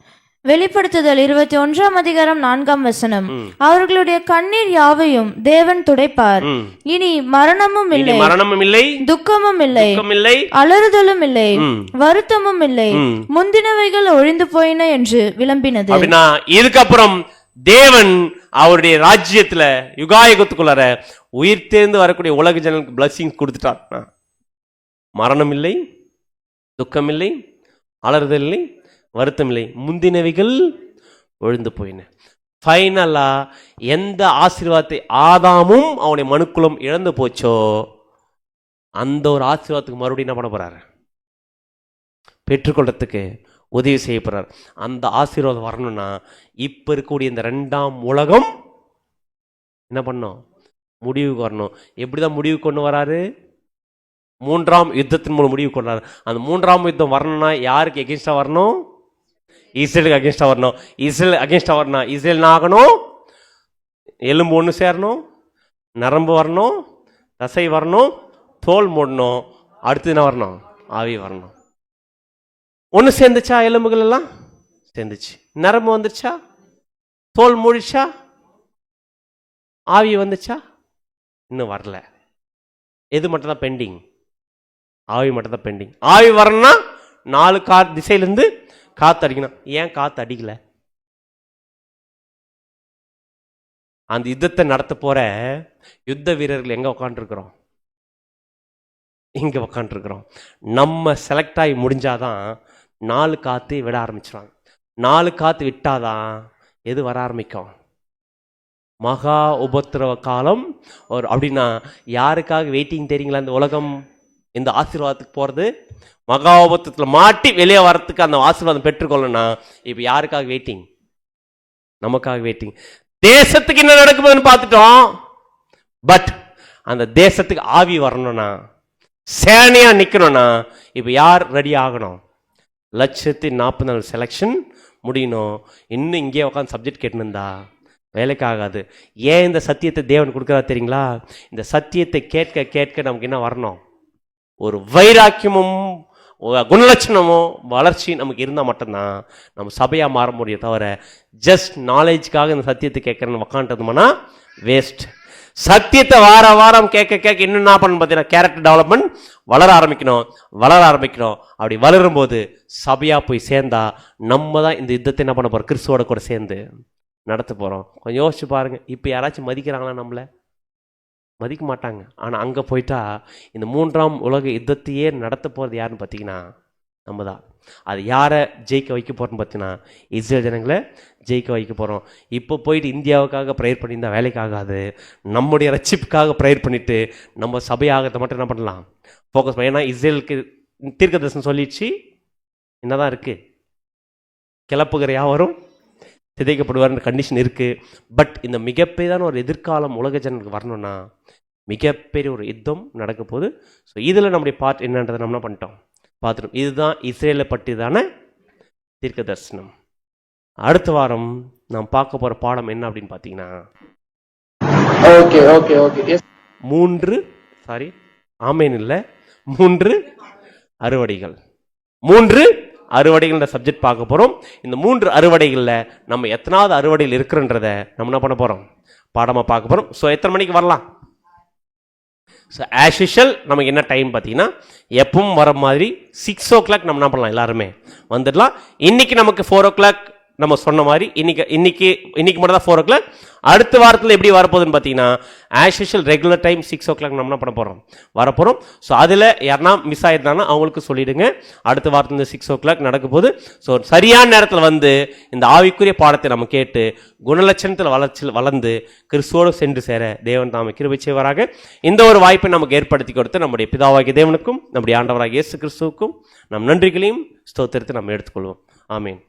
வெளிப்படுத்துதல் 21ஆம் அதிகாரம் 4ஆம் வசனம். அவர்களுடைய கண்ணீர் யாவையும் தேவன் துடைப்பார். இனி மரணமும் இல்லை, மரணமும் இல்லை, துக்கமும் இல்லை, இல்லை, அலறுதலும் இல்லை, வருத்தமும் இல்லை, முந்தினவைகள் ஒழிந்து போயின என்று விளம்பினது. அப்படின்னா இதுக்கப்புறம் தேவன் அவருடைய ராஜ்யத்துல யுகாயுகத்துக்குள்ளார உயிர் தேர்ந்து வரக்கூடிய உலக ஜனங்களுக்கு பிளஸிங்ஸ் கொடுத்துட்டார். மரணம் இல்லை, துக்கம் இல்லை, அலறுதல் இல்லை, வருத்தம் இல்லை, முந்தினவைகள் ஒழிந்து போயின. ஃபைனலா எந்த ஆசீர்வாதத்தை ஆதாமும் அவனுடைய மனுக்குலம் இழந்து போச்சோ அந்த ஒரு ஆசீர்வாதத்துக்கு மறுபடியும் என்ன பண்ண போறாரு? பெற்றுக்கொள்றதுக்கு உதவி செய்ய போறார். அந்த ஆசீர்வாதம் வரணும்னா இப்ப இருக்கக்கூடிய இந்த 2ஆம் உலகம் என்ன பண்ணும்? முடிவுக்கு வரணும். எப்படிதான் முடிவு கொண்டு வராரு? 3ஆம் யுத்தத்தின் மூலம் முடிவு கொண்டாரு. அந்த 3ஆம் யுத்தம் வரணும்னா யாருக்கு எகென்ஸ்டா வரணும்? இஸ்ரேலுக்கு அகென்ஸ்டா வரணும். இஸ்ரேல் அகென்ஸ்டா வரணும். இஸ்ரேல் ஆகணும், எலும்பு ஒன்று சேரணும், நரம்பு வரணும், தசை வரணும், தோல் மூடணும், அடுத்து என்ன வரணும்? ஆவி வரணும். ஒன்று சேர்ந்துச்சா? எலும்புகள் எல்லாம் சேர்ந்துச்சு. நரம்பு வந்துச்சா? தோல் மூடிச்சா? ஆவி வந்துச்சா? இன்னும் வரல. எது மட்டும் தான் பெண்டிங்? ஆவி மட்டும் தான் பெண்டிங். ஆவி வரணும்னா 4 திசையிலிருந்து காத்து அடிக்கணும். ஏன் காத்து அடிக்கல? அந்த யுத்தத்தை நடத்த போற யுத்த வீரர்கள் எங்க உட்காந்துருக்கிறோம்? இங்க உட்காந்துருக்கிறோம். நம்ம செலக்ட் ஆகி முடிஞ்சாதான் 4 காத்து விட ஆரம்பிச்சிருவாங்க. 4 காத்து விட்டாதான் எது வர ஆரம்பிக்கும்? மகா உபத்திரவ காலம். ஒரு அப்படின்னா யாருக்காக வெயிட்டிங் தெரியுங்களா? இந்த உலகம் இந்த ஆசீர்வாதத்துக்கு போறது, மகா உபத்திரத்தில் மாட்டி வெளியே வரத்துக்கு அந்த ஆசீர்வாதம் பெற்றுக்கொள்ளணும்னா இப்ப யாருக்காக வெயிட்டிங்? நமக்காக வெயிட்டிங். தேசத்துக்கு என்ன நடக்குதுன்னு பார்த்துட்டோம். பட் அந்த தேசத்துக்கு ஆவி வரணும்னா, சேனையா நிக்கணும்னா இப்ப யார் ரெடி ஆகணும்? 1,44,000 செலக்ஷன் முடியணும். இன்னும் இங்கே உட்காந்து சப்ஜெக்ட் கேட்டுருந்தா வேலைக்கு ஆகாது. ஏன் இந்த சத்தியத்தை தேவன் கொடுக்குறா தெரியுங்களா? இந்த சத்தியத்தை கேட்க கேட்க நமக்கு என்ன வரணும்? ஒரு வைராக்கியமும் குணலட்சணமும் வளர்ச்சி நமக்கு இருந்தால் மட்டும்தான் நம்ம சபையாக மாற முடியும். தவிர ஜஸ்ட் நாலேஜுக்காக இந்த சத்தியத்தை கேட்கறன்னு உக்காண்டதுமானா வேஸ்ட். சத்தியத்தை வார வாரம் கேட்க கேட்க இன்னும் என்ன பண்ணணும் பார்த்தீங்கன்னா கேரக்டர் டெவலப்மெண்ட் வளர ஆரம்பிக்கணும். அப்படி வளரும்போது சபையாக போய் சேர்ந்தா நம்ம தான் இந்த யுத்தத்தை என்ன பண்ண போகிறோம்? கிறிஸ்துவோட கூட சேர்ந்து நடத்த போகிறோம். கொஞ்சம் யோசிச்சு பாருங்க. இப்போ யாராச்சும் மதிக்கிறாங்களா? நம்மளை மதிக்க மாட்டாங்க. ஆனால் அங்கே போயிட்டா இந்த 3ஆம் உலக யுத்தத்தையே நடத்த போகிறது யாருன்னு பார்த்தீங்கன்னா நம்ம தான். அது யாரை ஜெயிக்க வைக்க போகிறோன்னு பார்த்தீங்கன்னா இஸ்ரேல் ஜனங்களை ஜெயிக்க வைக்க போகிறோம். இப்போ போயிட்டு இந்தியாவுக்காக ப்ரேயர் பண்ணியிருந்தால் வேலைக்கு ஆகாது. நம்முடைய ரட்சிப்புக்காக ப்ரேயர் பண்ணிவிட்டு நம்ம சபையாகத்தை மட்டும் என்ன பண்ணலாம்? ஃபோக்கஸ் பண்ண. ஏன்னா இஸ்ரேலுக்கு தீர்க்கதரிசனம் சொல்லிடுச்சு என்னதான் இருக்குது? கிளப்புகிற யாவரும் சிதைக்கப்படுவார்ன்ற கண்டிஷன் இருக்குது. பட் இந்த மிகப்பெரியான ஒரு எதிர்காலம் உலக ஜனங்களுக்கு வரணும்னா மிகப்பெரிய ஒரு யுத்தம் நடக்க போகுது. ஸோ இதில் நம்முடைய பார்ட் என்னன்றதை நம்ம என்ன பண்ணிட்டோம்? பார்த்துட்டோம். இதுதான் இஸ்ரேலை பற்றிதான தீர்க்க தரிசனம். அடுத்த வாரம் நாம் பார்க்க போகிற பாடம் என்ன அப்படின்னு பார்த்தீங்கன்னா 3 அறுவடைகள். 3 அறுவடைகள்ன்ற சப்ஜெக்ட் பார்க்க போகிறோம். இந்த 3 அறுவடைகளில் நம்ம எத்தனாவது அறுவடையில் இருக்கிறன்றதை நம்ம என்ன பண்ண போகிறோம்? பாடமாக பார்க்க போகிறோம். ஸோ எத்தனை மணிக்கு வரலாம்? ஸோ ஆஸ் யூஷுவல் நமக்கு என்ன டைம் பார்த்தீங்கன்னா எப்பவும் வர மாதிரி 6 o'clock நம்ம என்ன பண்ணலாம்? எல்லாருமே வந்துடலாம். இன்னைக்கு நமக்கு 4 o'clock நம்ம சொன்ன மாதிரி இன்னைக்கு மட்டும் தான் 4 o'clock. அடுத்த வாரத்தில் எப்படி வரப்போகுதுன்னு பார்த்தீங்கன்னா as usual regular time 6 o'clock நம்ம என்ன பண்ண போகிறோம் வரப்போகிறோம். ஸோ அதில் யாருன்னா மிஸ் ஆயிருந்தாங்கன்னா அவங்களுக்கு சொல்லிடுங்க. அடுத்த வாரத்தில் இந்த 6 o'clock நடக்க போகுது. ஸோ சரியான நேரத்தில் வந்து இந்த ஆவிக்குரிய பாடத்தை நம்ம கேட்டு குணலட்சணத்தில் வளர்ந்து கிறிஸ்துவோடு சென்று சேர தேவன் தாமே கிருபை செய்வாராக. இந்த ஒரு வாய்ப்பை நமக்கு ஏற்படுத்தி கொடுத்து நம்முடைய பிதாவாகிய தேவனுக்கும் நம்முடைய ஆண்டவராகிய இயேசு கிறிஸ்துவுக்கும் நம் நன்றிகளையும் ஸ்தோத்திரத்தை நம்ம எடுத்துக்கொள்வோம். ஆமீன்.